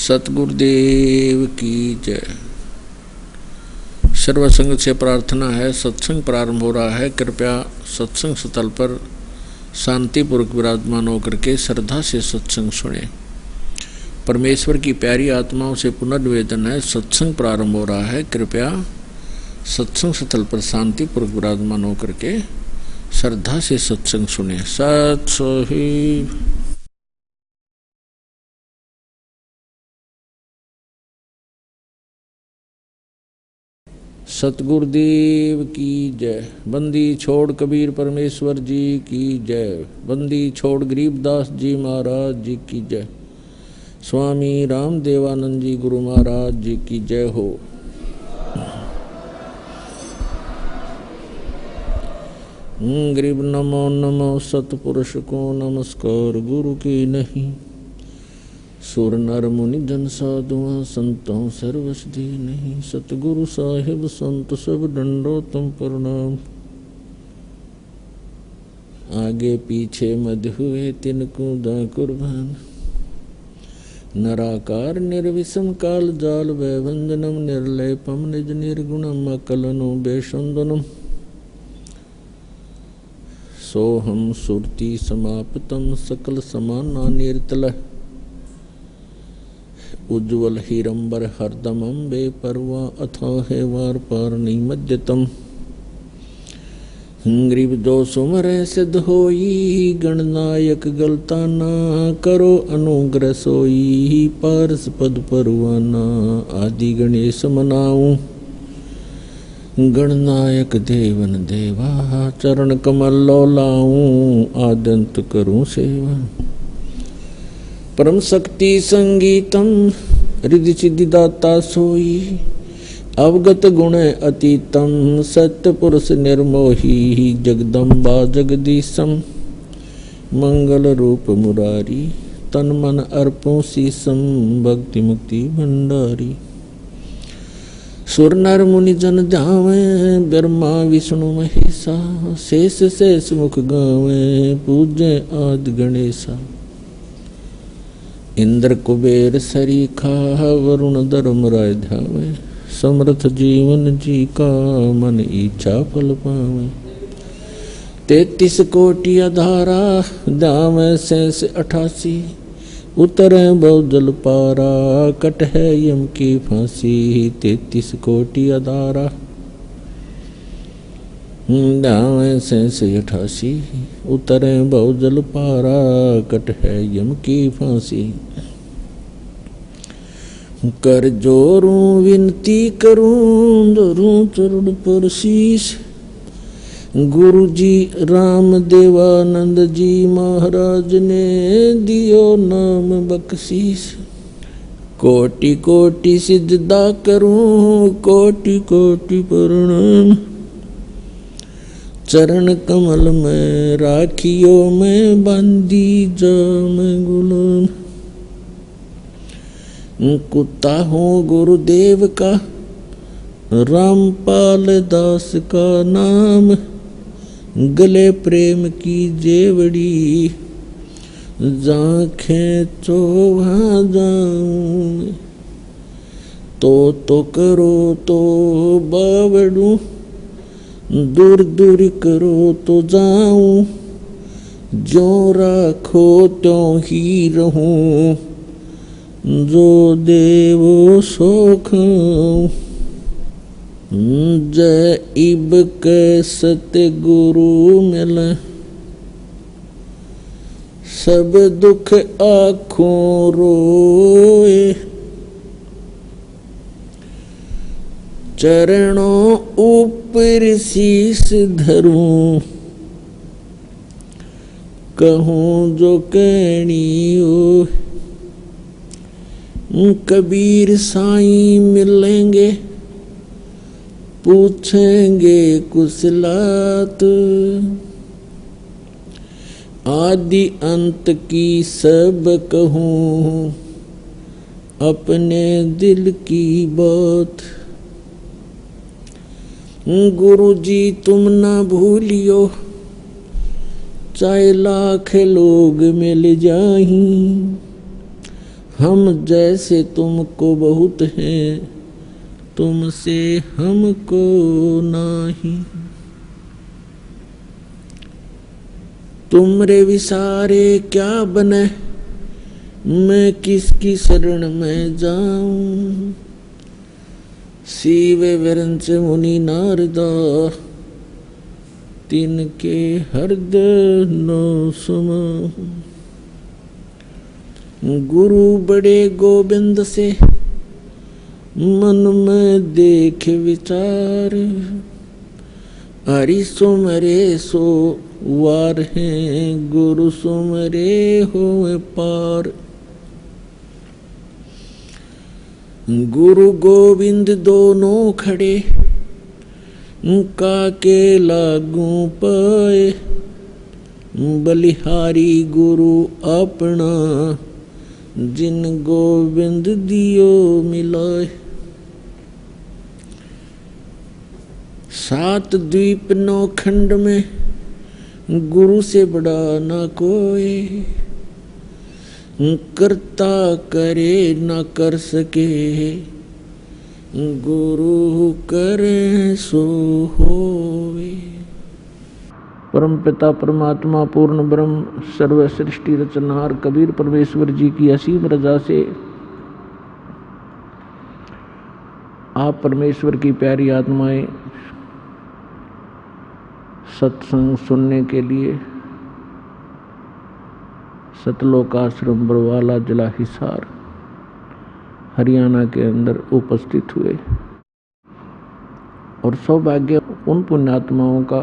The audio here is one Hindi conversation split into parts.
सतगुरुदेव की जय। सर्वसंग से प्रार्थना है। सत्संग प्रारंभ हो रहा है। कृपया सत्संग स्थल पर शांतिपूर्वक विराजमान होकर के श्रद्धा से सत्संग सुने। परमेश्वर की प्यारी आत्माओं से पुनर्निवेदन है, सत्संग प्रारंभ हो रहा है। कृपया सत्संग स्थल पर शांतिपूर्वक विराजमान होकर के श्रद्धा से सत्संग सुने। सत सोही। सतगुरुदेव की जय। बंदी छोड़ कबीर परमेश्वर जी की जय। बंदी छोड़ गरीबदास जी महाराज जी की जय। स्वामी राम देवानंद जी गुरु महाराज जी की जय हो। गरीब नमो नमो सतपुरुष को नमस्कार गुरु की नहीं। सुर नर मुनि जन साधुआ संतों सर्वसधि नहीं। सतगुरु साहिब संत सब दंडो तुम प्रणाम। आगे पीछे मध हुए तिनको दा कुर्बान। नराकार निर्विषम काल जाल वैवंदनम निर्लेपम निज निर्गुणम अकलनो बेशंदनम। सोहम सुरति समाप्तम सकल समाना निर्तल। उज्ज्वल हीरंबर हरदमं बेपरवा अथाह वार पार निमज्जतम। ग्रीब दो सुमर सिद्ध होई गणनायक गलता ना करो अनुग्रह सोई। पारस पद परवाना आदि गणेश मनाऊं। गणनायक देवन देवा चरण कमल लो लाऊं। आदंत करूं सेवा परम शक्ति संगीतम रिद्धि सिद्धि दाता सोई। अवगत गुण अतीतम सत्य पुरुष निर्मोही। जगदम्बा जगदीशम मंगल रूप मुरारी। तन मन अर्पों शीसम भक्ति मुक्ति भंडारी। सुर नर मुनि जन ध्यावे ब्रह्मा विष्णु महेशा। शेष शेष मुख गावे पूज्य आदि गणेशा। इंद्र कुबेर सरीखा वरुण धर्म राय ध्यावे। समर्थ जीवन जी का मन इच्छा फल पावे। 33 कोटि अधारा दाम शेष 88। उतरे बहुजल पारा कट है यम की फांसी। 33 कोटि अधारा दाम शेष 88। उतरे बहुजल पारा कट है यम की फांसी। कर जोरूं विनती करूं धरूं चरण पर शीश। गुरु जी राम देवानंद जी महाराज ने दियो नाम बख्शीश। कोटि कोटि सिजदा करूं कोटि कोटि प्रणाम। चरण कमल में राखियो मैं बांधी जाम गुलाम। कुत्ता हूँ गुरुदेव का रामपाल दास का नाम। गले प्रेम की जेवड़ी जांखें चोहा जाऊं। तो करो तो बावड़ू दूर दूर करो तो जाऊं। जो राखो त्यों ही रहूं जो देवो सो खाऊं। जय इब के सतगुरु मिले सब दुख आँखों रोए। चरणों ऊपर शीश धरूं कहूँ जो कहनी हो। कबीर साईं मिलेंगे पूछेंगे कुशलात। आदि अंत की सब कहूँ अपने दिल की बात। गुरु जी तुम ना भूलियो चाहे लाख लोग मिल जाहीं। हम जैसे तुमको बहुत हैं, तुमसे हमको नहीं। तुमरे विसारे क्या बने, मैं किसकी शरण में जाऊं। शिव विरंच मुनि नारदा, तिनके हृदय नो समाऊं। गुरु बड़े गोविंद से, मन में देख विचार। हरि सुमरे सो वार हैं, गुरु सुमरे होए पार। गुरु गोविंद दोनों खड़े, काके लागू पाए। बलिहारी गुरु अपना, जिन गोविंद दियो मिलाए। सात द्वीप नौ खंड में, गुरु से बड़ा न कोई। करता करे न कर सके, गुरु करे सो होवे। परम पिता परमात्मा पूर्ण ब्रह्म सर्व सृष्टि रचनहार कबीर परमेश्वर जी की असीम रजा से आप परमेश्वर की प्यारी आत्माएं सत्संग सुनने के लिए सतलोक आश्रम बरवाला जिला हिसार हरियाणा के अंदर उपस्थित हुए। और सौभाग्य उन पुण्यात्माओं का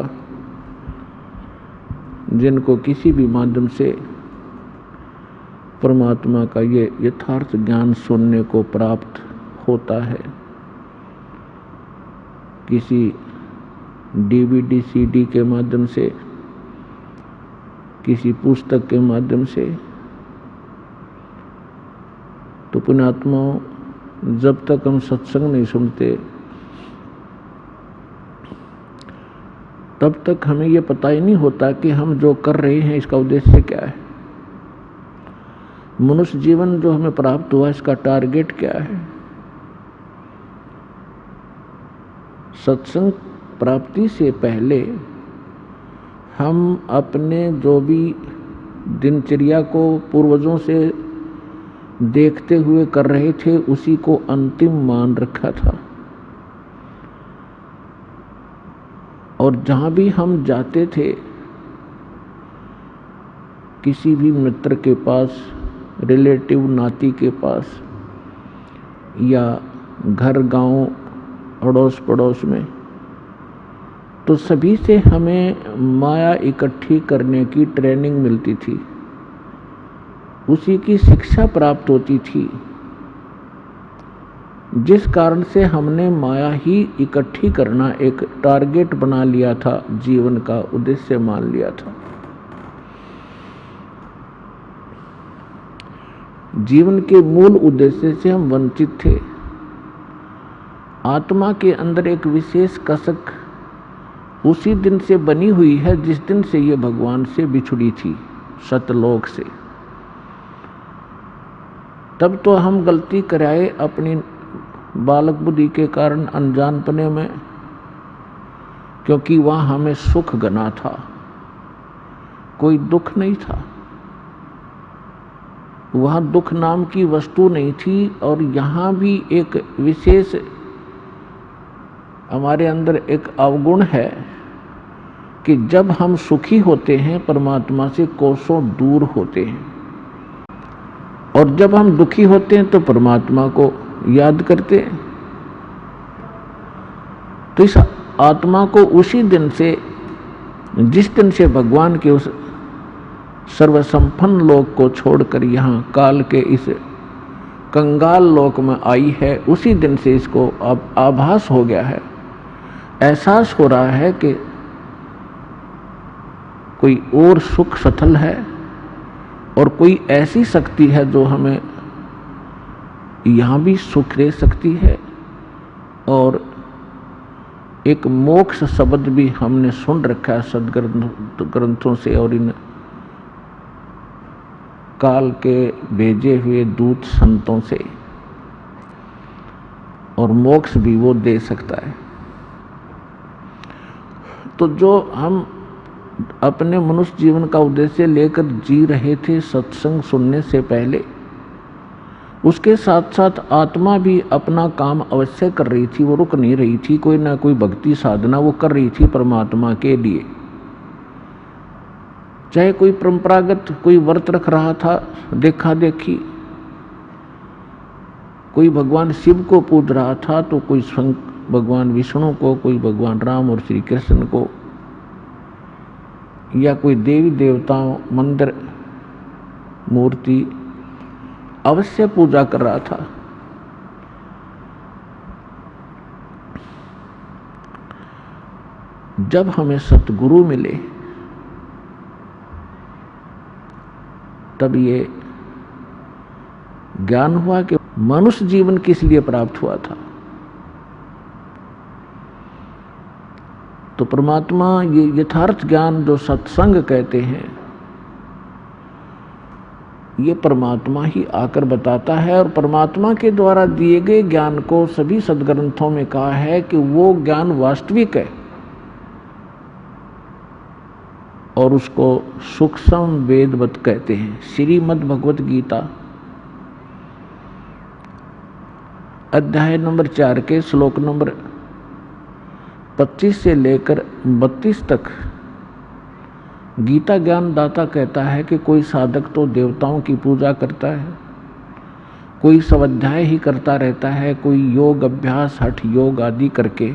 जिनको किसी भी माध्यम से परमात्मा का ये यथार्थ ज्ञान सुनने को प्राप्त होता है, किसी डीवीडी सीडी के माध्यम से, किसी पुस्तक के माध्यम से। तो पुण्यात्माओं, जब तक हम सत्संग नहीं सुनते तब तक हमें ये पता ही नहीं होता कि हम जो कर रहे हैं इसका उद्देश्य क्या है। मनुष्य जीवन जो हमें प्राप्त हुआ इसका टारगेट क्या है। सत्संग प्राप्ति से पहले हम अपने जो भी दिनचर्या को पूर्वजों से देखते हुए कर रहे थे उसी को अंतिम मान रखा था। और जहाँ भी हम जाते थे, किसी भी मित्र के पास, रिलेटिव नाती के पास या घर गांव अड़ोस पड़ोस में, तो सभी से हमें माया इकट्ठी करने की ट्रेनिंग मिलती थी, उसी की शिक्षा प्राप्त होती थी, जिस कारण से हमने माया ही इकट्ठी करना एक टारगेट बना लिया था, जीवन का उद्देश्य मान लिया था। जीवन के मूल उद्देश्य से हम वंचित थे। आत्मा के अंदर एक विशेष कसक उसी दिन से बनी हुई है जिस दिन से ये भगवान से बिछुड़ी थी, सतलोक से। तब तो हम गलती कराए अपनी बालक बुद्धि के कारण, अनजानपने में, क्योंकि वहां हमें सुख गना था, कोई दुख नहीं था। वहां दुख नाम की वस्तु नहीं थी। और यहाँ भी एक विशेष हमारे अंदर एक अवगुण है कि जब हम सुखी होते हैं परमात्मा से कोसों दूर होते हैं, और जब हम दुखी होते हैं तो परमात्मा को याद करते हैं। तो इस आत्मा को उसी दिन से, जिस दिन से भगवान के उस सर्वसंपन्न लोक को छोड़कर यहाँ काल के इस कंगाल लोक में आई है, उसी दिन से इसको अब आभास हो गया है, एहसास हो रहा है कि कोई और सुख सथल है और कोई ऐसी शक्ति है जो हमें यहाँ भी सुख दे सकती है। और एक मोक्ष शब्द भी हमने सुन रखा है सदग्रंथों से और इन काल के भेजे हुए दूत संतों से, और मोक्ष भी वो दे सकता है। तो जो हम अपने मनुष्य जीवन का उद्देश्य लेकर जी रहे थे सत्संग सुनने से पहले, उसके साथ साथ आत्मा भी अपना काम अवश्य कर रही थी, वो रुक नहीं रही थी। कोई ना कोई भक्ति साधना वो कर रही थी परमात्मा के लिए। चाहे कोई परंपरागत कोई व्रत रख रहा था, देखा देखी, कोई भगवान शिव को पूज रहा था, तो कोई भगवान विष्णु को, कोई भगवान राम और श्री कृष्ण को, या कोई देवी देवताओं मंदिर मूर्ति अवश्य पूजा कर रहा था। जब हमें सतगुरु मिले तब ये ज्ञान हुआ कि मनुष्य जीवन किस लिए प्राप्त हुआ था। तो परमात्मा ये यथार्थ ज्ञान जो सत्संग कहते हैं, ये परमात्मा ही आकर बताता है। और परमात्मा के द्वारा दिए गए ज्ञान को सभी सदग्रंथों में कहा है कि वो ज्ञान वास्तविक है, और उसको सूक्ष्म वेदवत कहते हैं। श्रीमद् भगवत गीता अध्याय नंबर 4 के श्लोक नंबर 25 से लेकर 32 तक गीता ज्ञान दाता कहता है कि कोई साधक तो देवताओं की पूजा करता है, कोई स्वाध्याय ही करता रहता है, कोई योग अभ्यास हठ योग आदि करके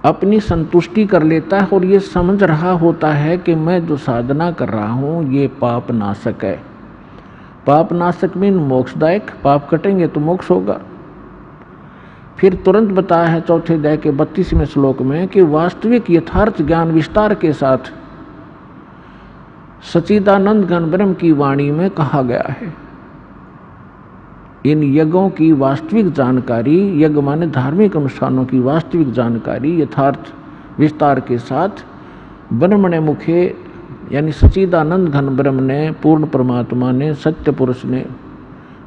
अपनी संतुष्टि कर लेता है, और ये समझ रहा होता है कि मैं जो साधना कर रहा हूँ ये पाप नाशक है। पाप नाशक मीन मोक्षदायक, पाप कटेंगे तो मोक्ष होगा। फिर तुरंत बताया है चौथे अध्याय के 32वें श्लोक में कि वास्तविक यथार्थ ज्ञान विस्तार के साथ सच्चिदानंद घन ब्रह्म की वाणी में कहा गया है। इन यज्ञों की वास्तविक जानकारी, यज्ञ माने धार्मिक अनुष्ठानों की वास्तविक जानकारी यथार्थ विस्तार के साथ ब्रह्मणे मुखे यानी सच्चिदानंद घन ब्रह्म ने, पूर्ण परमात्मा ने, सत्य पुरुष ने,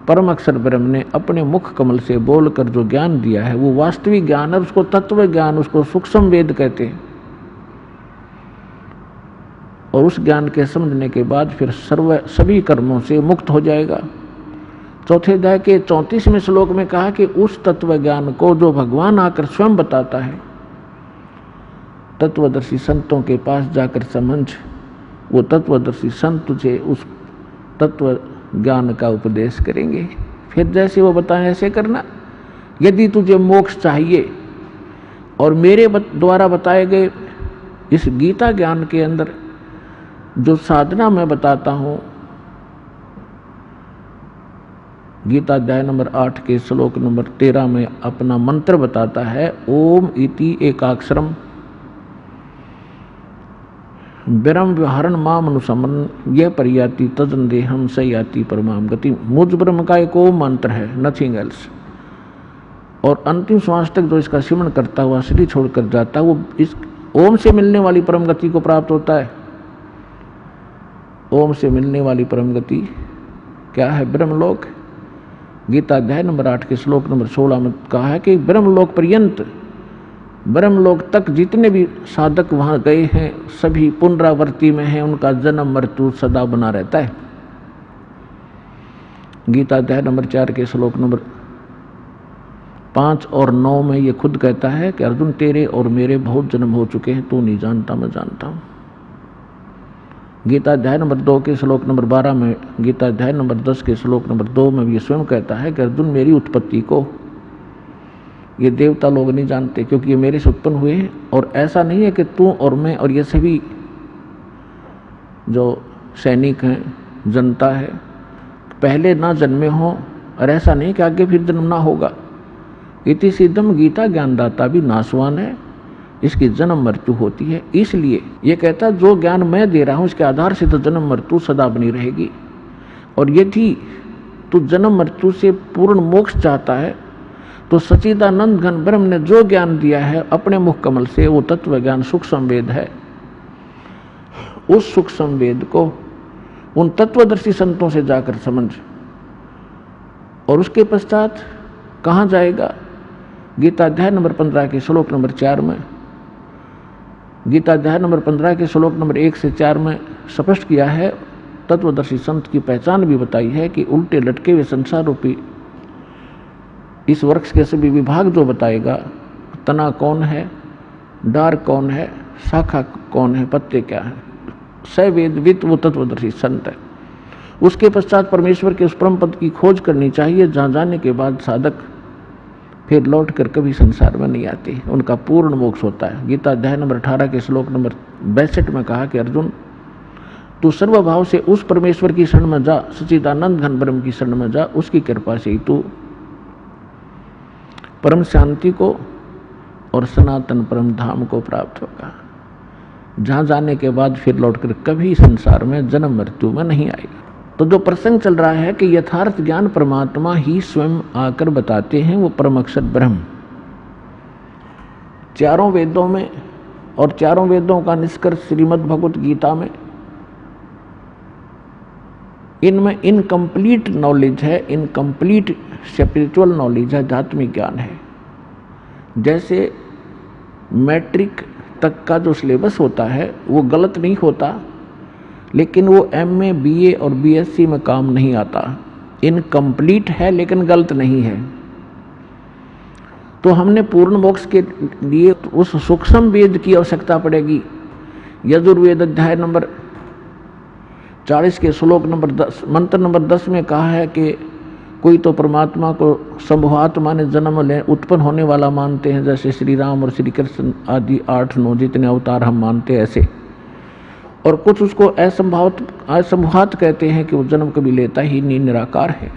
परम अक्षर ब्रह्म ने अपने मुख कमल से बोलकर जो ज्ञान दिया है वो वास्तविक ज्ञान है। उसको तत्व ज्ञान, उसको सूक्ष्म वेद कहते हैं। और उस ज्ञान के समझने के बाद फिर सभी कर्मों से मुक्त हो जाएगा। चौथे अध्याय के 34वें श्लोक में कहा कि उस तत्व ज्ञान को जो भगवान आकर स्वयं बताता है, तत्वदर्शी संतों के पास जाकर समझ, वो तत्वदर्शी संत तुझे उस तत्व ज्ञान का उपदेश करेंगे। फिर जैसे वो बताएं ऐसे करना। यदि तुझे मोक्ष चाहिए और मेरे द्वारा बताए गए इस गीता ज्ञान के अंदर जो साधना मैं बताता हूँ, गीता अध्याय नंबर 8 के श्लोक नंबर 13 में अपना मंत्र बताता है, ओम इति एकाक्षरम ब्रह्म व्यवहारण माम अनुसमन यह परियाति तजन देहम सयाति परमाम गति। मुझ ब्रह्म का एक ओम मंत्र है, नथिंग एल्स। और अंतिम श्वास तक जो इसका सिमरण करता हुआ शरीर छोड़कर जाता है, वो इस ओम से मिलने वाली परम गति को प्राप्त होता है। ओम से मिलने वाली परम गति क्या है? ब्रह्मलोक। गीता अध्याय नंबर 8 के श्लोक नंबर 16 में कहा है कि ब्रह्मलोक पर्यंत, ब्रह्मलोक तक जितने भी साधक वहां गए हैं सभी पुनरावृत्ति में हैं, उनका जन्म मृत्यु सदा बना रहता है। गीता अध्याय नंबर 4 के श्लोक नंबर 5 और 9 में ये खुद कहता है कि अर्जुन तेरे और मेरे बहुत जन्म हो चुके हैं, तू नहीं जानता मैं जानता हूं। गीता अध्याय नंबर 2 के श्लोक नंबर 12 में, गीता अध्याय नंबर 10 के श्लोक नंबर 2 में भी स्वयं कहता है कि अर्जुन मेरी उत्पत्ति को ये देवता लोग नहीं जानते, क्योंकि ये मेरे से उत्पन्न हुए हैं। और ऐसा नहीं है कि तू और मैं और ये सभी जो सैनिक हैं, जनता है, पहले ना जन्मे हों, और ऐसा नहीं कि आगे फिर जन्म ना होगा। इति सिद्धम गीता ज्ञानदाता भी नाशवान है, इसकी जन्म मृत्यु होती है। इसलिए ये कहता है जो ज्ञान मैं दे रहा हूँ इसके आधार से तो जन्म मृत्यु सदा बनी रहेगी। और यदि तू जन्म मृत्यु से पूर्ण मोक्ष चाहता है तो सच्चिदानंद घन ब्रह्म ने जो ज्ञान दिया है अपने मुख कमल से, वो तत्व ज्ञान सूक्ष्म वेद है। उस सूक्ष्म वेद को उन तत्वदर्शी संतों से जाकर समझ। और उसके पश्चात कहाँ जाएगा? गीता अध्याय नंबर 15 के श्लोक नंबर 4 में, गीता अध्याय नंबर 15 के श्लोक नंबर 1 से 4 में स्पष्ट किया है, तत्वदर्शी संत की पहचान भी बताई है कि उल्टे लटके हुए संसार रूपी इस वृक्ष के सभी विभाग जो बताएगा, तना कौन है, डार कौन है, शाखा कौन है, पत्ते क्या है, सवेदवित वो तत्वदर्शी संत है। उसके पश्चात परमेश्वर के उस परम पद की खोज करनी चाहिए, जहाँ जाने के बाद साधक फिर लौट कर कभी संसार में नहीं आती, उनका पूर्ण मोक्ष होता है। गीता अध्याय नंबर 18 के श्लोक नंबर 62 में कहा कि अर्जुन, तू सर्वभाव से उस परमेश्वर की शरण में जा, सच्चिदानंद घन ब्रह्म की शरण में जा, उसकी कृपा से ही तू परम शांति को और सनातन परम धाम को प्राप्त होगा, जहाँ जाने के बाद फिर लौटकर कभी संसार में जन्म मृत्यु में नहीं आएगा। तो जो प्रसंग चल रहा है कि यथार्थ ज्ञान परमात्मा ही स्वयं आकर बताते हैं, वो परम अक्षर ब्रह्म चारों वेदों में, और चारों वेदों का निष्कर्ष श्रीमद् भगवत गीता में, इनमें इनकम्प्लीट नॉलेज है, इनकम्प्लीट स्पिरिचुअल नॉलेज है, आध्यात्मिक ज्ञान है। जैसे मैट्रिक तक का जो सिलेबस होता है वो गलत नहीं होता, लेकिन वो MA BA और BSc में काम नहीं आता, इनकम्प्लीट है लेकिन गलत नहीं है। तो हमने पूर्ण मोक्ष के लिए उस सूक्ष्म वेद की आवश्यकता पड़ेगी। यजुर्वेद अध्याय नंबर 40 के श्लोक नंबर 10 मंत्र नंबर 10 में कहा है कि कोई तो परमात्मा को संभवात्मा माने जन्म ले उत्पन्न होने वाला मानते हैं, जैसे श्री राम और श्री कृष्ण आदि 8-9 जितने अवतार हम मानते हैं ऐसे, और कुछ उसको असंभवात कहते हैं कि वो जन्म कभी लेता ही नहीं, निराकार है।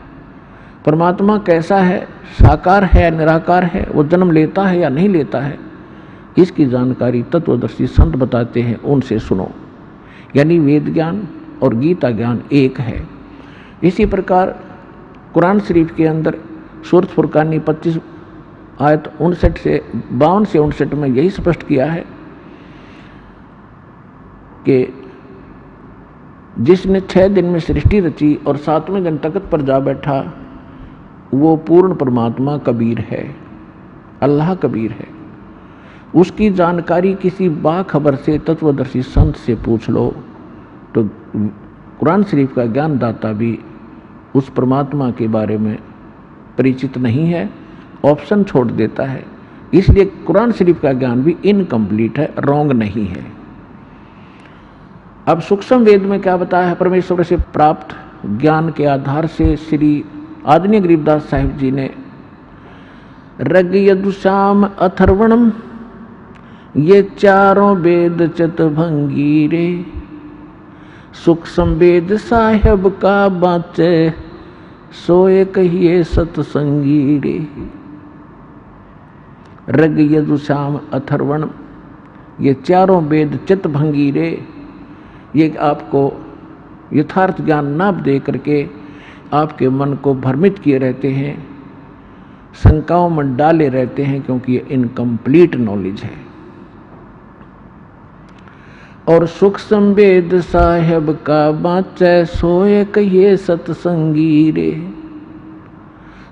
परमात्मा कैसा है, साकार है, निराकार है, वो जन्म लेता है या नहीं लेता है, इसकी जानकारी तत्वदर्शी संत बताते हैं, उनसे सुनो। यानी वेद ज्ञान और गीता ज्ञान एक है। इसी प्रकार कुरान शरीफ के अंदर सूरत फुरकानी 25 आयत 52 से 59 में यही स्पष्ट किया है कि जिसने 6 दिन में सृष्टि रची और 7वें दिन तख्त पर जा बैठा, वो पूर्ण परमात्मा कबीर है, अल्लाह कबीर है। उसकी जानकारी किसी बाखबर से, तत्वदर्शी संत से पूछ लो, तो कुरान शरीफ का ज्ञानदाता भी उस परमात्मा के बारे में परिचित नहीं है, ऑप्शन छोड़ देता है। इसलिए कुरान शरीफ का ज्ञान भी इनकम्प्लीट है, रॉन्ग नहीं है। अब सूक्ष्म वेद में क्या बताया है? परमेश्वर से प्राप्त ज्ञान के आधार से श्री आदरणीय गरीबदास साहिब जी ने ऋग यजुसाम अथर्वणम, ये चारों वेद चतुर्भंगी रे, सूक्ष्म वेद साहेब का बाचे, सोए कहिए सतसंगी रे। ऋग यजुसाम अथर्वणम, ये चारों वेद चित्तभंगी रे, ये आपको यथार्थ ज्ञान न दे करके आपके मन को भ्रमित किए रहते हैं, शंकाओं में डाले रहते हैं, क्योंकि ये इनकम्प्लीट नॉलेज है। और सूक्ष्म वेद साहेब का बाँचै, सोए कहिए सतसंगी रे।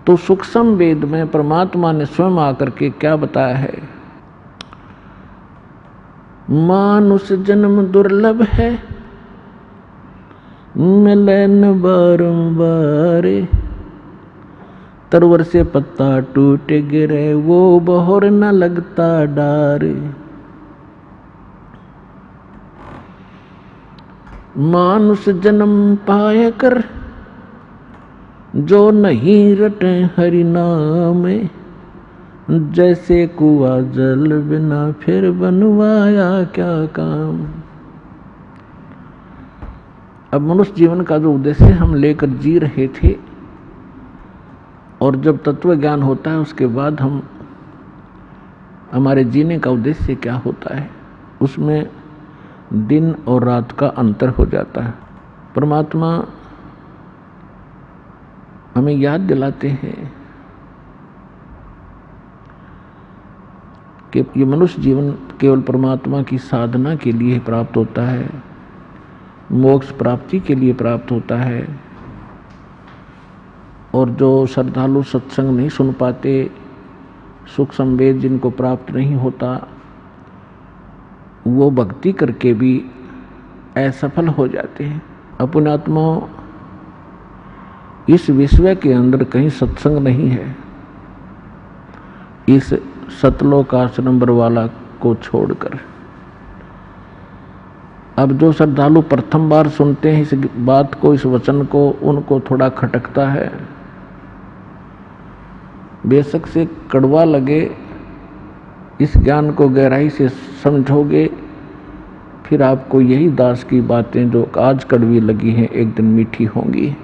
तो सूक्ष्म वेद में परमात्मा ने स्वयं आकर के क्या बताया है? मानुष जन्म दुर्लभ है, मिलन बारंबार, तरवर से पत्ता टूट गिरे, वो बहोर न लगता डार। मानुष जन्म पाए कर, जो नहीं रटे हरि नाम, जैसे कुआं जल बिना फिर बनवाया क्या काम। अब मनुष्य जीवन का जो उद्देश्य हम लेकर जी रहे थे, और जब तत्व ज्ञान होता है उसके बाद हम हमारे जीने का उद्देश्य क्या होता है, उसमें दिन और रात का अंतर हो जाता है। परमात्मा हमें याद दिलाते हैं कि ये मनुष्य जीवन केवल परमात्मा की साधना के लिए प्राप्त होता है, मोक्ष प्राप्ति के लिए प्राप्त होता है। और जो श्रद्धालु सत्संग नहीं सुन पाते, सुख संवेद जिनको प्राप्त नहीं होता, वो भक्ति करके भी असफल हो जाते हैं। अपने आत्मा इस विश्व के अंदर कहीं सत्संग नहीं है, इस सतलोक आश्रम बरवाला को छोड़कर। अब जो श्रद्धालु प्रथम बार सुनते हैं इस बात को, इस वचन को, उनको थोड़ा खटकता है। बेशक से कड़वा लगे, इस ज्ञान को गहराई से समझोगे, फिर आपको यही दास की बातें जो आज कड़वी लगी हैं एक दिन मीठी होंगी।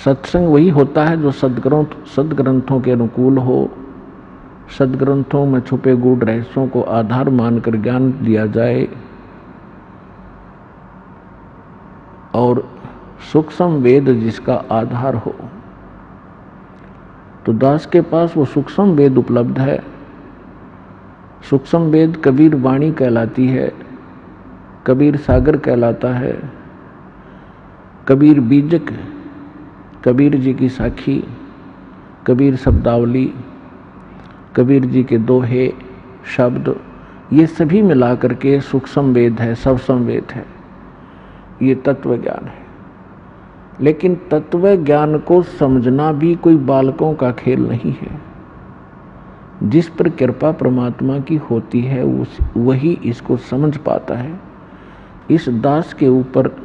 सत्संग वही होता है जो सदग्रंथों के अनुकूल हो, सदग्रंथों में छुपे गूढ़ रहस्यों को आधार मानकर ज्ञान दिया जाए और सूक्ष्म वेद जिसका आधार हो। तो दास के पास वो सूक्ष्म वेद उपलब्ध है। सूक्ष्म वेद कबीर वाणी कहलाती है, कबीर सागर कहलाता है, कबीर बीजक, कबीर जी की साखी, कबीर शब्दावली, कबीर जी के दोहे शब्द, ये सभी मिलाकर के सूक्ष्म वेद है, सबसम वेद है, ये तत्व ज्ञान है। लेकिन तत्व ज्ञान को समझना भी कोई बालकों का खेल नहीं है। जिस पर कृपा परमात्मा की होती है वही इसको समझ पाता है। इस दास के ऊपर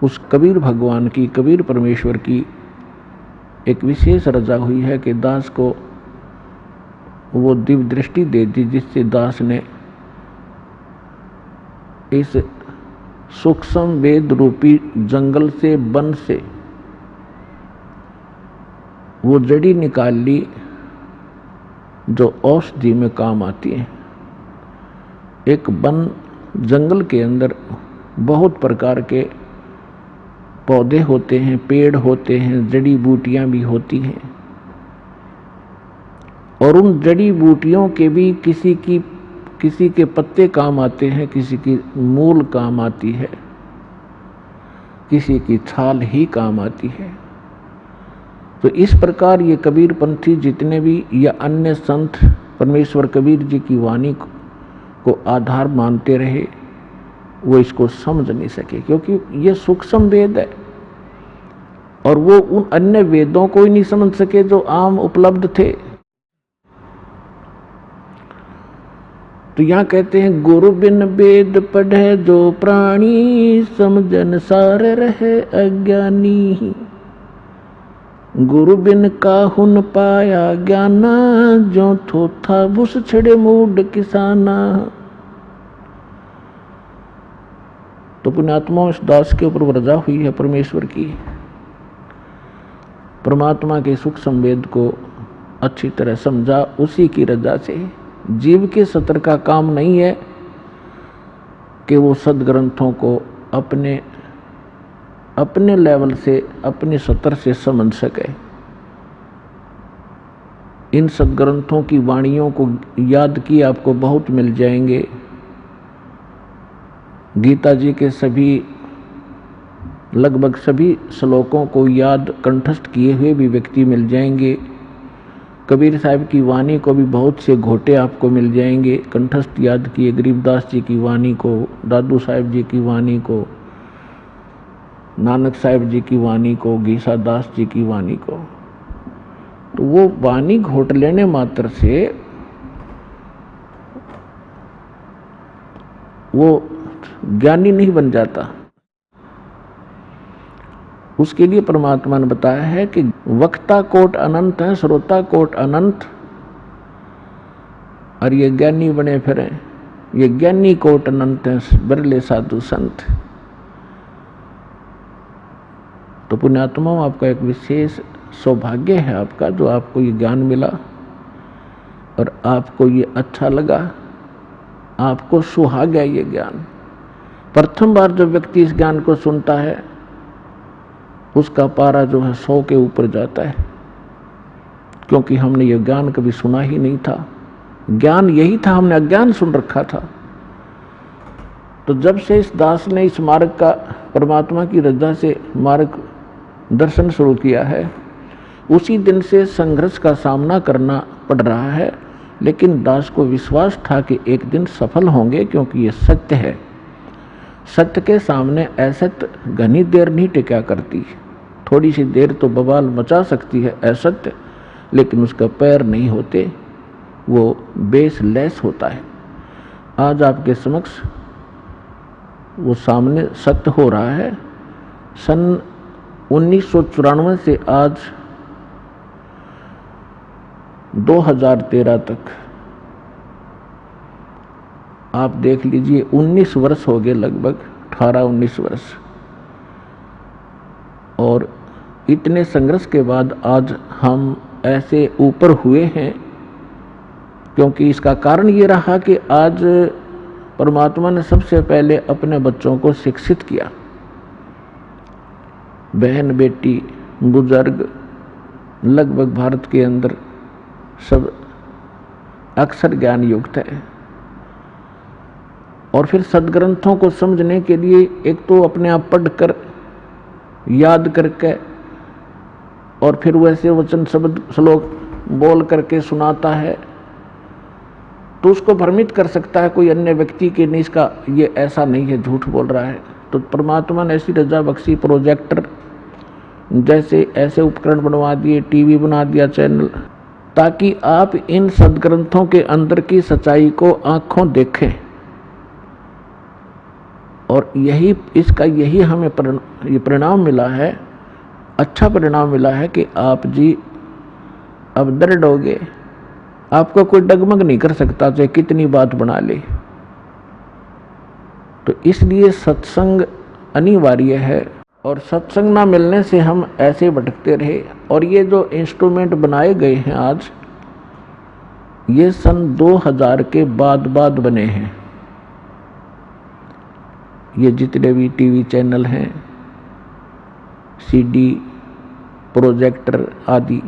उस कबीर भगवान की, कबीर परमेश्वर की एक विशेष रजा हुई है कि दास को वो दिव्य दृष्टि दे दी, जिससे दास ने इस सूक्ष्म वेद रूपी जंगल से, वन से वो जड़ी निकाल ली जो औषधि में काम आती है। एक वन जंगल के अंदर बहुत प्रकार के पौधे होते हैं, पेड़ होते हैं, जड़ी बूटियां भी होती हैं, और उन जड़ी बूटियों के भी किसी के पत्ते काम आते हैं, किसी की मूल काम आती है, किसी की छाल ही काम आती है। तो इस प्रकार ये कबीर पंथी जितने भी या अन्य संत परमेश्वर कबीर जी की वाणी को आधार मानते रहे, वो इसको समझ नहीं सके, क्योंकि ये सूक्ष्म वेद है और वो उन अन्य वेदों को ही नहीं समझ सके जो आम उपलब्ध थे। तो यहाँ कहते हैं, गुरु बिन वेद पढ़े जो प्राणी, समझन सार रहे अज्ञानी। गुरु बिन काहुन पाया ज्ञाना, जो थोथा बुस छिड़े मूड किसाना। तो पुण्यात्मा इस दास के ऊपर रजा हुई है परमेश्वर की। परमात्मा के सूक्ष्म वेद को अच्छी तरह समझा, उसी की रजा से। जीव के सत्र का काम नहीं है कि वो सदग्रंथों को अपने लेवल से, अपने सत्र से समझ सके। इन सदग्रंथों की वाणियों को याद किए आपको बहुत मिल जाएंगे। गीता जी के लगभग सभी श्लोकों को याद कंठस्थ किए हुए भी व्यक्ति मिल जाएंगे। कबीर साहब की वाणी को भी बहुत से घोटे आपको मिल जाएंगे कंठस्थ याद किए। गरीबदास जी की वाणी को, दादू साहब जी की वाणी को, नानक साहब जी की वाणी को, गीसा दास जी की वाणी को। तो वो वाणी घोट लेने मात्र से वो ज्ञानी नहीं बन जाता। उसके लिए परमात्मा ने बताया है कि वक्ता कोट अनंत है, श्रोता कोट अनंत, और ये ज्ञानी बने फिरे। ये ज्ञानी कोट अनंत है, बिरले साधु संत। तो पुण्यात्मा आपका एक विशेष सौभाग्य है आपका, जो आपको ये ज्ञान मिला और आपको ये अच्छा लगा, आपको सुहाग है ये ज्ञान। प्रथम बार जब व्यक्ति इस ज्ञान को सुनता है उसका पारा जो है 100 के ऊपर जाता है, क्योंकि हमने ये ज्ञान कभी सुना ही नहीं था। ज्ञान यही था, हमने अज्ञान सुन रखा था। तो जब से इस दास ने इस मार्ग का परमात्मा की रजा से मार्ग दर्शन शुरू किया है, उसी दिन से संघर्ष का सामना करना पड़ रहा है। लेकिन दास को विश्वास था कि एक दिन सफल होंगे, क्योंकि ये सत्य है। सत्य के सामने असत्य घनी देर नहीं टिका करती। थोड़ी सी देर तो बवाल मचा सकती है असत्य, लेकिन उसका पैर नहीं होते, वो बेसलेस होता है। आज आपके समक्ष वो सामने सत्य हो रहा है। सन 1994 से आज 2013 तक आप देख लीजिए, 19 वर्ष हो गए, लगभग 18-19 वर्ष। और इतने संघर्ष के बाद आज हम ऐसे ऊपर हुए हैं, क्योंकि इसका कारण ये रहा कि आज परमात्मा ने सबसे पहले अपने बच्चों को शिक्षित किया। बहन बेटी बुजुर्ग लगभग भारत के अंदर सब अक्षर ज्ञान युक्त है। और फिर सदग्रंथों को समझने के लिए एक तो अपने आप पढ़कर याद करके और फिर वैसे वचन शब्द श्लोक बोल करके सुनाता है, तो उसको भ्रमित कर सकता है कोई अन्य व्यक्ति कि नहीं, इसका ये ऐसा नहीं है, झूठ बोल रहा है। तो परमात्मा ने ऐसी रजा बख्शी, प्रोजेक्टर जैसे ऐसे उपकरण बनवा दिए, टीवी बना दिया, चैनल, ताकि आप इन सदग्रंथों के अंदर की सच्चाई को आंखों देखें। और यही हमें परिणाम मिला है, अच्छा परिणाम मिला है कि आप जी अब दृढ़ हो गए, आपको कोई डगमग नहीं कर सकता, चाहे कितनी बात बना ले। तो इसलिए सत्संग अनिवार्य है, और सत्संग ना मिलने से हम ऐसे भटकते रहे। और ये जो इंस्ट्रूमेंट बनाए गए हैं आज, ये सन 2000 के बाद बने हैं। ये जितने भी टीवी चैनल हैं, सीडी, प्रोजेक्टर आदि,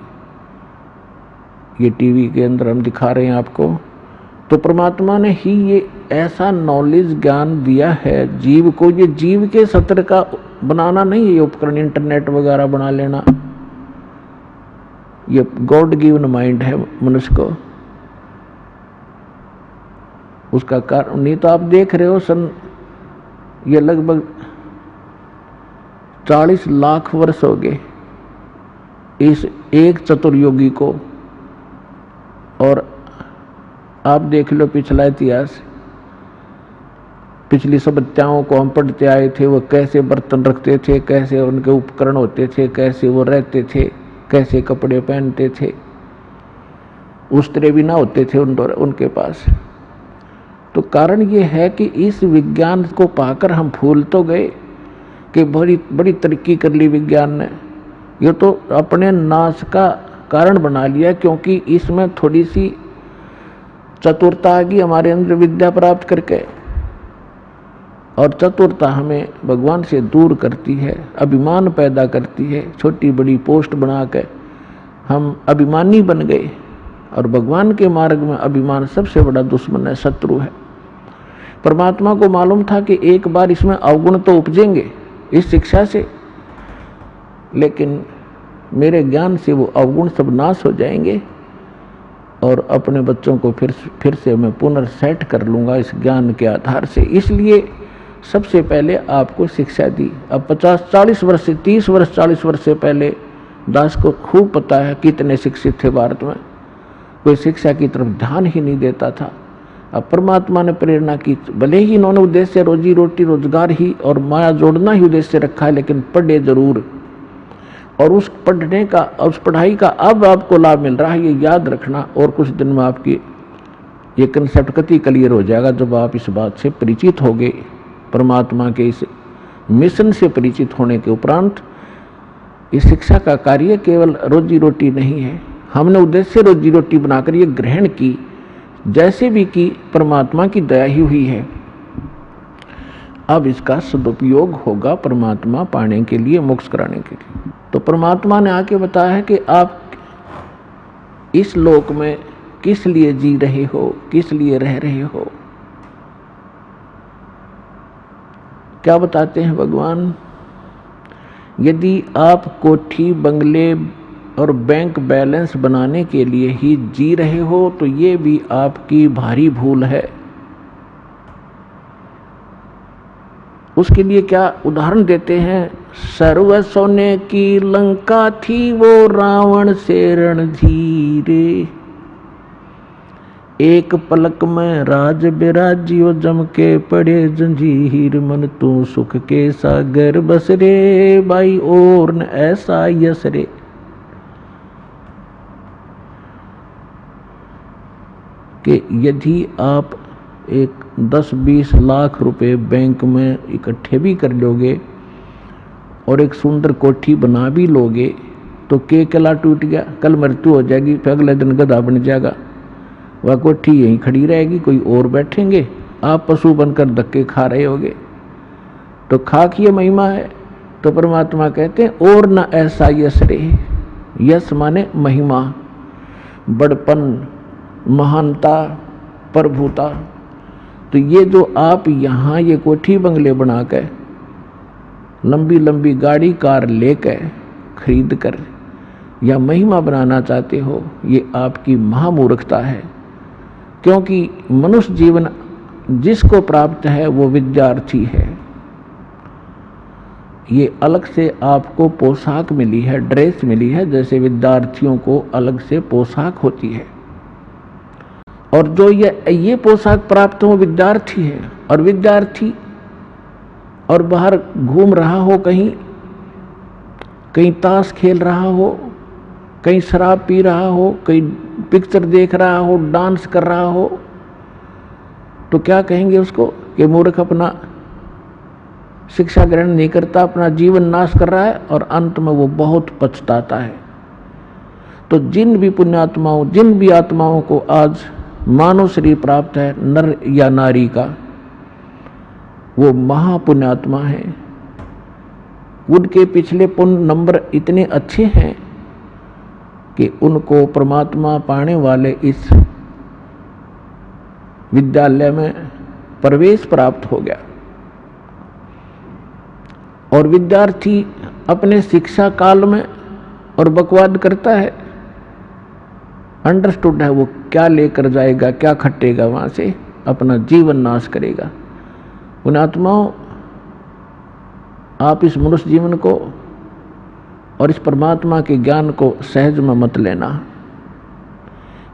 ये टीवी के अंदर हम दिखा रहे हैं आपको, तो परमात्मा ने ही ये ऐसा नॉलेज ज्ञान दिया है जीव को। ये जीव के सत्र का बनाना नहीं है, ये उपकरण इंटरनेट वगैरह बना लेना, ये गॉड गिवन माइंड है मनुष्य को। उसका कारण नहीं तो आप देख रहे हो, ये लगभग 40 लाख वर्ष हो गए इस एक चतुर्योगी को। और आप देख लो पिछला इतिहास, पिछली सभ्यताओं को हम पढ़ते आए थे, वो कैसे बर्तन रखते थे, कैसे उनके उपकरण होते थे, कैसे वो रहते थे, कैसे कपड़े पहनते थे, उस्त्रे भी ना होते थे उनके पास। तो कारण ये है कि इस विज्ञान को पाकर हम भूल तो गए कि बड़ी तरक्की कर ली विज्ञान ने, ये तो अपने नाश का कारण बना लिया, क्योंकि इसमें थोड़ी सी चतुरता आ गई हमारे अंदर विद्या प्राप्त करके। और चतुरता हमें भगवान से दूर करती है, अभिमान पैदा करती है। छोटी बड़ी पोस्ट बना के हम अभिमानी बन गए, और भगवान के मार्ग में अभिमान सबसे बड़ा दुश्मन है, शत्रु है। परमात्मा को मालूम था कि एक बार इसमें अवगुण तो उपजेंगे इस शिक्षा से, लेकिन मेरे ज्ञान से वो अवगुण सब नाश हो जाएंगे, और अपने बच्चों को फिर से मैं पुनर्सेट कर लूँगा इस ज्ञान के आधार से। इसलिए सबसे पहले आपको शिक्षा दी। अब 50-40 वर्ष से 30 वर्ष 40 वर्ष से पहले दास को खूब पता है कितने शिक्षित थे भारत में, कोई शिक्षा की तरफ ध्यान ही नहीं देता था। अब परमात्मा ने प्रेरणा की, भले ही इन्होंने उद्देश्य रोजी रोटी रोजगार ही और माया जोड़ना ही उद्देश्य रखा है, लेकिन पढ़े जरूर। और उस पढ़ने का, उस पढ़ाई का अब आपको लाभ मिल रहा है, ये याद रखना। और कुछ दिन में आपकी ये कंसेप्ट कति क्लियर हो जाएगा जब आप इस बात से परिचित होंगे। परमात्मा के इस मिशन से परिचित होने के उपरांत इस शिक्षा का कार्य केवल रोजी रोटी नहीं है, हमने उद्देश्य रोजी रोटी बनाकर ये ग्रहण की, जैसे भी की परमात्मा की दया ही हुई है। अब इसका सदुपयोग होगा परमात्मा पाने के लिए, मोक्ष कराने के लिए। तो परमात्मा ने आके बताया है कि आप इस लोक में किस लिए जी रहे हो, किस लिए रह रहे हो। क्या बताते हैं भगवान? यदि आप कोठी, बंगले और बैंक बैलेंस बनाने के लिए ही जी रहे हो तो ये भी आपकी भारी भूल है। उसके लिए क्या उदाहरण देते हैं? सर्व सोने की लंका थी, वो रावण से रणधीरे, एक पलक में राज बिराजियो, जम के पड़े जंजीर, मन तू सुख के सागर बस रे, बाई और न ऐसा यस रे। कि यदि आप एक 10-20 लाख रुपए बैंक में इकट्ठे भी कर लोगे और एक सुंदर कोठी बना भी लोगे तो केला टूट गया, कल मृत्यु हो जाएगी, फिर अगले दिन गधा बन जाएगा, वह कोठी यहीं खड़ी रहेगी, कोई और बैठेंगे, आप पशु बनकर धक्के खा रहे होगे। तो खाक ये महिमा है। तो परमात्मा कहते हैं और न ऐसा यश रे। यश माने महिमा, बड़पन, महानता, प्रभुता। तो ये जो आप यहाँ ये कोठी बंगले बना कर, लंबी लंबी गाड़ी कार लेकर खरीद कर या महिमा बनाना चाहते हो, ये आपकी महामूर्खता है। क्योंकि मनुष्य जीवन जिसको प्राप्त है वो विद्यार्थी है। ये अलग से आपको पोशाक मिली है, ड्रेस मिली है, जैसे विद्यार्थियों को अलग से पोशाक होती है। और जो ये पोशाक प्राप्त हो विद्यार्थी है, और विद्यार्थी और बाहर घूम रहा हो, कहीं ताश खेल रहा हो, कहीं शराब पी रहा हो, कहीं पिक्चर देख रहा हो, डांस कर रहा हो, तो क्या कहेंगे उसको कि मूर्ख, अपना शिक्षा ग्रहण नहीं करता, अपना जीवन नाश कर रहा है, और अंत में वो बहुत पछताता है। तो जिन भी पुण्यात्माओं, जिन भी आत्माओं को आज मानव शरीर प्राप्त है, नर या नारी का, वो महापुण्यात्मा है। उनके पिछले पुण्य नंबर इतने अच्छे हैं कि उनको परमात्मा पाने वाले इस विद्यालय में प्रवेश प्राप्त हो गया। और विद्यार्थी अपने शिक्षा काल में और बकवाद करता है, अंडरस्टूड है, वो क्या लेकर जाएगा, क्या खटेगा, वहां से अपना जीवन नाश करेगा। उन आत्माओं, आप इस मनुष्य जीवन को और इस परमात्मा के ज्ञान को सहज में मत लेना।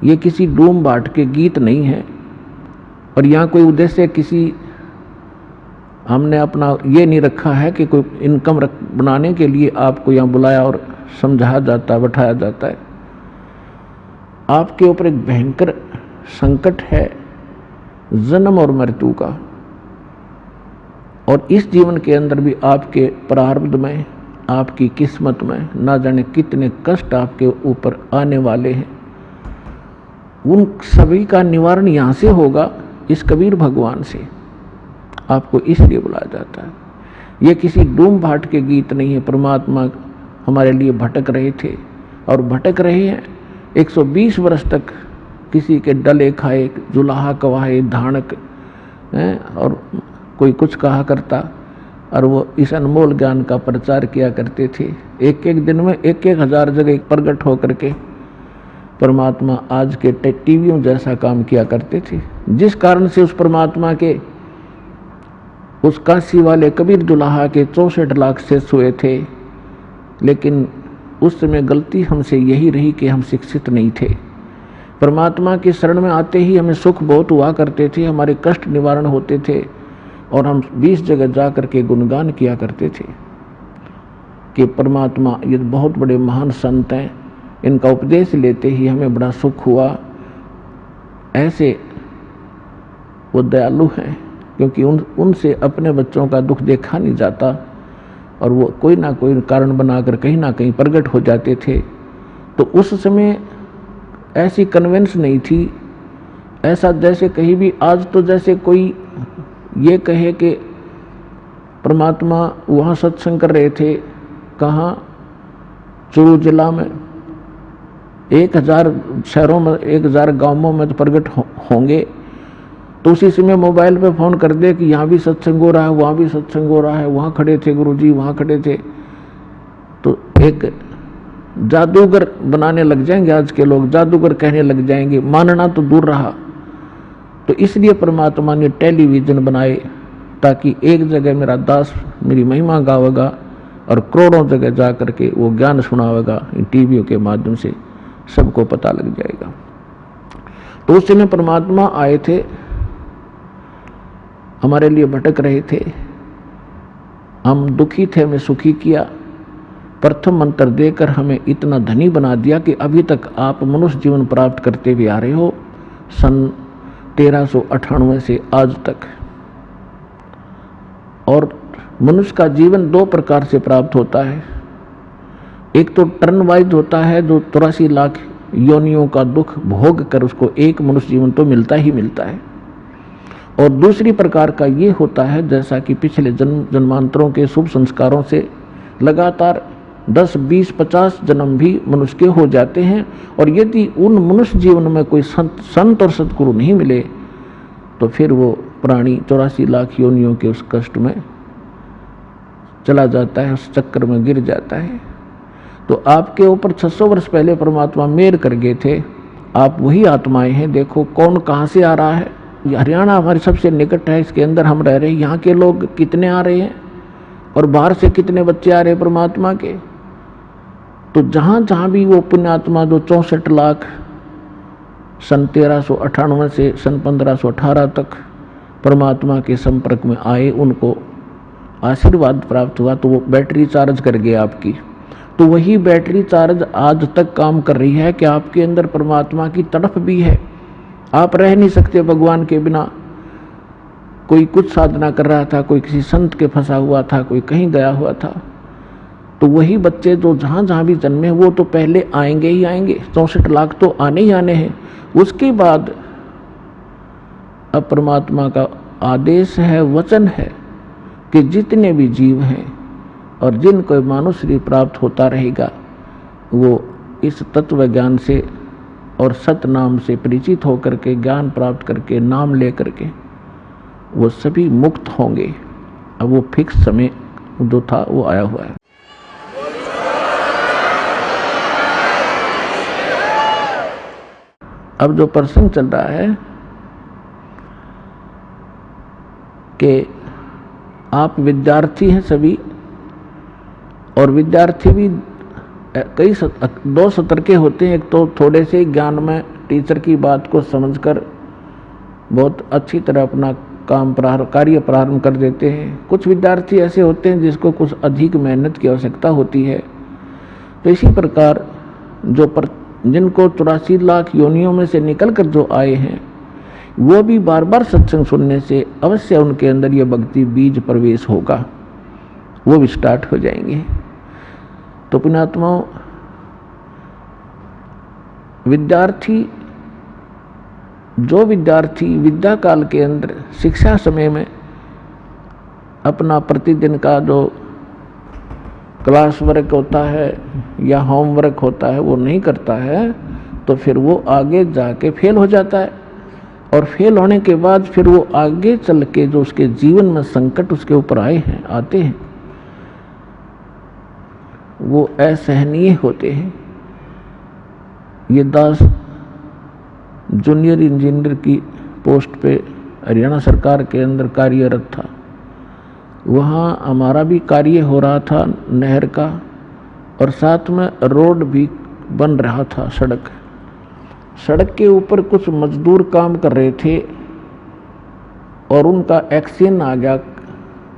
ये किसी डूम बाट के गीत नहीं है, और यहाँ कोई उद्देश्य किसी, हमने अपना ये नहीं रखा है कि कोई इनकम बनाने के लिए आपको यहाँ बुलाया और समझाया जाता है, बैठाया जाता है। आपके ऊपर एक भयंकर संकट है जन्म और मृत्यु का, और इस जीवन के अंदर भी आपके प्रारब्ध में, आपकी किस्मत में ना जाने कितने कष्ट आपके ऊपर आने वाले हैं। उन सभी का निवारण यहाँ से होगा, इस कबीर भगवान से। आपको इसलिए बुलाया जाता है। ये किसी डूम भाट के गीत नहीं है। परमात्मा हमारे लिए भटक रहे थे और भटक रहे हैं 120 वर्ष तक। किसी के डले खाए, जुलाहा कवाए, धानक और कोई कुछ कहा करता, और वो इस अनमोल ज्ञान का प्रचार किया करते थे। एक एक दिन में 1,000 जगह प्रकट होकर के परमात्मा आज के टीवियों जैसा काम किया करते थे, जिस कारण से उस परमात्मा के, उस काशी वाले कबीर दुल्हा के 64 लाख शिष्य हुए थे। लेकिन उस समय गलती हमसे यही रही कि हम शिक्षित नहीं थे। परमात्मा की शरण में आते ही हमें सुख बहुत हुआ करते थे, हमारे कष्ट निवारण होते थे, और हम 20 जगह जा कर के गुणगान किया करते थे कि परमात्मा ये बहुत बड़े महान संत हैं, इनका उपदेश लेते ही हमें बड़ा सुख हुआ। ऐसे वो दयालु हैं, क्योंकि उनसे अपने बच्चों का दुख देखा नहीं जाता, और वो कोई ना कोई कारण बनाकर कहीं ना कहीं प्रकट हो जाते थे। तो उस समय ऐसी कन्वेंस नहीं थी, ऐसा जैसे कहीं भी आज तो जैसे कोई ये कहे कि परमात्मा वहाँ सत्संग कर रहे थे, कहाँ, चूरू जिला में 1000 शहरों में, 1000 गांवों में तो प्रकट होंगे, तो उसी समय मोबाइल पे फ़ोन कर दे कि यहाँ भी सत्संग हो रहा है, वहाँ भी सत्संग हो रहा है, वहाँ खड़े थे गुरुजी, वहाँ खड़े थे। तो एक जादूगर बनाने लग जाएंगे आज के लोग, जादूगर कहने लग जाएंगे, मानना तो दूर रहा। तो इसलिए परमात्मा ने टेलीविज़न बनाए ताकि एक जगह मेरा दास मेरी महिमा गावेगा और करोड़ों जगह जा करके वो ज्ञान सुनावेगा। इन टीवियों के माध्यम से सबको पता लग जाएगा। तो उस समय परमात्मा आए थे, हमारे लिए भटक रहे थे, हम दुखी थे, हमें सुखी किया। प्रथम मंत्र देकर हमें इतना धनी बना दिया कि अभी तक आप मनुष्य जीवन प्राप्त करते हुए आ रहे हो, सन 1398 से आज तक। और मनुष्य का जीवन दो प्रकार से प्राप्त होता है। एक तो टर्न वाइज होता है, जो 83 लाख योनियों का दुख भोग कर उसको एक मनुष्य जीवन तो मिलता ही मिलता है। और दूसरी प्रकार का ये होता है जैसा कि पिछले जन्मांतरों के शुभ संस्कारों से लगातार 10, 20, 50 जन्म भी मनुष्य के हो जाते हैं। और यदि उन मनुष्य जीवन में कोई संत और सदगुरु नहीं मिले तो फिर वो प्राणी 84 लाख योनियों के उस कष्ट में चला जाता है, उस चक्कर में गिर जाता है। तो आपके ऊपर 600 वर्ष पहले परमात्मा मेहर कर गए थे, आप वही आत्माएं हैं। देखो कौन कहाँ से आ रहा है। हरियाणा हमारे सबसे निकट है, इसके अंदर हम रह रहे हैं। यहाँ के लोग कितने आ रहे हैं और बाहर से कितने बच्चे आ रहे हैं परमात्मा के। तो जहाँ जहाँ भी वो पुण्यात्मा जो 64 लाख सन 1398 से सन 1518 तक परमात्मा के संपर्क में आए, उनको आशीर्वाद प्राप्त हुआ, तो वो बैटरी चार्ज कर गए आपकी। तो वही बैटरी चार्ज आज तक काम कर रही है कि आपके अंदर परमात्मा की तड़प भी है। आप रह नहीं सकते भगवान के बिना। कोई कुछ साधना कर रहा था, कोई किसी संत के फंसा हुआ था, कोई कहीं गया हुआ था। तो वही बच्चे जो जहाँ जहाँ भी जन्मे वो तो पहले आएंगे ही आएंगे, 64 लाख तो आने ही आने हैं। उसके बाद अब परमात्मा का आदेश है, वचन है कि जितने भी जीव हैं और जिनको मानव शरीर प्राप्त होता रहेगा, वो इस तत्व ज्ञान से और सत नाम से परिचित होकर के, ज्ञान प्राप्त करके, नाम ले करके वो सभी मुक्त होंगे। अब वो फिक्स समय जो था वो आया हुआ है। अब जो प्रसंग चल रहा है कि आप विद्यार्थी हैं सभी, और विद्यार्थी भी कई दो सत्र के होते हैं। एक तो थोड़े से ज्ञान में टीचर की बात को समझकर बहुत अच्छी तरह अपना कार्य प्रारंभ कर देते हैं। कुछ विद्यार्थी ऐसे होते हैं जिसको कुछ अधिक मेहनत की आवश्यकता होती है। तो इसी प्रकार जिनको 84 लाख योनियों में से निकल कर जो आए हैं, वो भी बार बार सत्संग सुनने से अवश्य उनके अंदर ये भक्ति बीज प्रवेश होगा, वो भी स्टार्ट हो जाएंगे। तो पुण्यात्माओं, जो विद्यार्थी विद्या काल के अंदर शिक्षा समय में अपना प्रतिदिन का जो क्लास वर्क होता है या होमवर्क होता है वो नहीं करता है, तो फिर वो आगे जाके फेल हो जाता है। और फेल होने के बाद फिर वो आगे चल के जो उसके जीवन में संकट उसके ऊपर आते हैं, वो असहनीय होते हैं। ये दास जूनियर इंजीनियर की पोस्ट पे हरियाणा सरकार के अंदर कार्यरत था। वहाँ हमारा भी कार्य हो रहा था नहर का, और साथ में रोड भी बन रहा था। सड़क के ऊपर कुछ मजदूर काम कर रहे थे और उनका एक्सीडेंट आ गया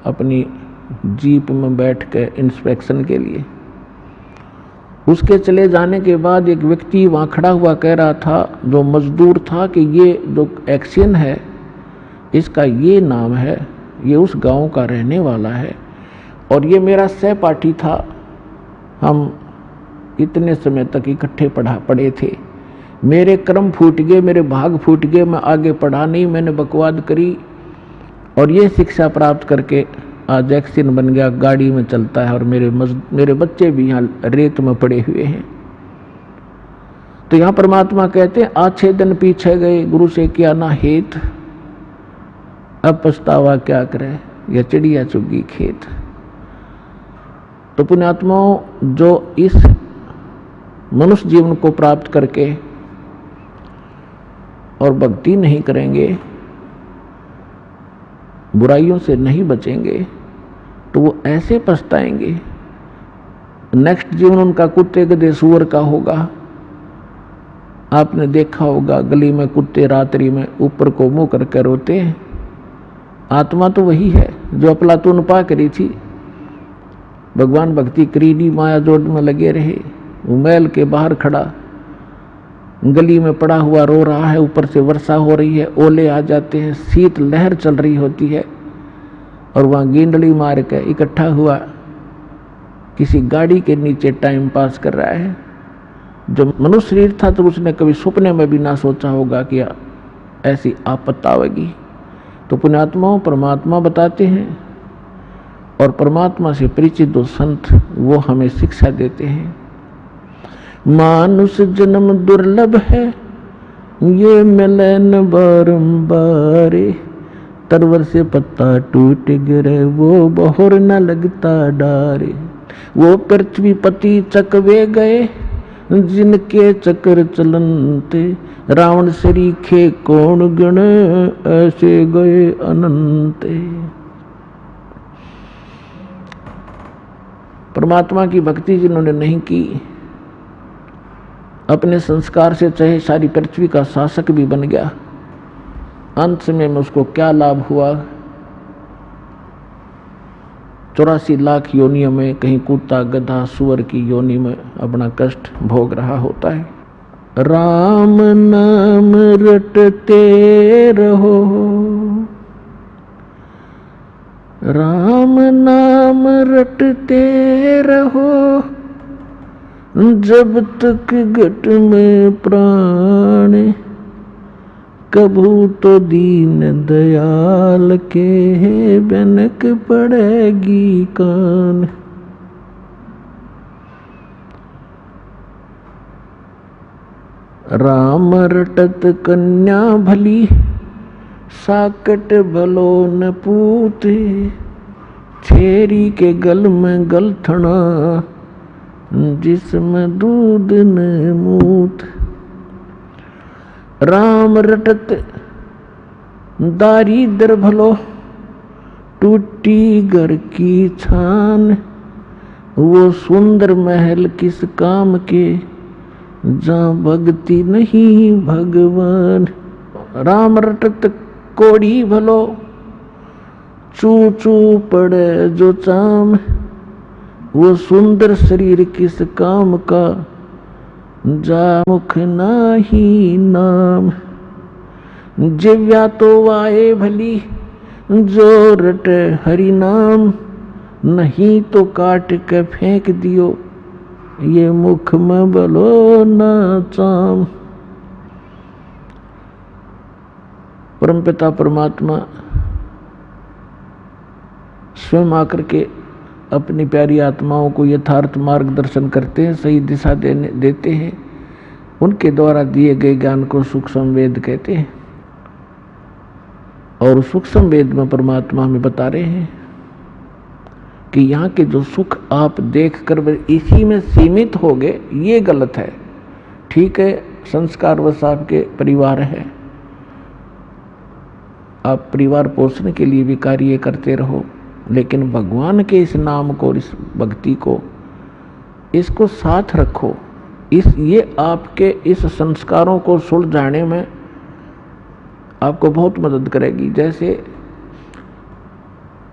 अपनी जीप में बैठ के इंस्पेक्शन के लिए। उसके चले जाने के बाद एक व्यक्ति वहाँ खड़ा हुआ कह रहा था, जो मजदूर था, कि ये जो एक्सीडेंट है इसका ये नाम है, ये उस गांव का रहने वाला है और ये मेरा सहपाठी था। हम इतने समय तक इकट्ठे पढ़े थे। मेरे कर्म फूट गए, मेरे भाग फूट गए, मैं आगे पढ़ा नहीं, मैंने बकवाद करी और ये शिक्षा प्राप्त करके आज एक्सीडेंट बन गया, गाड़ी में चलता है और मेरे बच्चे भी यहाँ रेत में पड़े हुए हैं। तो यहाँ परमात्मा कहते हैं, आछे दिन पीछे गए गुरु से किया ना हेत, अब पछतावा क्या करे, या चिड़िया चुगी खेत। तो पुण्यात्माओं, जो इस मनुष्य जीवन को प्राप्त करके और भक्ति नहीं करेंगे, बुराइयों से नहीं बचेंगे, तो वो ऐसे पछताएंगे। नेक्स्ट जीवन उनका कुत्ते गधे सूअर का होगा। आपने देखा होगा गली में कुत्ते रात्रि में ऊपर को मुंह करके रोते हैं। आत्मा तो वही है जो अफलातून पा करी थी, भगवान भक्ति करीनी माया जोड़ में लगे रहे। वो महल के बाहर खड़ा गली में पड़ा हुआ रो रहा है, ऊपर से वर्षा हो रही है, ओले आ जाते हैं, शीत लहर चल रही होती है, और वहाँ गेंदड़ी मार के इकट्ठा हुआ किसी गाड़ी के नीचे टाइम पास कर रहा है। जो मनुष्य शरीर था तो उसने कभी सपने में भी ना सोचा होगा कि ऐसी आपत्ति आवेगी। तो पुण्यात्माओं, परमात्मा बताते हैं, और परमात्मा से परिचित दो संत वो हमें शिक्षा देते हैं। मानुष जन्म दुर्लभ है, ये मिलन बारंबार, तरवर से पत्ता टूट गिरे, वो बहुर न लगता डारे। वो पृथ्वी पति चकवे गए, जिनके चक्र चलनते, रावण सरीखे कौन गण, ऐसे गए अनंते। परमात्मा की भक्ति जिन्होंने नहीं की, अपने संस्कार से चाहे सारी पृथ्वी का शासक भी बन गया, अंत समय में उसको क्या लाभ हुआ? 84 लाख योनियों में कहीं कुत्ता गधा सुअर की योनि में अपना कष्ट भोग रहा होता है। राम नाम रटते रहो, राम नाम रटते रहो, जब तक घट में प्राण, कभू तो दीन दयाल के बनक पड़ेगी कान। राम रटत कन्या भली, साकट भलो न पूते, छेरी के गल में गलथना, जिसमें दूध न मूत। राम रटत दारिद्र भलो, टूटी घर की छान, वो सुंदर महल किस काम के, जहाँ भक्ति नहीं भगवान। राम रटत कोड़ी भलो, चू चू पड़े जो चाम, वो सुंदर शरीर किस काम का, जा मुख नाही नाम। जिव्या तो आए भली, जो रटे हरि नाम, नहीं तो काट के फेंक दियो, ये मुख में बलो ना चाम। परमपिता परमात्मा स्वयं आकर के अपनी प्यारी आत्माओं को यथार्थ मार्गदर्शन करते हैं, सही दिशा देते हैं। उनके द्वारा दिए गए ज्ञान को सूक्ष्म वेद कहते हैं। और सूक्ष्म वेद में परमात्मा हमें बता रहे हैं कि यहाँ के जो सुख आप देख कर इसी में सीमित हो गए, ये गलत है। ठीक है, संस्कार वश आपके परिवार है, आप परिवार पोषण के लिए भी कार्य करते रहो, लेकिन भगवान के इस नाम को, इस भक्ति को, इसको साथ रखो। ये आपके इस संस्कारों को सुलझाने में आपको बहुत मदद करेगी। जैसे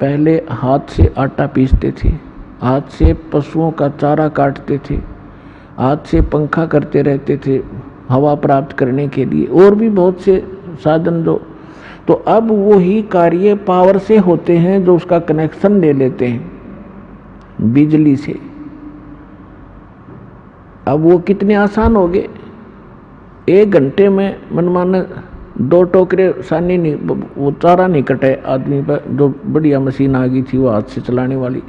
पहले हाथ से आटा पीसते थे, हाथ से पशुओं का चारा काटते थे, हाथ से पंखा करते रहते थे हवा प्राप्त करने के लिए, और भी बहुत से साधन जो, तो अब वही कार्य पावर से होते हैं, जो उसका कनेक्शन ले लेते हैं बिजली से। अब वो कितने आसान हो गए, 1 घंटे में मनमाना 2 टोकरे सानी नहीं, वो चारा नहीं कटे आदमी पर, जो बढ़िया मशीन आ गई थी वो हाथ से चलाने वाली,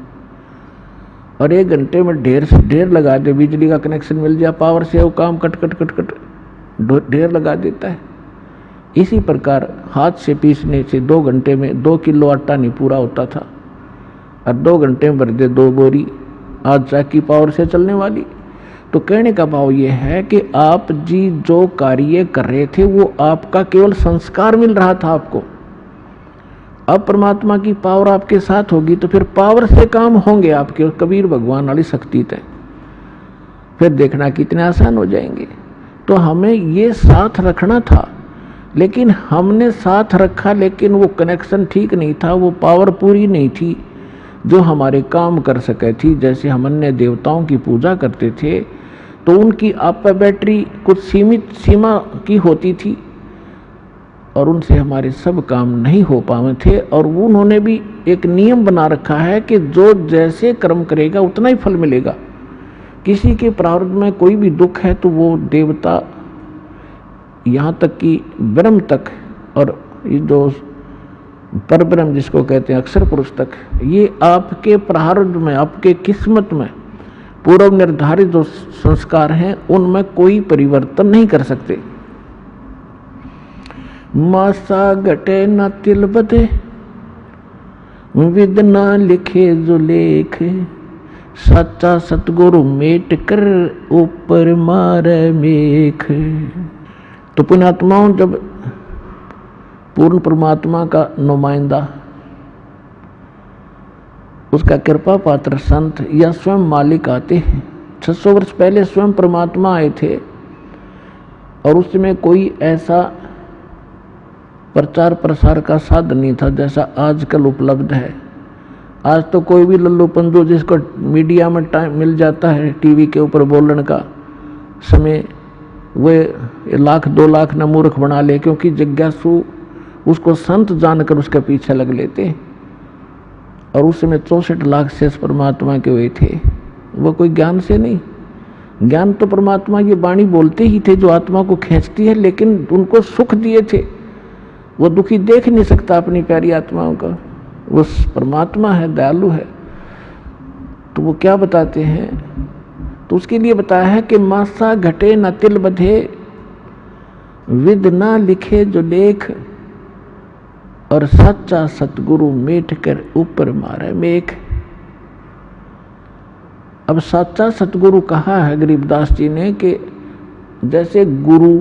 और 1 घंटे में ढेर से ढेर लगा दे, बिजली का कनेक्शन मिल जाए, पावर से वो काम कट कट कट कट ढेर लगा देता है। इसी प्रकार हाथ से पीसने से 2 घंटे में 2 किलो आटा नहीं पूरा होता था, और 2 घंटे में भर दे 2 बोरी आज की पावर से चलने वाली। तो कहने का भाव ये है कि आप जी जो कार्य कर रहे थे वो आपका केवल संस्कार मिल रहा था आपको। अब परमात्मा की पावर आपके साथ होगी तो फिर पावर से काम होंगे आपके, कबीर भगवान वाली शक्ति तय, फिर देखना कितने आसान हो जाएंगे। तो हमें ये साथ रखना था, लेकिन हमने साथ रखा लेकिन वो कनेक्शन ठीक नहीं था, वो पावर पूरी नहीं थी जो हमारे काम कर सके थी। जैसे हम अन्य देवताओं की पूजा करते थे तो उनकी आप बैटरी कुछ सीमित सीमा की होती थी और उनसे हमारे सब काम नहीं हो पाए थे, और उन्होंने भी एक नियम बना रखा है कि जो जैसे कर्म करेगा उतना ही फल मिलेगा। किसी के प्रारब्ध में कोई भी दुख है तो वो देवता यहाँ तक कि ब्रह्म तक और ये जो परब्रह्म जिसको कहते हैं अक्षर पुरुष तक, ये आपके प्रारब्ध में आपके किस्मत में पूर्व निर्धारित जो संस्कार हैं उनमें कोई परिवर्तन नहीं कर सकते। मासा घटे न तिल बधे विद न लिखे जो लेख, सच्चा सतगुरु मेट कर ऊपर मारे मेख। तो पुण्यात्माओं, जब पूर्ण परमात्मा का नुमाइंदा, उसका कृपा पात्र संत या स्वयं मालिक आते हैं, 600 वर्ष पहले स्वयं परमात्मा आए थे और उसमें कोई ऐसा प्रचार प्रसार का साधन नहीं था जैसा आजकल उपलब्ध है। आज तो कोई भी लल्लू पंजू जिसको मीडिया में टाइम मिल जाता है टीवी के ऊपर बोलने का समय, वे 1 लाख 2 लाख न मूर्ख बना ले, क्योंकि जिज्ञासु उसको संत जानकर उसके पीछे लग लेते। और उस समय 64 लाख शेष परमात्मा के हुए थे, वो कोई ज्ञान से नहीं। ज्ञान तो परमात्मा ये वाणी बोलते ही थे जो आत्मा को खींचती है, लेकिन उनको सुख दिए थे। वो दुखी देख नहीं सकता अपनी प्यारी आत्माओं का, वो परमात्मा है, दयालु है। तो वो क्या बताते हैं, तो उसके लिए बताया है कि मासा घटे न तिल बधे विद ना लिखे जो लेख, और सच्चा सतगुरु मेट कर ऊपर मारे मेख। अब सच्चा सतगुरु कहा है गरीबदास जी ने कि जैसे गुरु,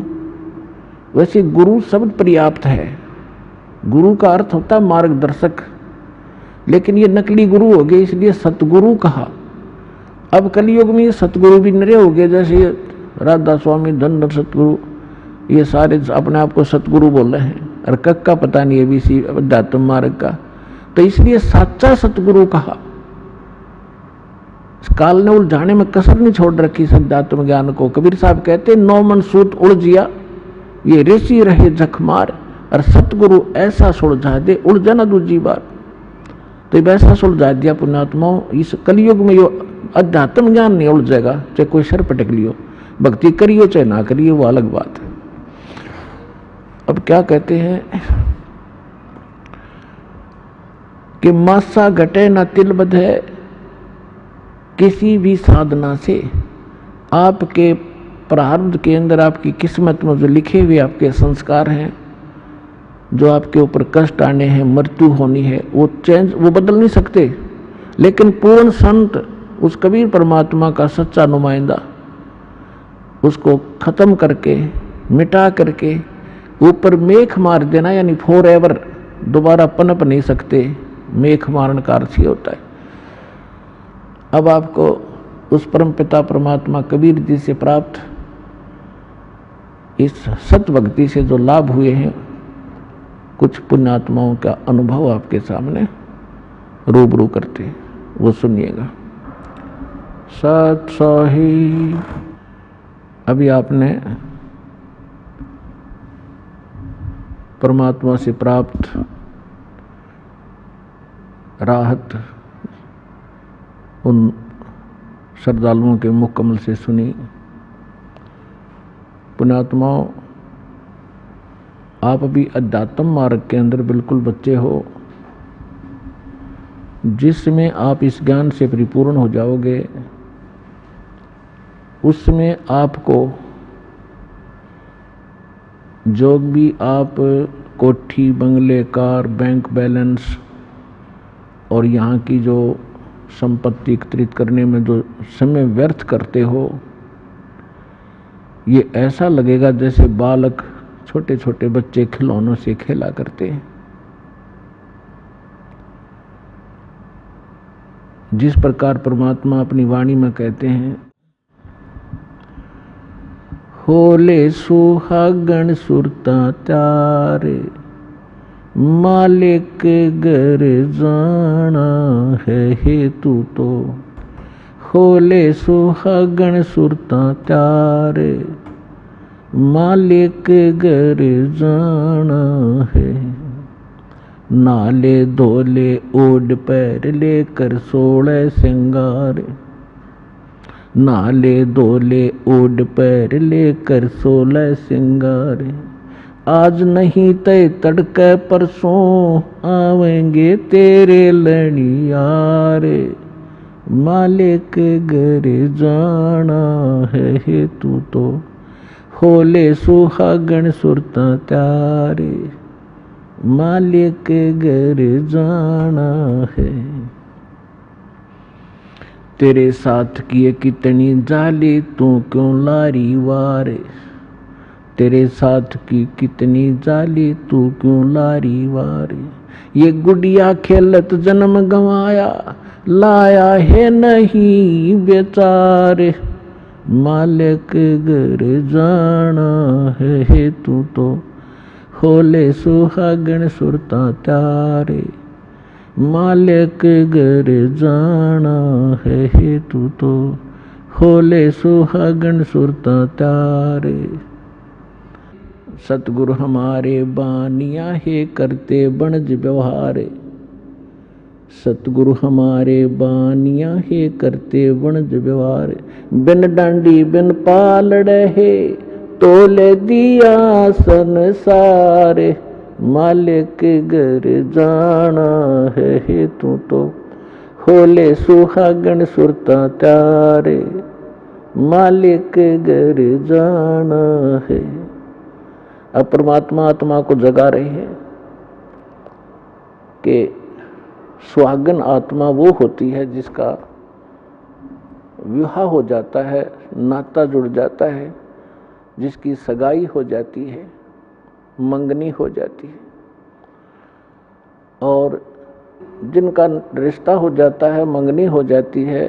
वैसे गुरु शब्द पर्याप्त है। गुरु का अर्थ होता है मार्गदर्शक, लेकिन ये नकली गुरु हो गए इसलिए सतगुरु कहा। अब कलयुग में ये सतगुरु भी नरे हो गए, जैसे राधा स्वामी, धन सतगुरु, ये सारे अपने आप को सतगुरु बोल रहे हैं, और कक का पता नहीं है भी सी अध्यात्म मार्ग का। तो इसलिए सच्चा सतगुरु कहा। काल ने उलझाने में कसर नहीं छोड़ रखी इस अध्यात्म ज्ञान को। कबीर साहब कहते 9 मन सूत उलझिया ये ऋषि रहे जखमार, और सतगुरु ऐसा सुलझा दे उलझा ना दूजी बार। तो वैसा सुलझा दिया पुण्यात्माओं। इस कलयुग में यो अध्यात्म ज्ञान नहीं उलझेगा, चाहे कोई सर पटक लियो, भक्ति करियो चाहे ना करियो, वो अलग बात है। अब क्या कहते हैं कि मासा घटे न तिल बधे, किसी भी साधना से आपके प्रारब्ध के अंदर, आपकी किस्मत में जो लिखे हुए आपके संस्कार हैं, जो आपके ऊपर कष्ट आने हैं, मृत्यु होनी है, वो चेंज, वो बदल नहीं सकते। लेकिन पूर्ण संत, उस कबीर परमात्मा का सच्चा नुमाइंदा, उसको खत्म करके, मिटा करके ऊपर मेख मार देना, यानी फॉर एवर दोबारा पनप नहीं सकते। मेख मारने का अर्थ ही होता है। अब आपको उस परम पिता परमात्मा कबीर जी से प्राप्त इस सत भक्ति से जो लाभ हुए हैं, कुछ पुण्यात्माओं का अनुभव आपके सामने रूबरू करते हैं, वो सुनिएगा। सत सही। अभी आपने परमात्मा से प्राप्त राहत उन श्रद्धालुओं के मुख कमल से सुनी। पुण्यात्माओं, आप भी अध्यात्म मार्ग के अंदर बिल्कुल बच्चे हो, जिसमें आप इस ज्ञान से परिपूर्ण हो जाओगे, उसमें आपको जो भी आप कोठी, बंगले, कार, बैंक बैलेंस और यहाँ की जो संपत्ति एकत्रित करने में जो समय व्यर्थ करते हो, ये ऐसा लगेगा जैसे बालक, छोटे छोटे बच्चे खिलौनों से खेला करते हैं। जिस प्रकार परमात्मा अपनी वाणी में कहते हैं, होले सुहागण सुरता त्यारे, मालिक घर जाना है हेतु तो। होले सुहागण सुरता त्यारे, मालिक घर जाना है। नाले धोले ओढ़ पैर लेकर 16 सिंगार, नाले धोले ओढ़ पैर लेकर 16 सिंगार। आज नहीं तय तड़के परसों आवेंगे तेरे लड़ियारे, मालिक घर जाना है हेतु तो। होले सुहागण सुरता त्यारे, मालिक घर जाना है। तेरे साथ किए कितनी जाली, तू क्यों लारी वारे। तेरे साथ की कितनी जाली, तू क्यों लारी वारे। ये गुड़िया खेलत जन्म गंवाया, लाया है नहीं बेचारे, मालिक घर जाना है हेतु तो। होले सुहागण सुरता त्यारे, मालिक घर जाना है हेतु तो। होले सुहागण सुरता त्यारे। सतगुरु हमारे बानिया है करते बनज व्यवहारे। सतगुरु हमारे बानिया है करते बनज व्यवहार। बिन डांडी बिन पालड़े है, तोले दिया संसारे, मालिक घर जाना है हेतु तो। होले सुहागण सुरता त्यारे, मालिक घर जाना है। अब परमात्मा आत्मा को जगा रहे हैं कि सुहागन आत्मा वो होती है जिसका विवाह हो जाता है, नाता जुड़ जाता है, जिसकी सगाई हो जाती है, मंगनी हो जाती है, और जिनका रिश्ता हो जाता है, मंगनी हो जाती है,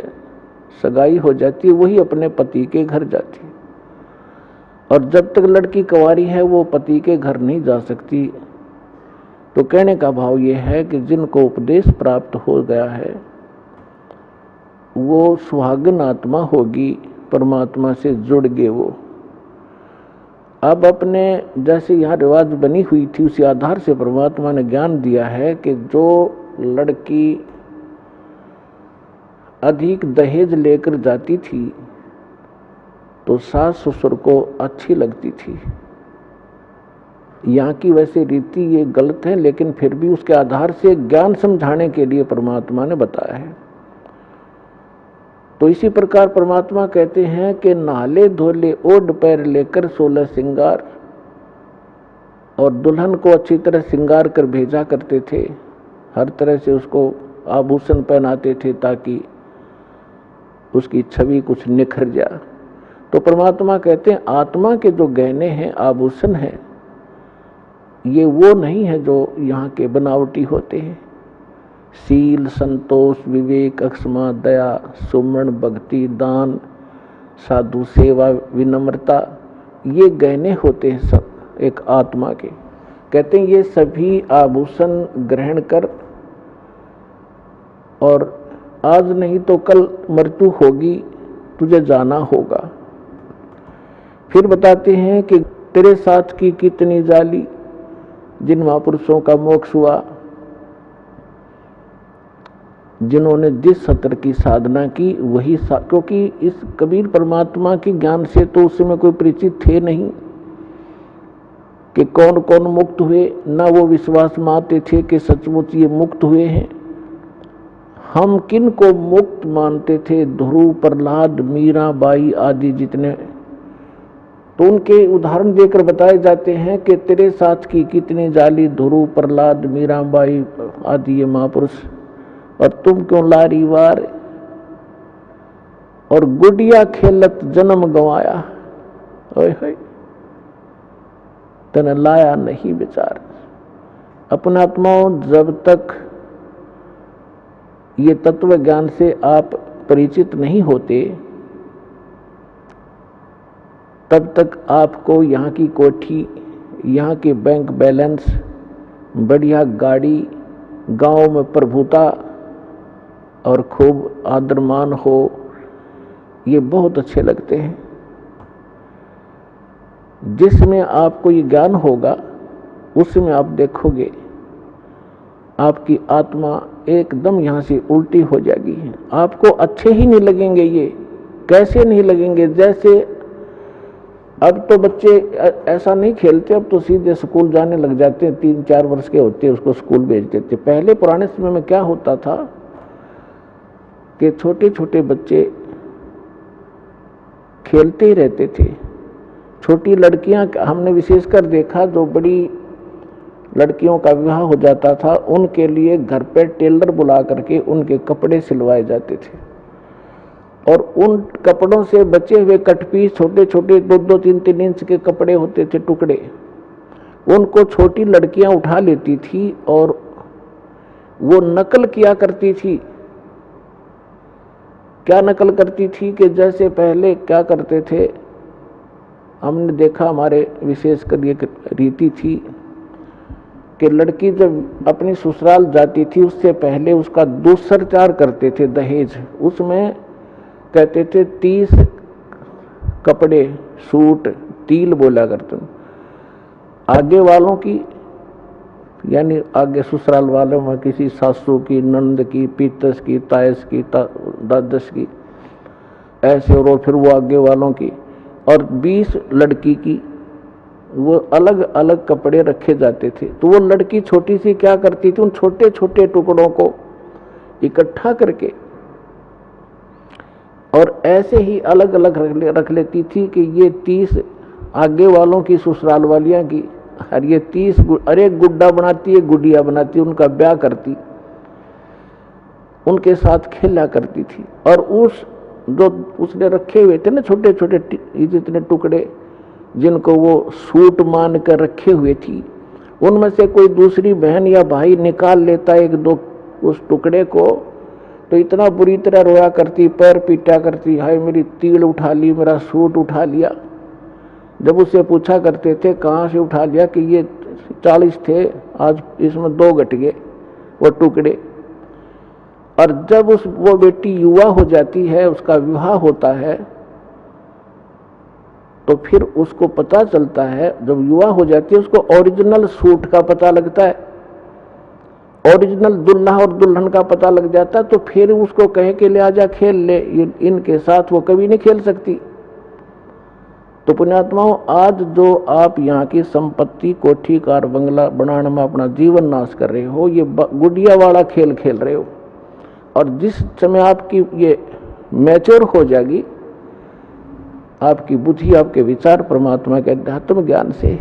सगाई हो जाती है, वही अपने पति के घर जाती है। और जब तक लड़की कुंवारी है वो पति के घर नहीं जा सकती। तो कहने का भाव ये है कि जिनको उपदेश प्राप्त हो गया है वो सुहागन आत्मा होगी, परमात्मा से जुड़ गए वो। अब अपने जैसे यहाँ रिवाज बनी हुई थी उसी आधार से परमात्मा ने ज्ञान दिया है कि जो लड़की अधिक दहेज लेकर जाती थी तो सास ससुर को अच्छी लगती थी। यहाँ की वैसे रीति ये गलत है, लेकिन फिर भी उसके आधार से ज्ञान समझाने के लिए परमात्मा ने बताया है। तो इसी प्रकार परमात्मा कहते हैं कि नाले धोले ओढ़ पैर लेकर 16 सिंगार, और दुल्हन को अच्छी तरह सिंगार कर भेजा करते थे, हर तरह से उसको आभूषण पहनाते थे ताकि उसकी छवि कुछ निखर जाए। तो परमात्मा कहते हैं आत्मा के जो गहने हैं, आभूषण हैं, ये वो नहीं है जो यहाँ के बनावटी होते हैं। सील, संतोष, विवेक, अक्षमा, दया, सुमरण, भक्ति, दान, साधु सेवा, विनम्रता, ये गहने होते हैं सब एक आत्मा के। कहते हैं ये सभी आभूषण ग्रहण कर, और आज नहीं तो कल मृत्यु होगी, तुझे जाना होगा। फिर बताते हैं कि तेरे साथ की कितनी जाली, जिन महापुरुषों का मोक्ष हुआ, जिन्होंने जिस सत्र की साधना की वही क्योंकि इस कबीर परमात्मा की ज्ञान से तो उस समय कोई परिचित थे नहीं कि कौन कौन मुक्त हुए, ना वो विश्वास मानते थे कि सचमुच ये मुक्त हुए हैं। हम किन को मुक्त मानते थे? ध्रुव, प्रहलाद, मीरा बाई आदि जितने तो उनके उदाहरण देकर बताए जाते हैं कि तेरे साथ की कितनी जाली, ध्रुव, प्रहलाद, मीराबाई आदि ये महापुरुष, और तुम क्यों लारी वार, और गुडिया खेलत जन्म गंवाया, ओए होए तने लाया नहीं विचार। अपना आत्माओं, जब तक ये तत्व ज्ञान से आप परिचित नहीं होते तब तक आपको यहाँ की कोठी, यहाँ के बैंक बैलेंस, बढ़िया गाड़ी, गांव में प्रभुता और खूब आदरमान हो, ये बहुत अच्छे लगते हैं। जिसमें आपको ये ज्ञान होगा उसमें आप देखोगे आपकी आत्मा एकदम यहाँ से उल्टी हो जाएगी। आपको अच्छे ही नहीं लगेंगे। ये कैसे नहीं लगेंगे? जैसे अब तो बच्चे ऐसा नहीं खेलते, अब तो सीधे स्कूल जाने लग जाते हैं। 3-4 वर्ष के होते उसको स्कूल भेज देते। पहले पुराने समय में क्या होता था कि छोटे छोटे बच्चे खेलते ही रहते थे। छोटी लड़कियां हमने विशेषकर देखा, जो बड़ी लड़कियों का विवाह हो जाता था उनके लिए घर पे टेलर बुला करके उनके कपड़े सिलवाए जाते थे, और उन कपड़ों से बचे हुए कटपीस, छोटे छोटे 2-2, 3-3 इंच के कपड़े होते थे, टुकड़े, उनको छोटी लड़कियां उठा लेती थी और वो नकल किया करती थी। क्या नकल करती थी कि जैसे पहले क्या करते थे, हमने देखा हमारे विशेषकर ये रीति थी कि लड़की जब अपनी ससुराल जाती थी उससे पहले उसका दुष्प्रचार करते थे, दहेज। उसमें कहते थे 30 कपड़े, सूट, तिल बोला करते। आगे वालों की यानी आगे ससुराल वालों में किसी सासू की, नंद की, पीतस की, तायस की, दादस की, ऐसे, और फिर वो आगे वालों की, और 20 लड़की की, वो अलग अलग कपड़े रखे जाते थे। तो वो लड़की छोटी सी क्या करती थी, उन छोटे छोटे टुकड़ों को इकट्ठा करके और ऐसे ही अलग अलग रख लेती थी कि ये 30 आगे वालों की, ससुराल वालियां की, और ये 30 अरे गुड्डा बनाती है, गुडिया बनाती, उनका ब्याह करती, उनके साथ खेला करती थी। और उस जो उसने रखे हुए थे ना छोटे छोटे जितने टुकड़े, जिनको वो सूट मान कर रखे हुए थी, उनमें से कोई दूसरी बहन या भाई निकाल लेता 1-2 उस टुकड़े को, तो इतना बुरी तरह रोया करती, पैर पीटा करती, हाय मेरी तिल उठा ली, मेरा सूट उठा लिया। जब उससे पूछा करते थे कहाँ से उठा लिया, कि ये 40 थे, आज इसमें 2 घट गए वो टुकड़े। और जब वो बेटी युवा हो जाती है, उसका विवाह होता है, तो फिर उसको पता चलता है, जब युवा हो जाती है उसको ओरिजिनल सूट का पता लगता है, ओरिजिनल दुल्हा और दुल्हन का पता लग जाता है। तो फिर उसको कहे कि ले आजा खेल ले, इनके साथ वो कभी नहीं खेल सकती। तो पुण्यात्माओं, आज जो आप यहाँ की संपत्ति, कोठी, कार, बंगला बनाने में अपना जीवन नाश कर रहे हो, ये गुडिया वाला खेल खेल रहे हो। और जिस समय आपकी ये मैच्योर हो जाएगी, आपकी बुद्धि, आपके विचार परमात्मा के अध्यात्म ज्ञान से,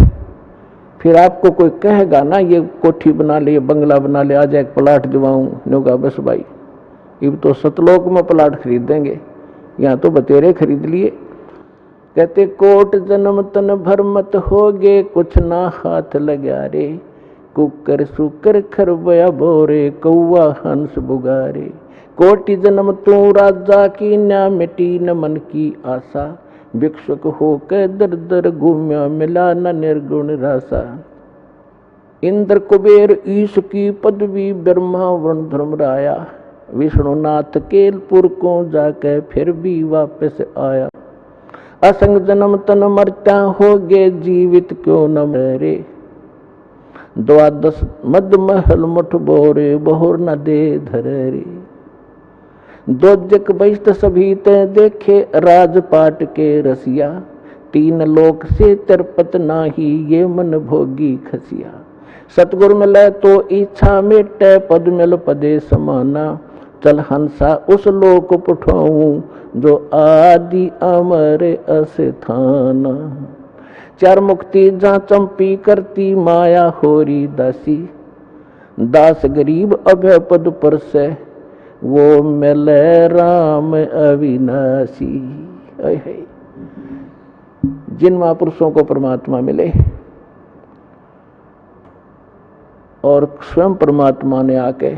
फिर आपको कोई कहेगा ना ये कोठी बना ले, बंगला बना ले, आज एक प्लाट दिवाऊं, होगा बस भाई, अब तो सतलोक में प्लाट खरीद देंगे, यहाँ तो बतेरे खरीद लिए। कहते कोट जन्म तन भर मत होगे, कुछ ना हाथ लगा रे, कुकर सुकर खरबया बोरे, कौआ हंस बुगारे। कोटि जन्म तू राजा की, ना मिटी न मन की आशा, भिक्षुक होकर दर दर घूम्या, मिला न निर्गुण रासा। इंद्र कुबेर ईश की पदवी, ब्रह्मा वरुण धर्मराया, विष्णुनाथ केलपुर को जाके फिर भी वापस आया। असंग जन्म तन मरता होगे, जीवित क्यों न मरे, 12 मद महल मुठ बोरे, बहुर न दे धरे। दोजक बैष्ट सभी ते देखे, राजपाट के रसिया, 3 लोक से तरपत नाही, ये मन भोगी खसिया। सतगुर मिले तो इच्छा मिटे, पद मिल पदे समाना, चल हंसा उस लोक पुठाऊं, जो आदि अमर अस्थाना। चार मुक्ति जहाँ चंपी करती माया होरी दासी, दास गरीब अभय पद पर से वो मिले राम अविनाशी। जिन महापुरुषों को परमात्मा मिले और स्वयं परमात्मा ने आके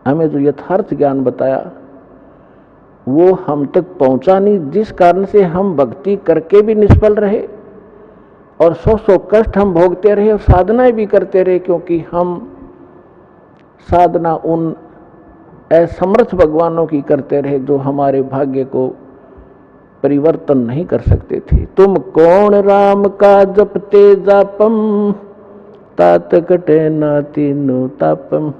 हमें जो यथार्थ ज्ञान बताया वो हम तक पहुंचा नहीं, जिस कारण से हम भक्ति करके भी निष्फल रहे और सौ कष्ट हम भोगते रहे और साधनाएं भी करते रहे, क्योंकि हम साधना उन असमर्थ भगवानों की करते रहे जो हमारे भाग्य को परिवर्तन नहीं कर सकते थे। तुम कौन राम का जपते जापम, तात कटे ना तीनों तापम,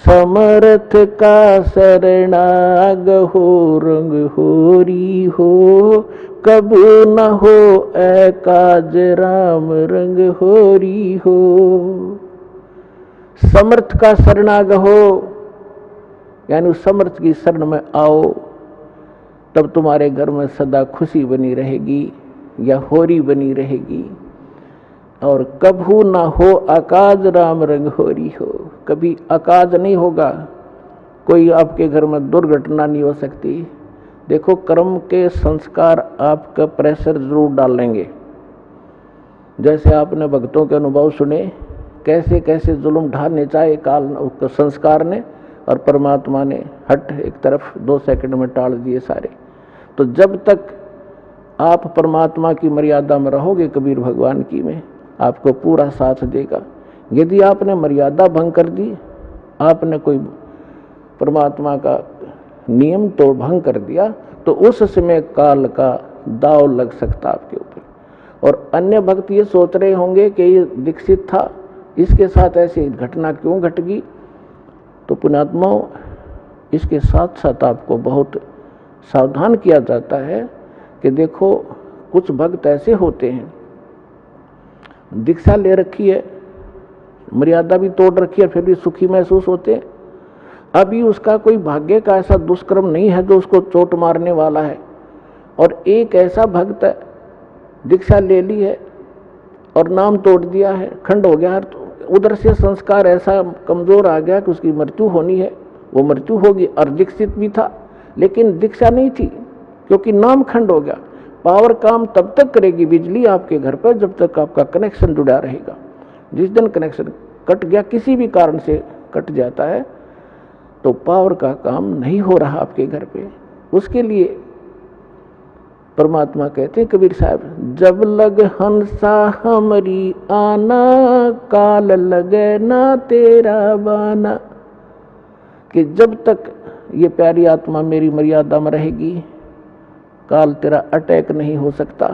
समर्थ का शरणाग हो रंग होरी हो, कबू न हो एकाज राम रंग होरी हो। समर्थ का शरणाग हो यानी उस समर्थ की शरण में आओ, तब तुम्हारे घर में सदा खुशी बनी रहेगी या होरी बनी रहेगी। और कभू ना हो अकाज राम रंग होरी हो, कभी अकाज नहीं होगा, कोई आपके घर में दुर्घटना नहीं हो सकती। देखो कर्म के संस्कार आपका प्रेशर जरूर डालेंगे। जैसे आपने भक्तों के अनुभव सुने, कैसे कैसे जुल्म ढाने चाहे काल संस्कार ने, और परमात्मा ने हट एक तरफ 2 सेकंड में टाल दिए सारे। तो जब तक आप परमात्मा की मर्यादा में रहोगे, कबीर भगवान की में आपको पूरा साथ देगा। यदि आपने मर्यादा भंग कर दी, आपने कोई परमात्मा का नियम तो भंग कर दिया, तो उस समय काल का दाव लग सकता आपके ऊपर। और अन्य भक्त ये सोच रहे होंगे कि ये दीक्षित था, इसके साथ ऐसी घटना क्यों घट गई। तो पुण्यात्माओं, इसके साथ साथ आपको बहुत सावधान किया जाता है कि देखो कुछ भक्त ऐसे होते हैं, दीक्षा ले रखी है, मर्यादा भी तोड़ रखी है, फिर भी सुखी महसूस होते हैं। अभी उसका कोई भाग्य का ऐसा दुष्कर्म नहीं है जो उसको चोट मारने वाला है। और एक ऐसा भक्त है, दीक्षा ले ली है और नाम तोड़ दिया है, खंड हो गया है, तो उधर से संस्कार ऐसा कमजोर आ गया कि उसकी मृत्यु होनी है, वो मृत्यु होगी। और दीक्षित भी था लेकिन दीक्षा नहीं थी, क्योंकि नाम खंड हो गया। पावर काम तब तक करेगी बिजली आपके घर पर जब तक आपका कनेक्शन जुड़ा रहेगा। जिस दिन कनेक्शन कट गया, किसी भी कारण से कट जाता है, तो पावर का काम नहीं हो रहा आपके घर पे। उसके लिए परमात्मा कहते हैं कबीर साहब, जब लग हंसा हमरी आना, काल लगे ना तेरा बाना। कि जब तक ये प्यारी आत्मा मेरी मर्यादा में रहेगी, काल तेरा अटैक नहीं हो सकता।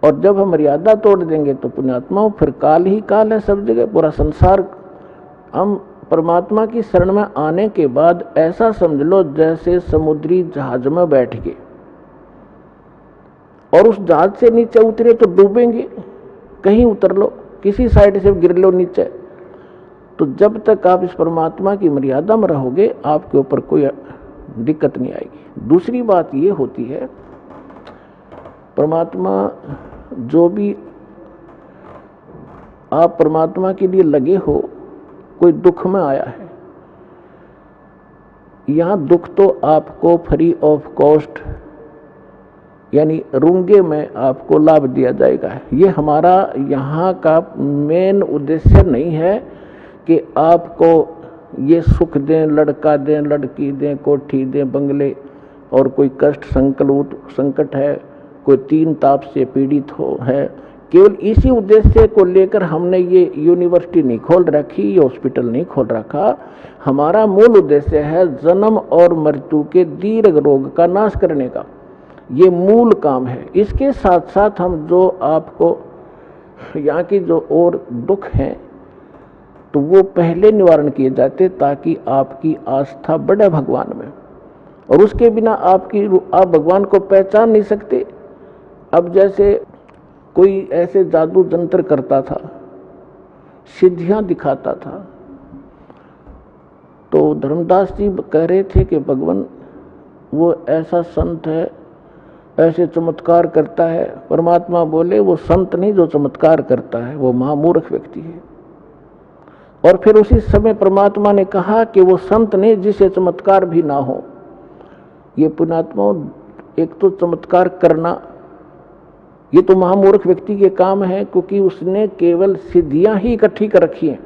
और जब हम मर्यादा तोड़ देंगे तो पुण्यात्माओं फिर काल ही काल है सब जगह, पूरा संसार। हम परमात्मा की शरण में आने के बाद ऐसा समझ लो जैसे समुद्री जहाज में बैठ गए और उस जहाज से नीचे उतरे तो डूबेंगे, कहीं उतर लो, किसी साइड से गिर लो नीचे। तो जब तक आप इस परमात्मा की मर्यादा में रहोगे, आपके ऊपर कोई दिक्कत नहीं आएगी। दूसरी बात ये होती है, परमात्मा जो भी आप परमात्मा के लिए लगे हो, कोई दुख में आया है, यहाँ दुख तो आपको फ्री ऑफ कॉस्ट यानी रूंगे में आपको लाभ दिया जाएगा। ये हमारा यहाँ का मेन उद्देश्य नहीं है कि आपको ये सुख दें, लड़का दें, लड़की दें, कोठी दें, बंगले, और कोई कष्ट संकट है, कोई 3 ताप से पीड़ित है। केवल इसी उद्देश्य को लेकर हमने ये यूनिवर्सिटी नहीं खोल रखी, ये हॉस्पिटल नहीं खोल रखा। हमारा मूल उद्देश्य है जन्म और मृत्यु के दीर्घ रोग का नाश करने का, ये मूल काम है। इसके साथ साथ हम जो आपको यहाँ की जो और दुख हैं तो वो पहले निवारण किए जाते ताकि आपकी आस्था बढ़े भगवान में। और उसके बिना आप भगवान को पहचान नहीं सकते। अब जैसे कोई ऐसे जादू जंत्र करता था, सिद्धियां दिखाता था, तो धर्मदास जी कह रहे थे कि भगवान वो ऐसा संत है ऐसे चमत्कार करता है। परमात्मा बोले वो संत नहीं जो चमत्कार करता है, वो महामूर्ख व्यक्ति है। और फिर उसी समय परमात्मा ने कहा कि वो संत नहीं जिसे चमत्कार भी ना हो। ये पुण्यात्मा, एक तो चमत्कार करना ये तो महामूर्ख व्यक्ति के काम है, क्योंकि उसने केवल सिद्धियां ही इकट्ठी कर रखी हैं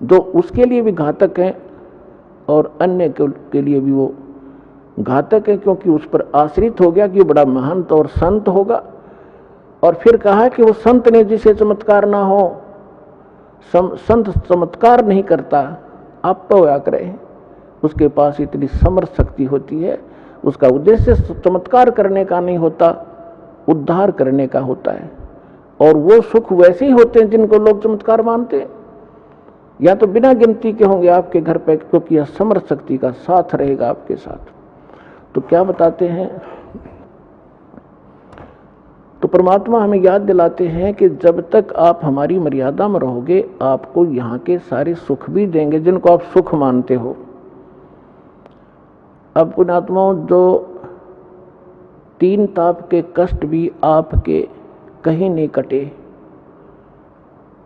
जो उसके लिए भी घातक हैं और अन्य के लिए भी वो घातक है, क्योंकि उस पर आश्रित हो गया कि बड़ा महंत और संत होगा। और फिर कहा कि वो संत ने जिसे चमत्कार ना हो, संत चमत्कार नहीं करता, आप तो क्या करे, उसके पास इतनी समर्थ शक्ति होती है, उसका उद्देश्य चमत्कार करने का नहीं होता, उद्धार करने का होता है। और वो सुख वैसे ही होते हैं जिनको लोग चमत्कार मानते हैं, या तो बिना गिनती के होंगे आपके घर पे, क्योंकि यह समर्थ शक्ति का साथ रहेगा आपके साथ। तो क्या बताते हैं, तो परमात्मा हमें याद दिलाते हैं कि जब तक आप हमारी मर्यादा में रहोगे, आपको यहाँ के सारे सुख भी देंगे जिनको आप सुख मानते हो। अब पुण्यात्माओं, जो 3 ताप के कष्ट भी आपके कहीं नहीं कटे।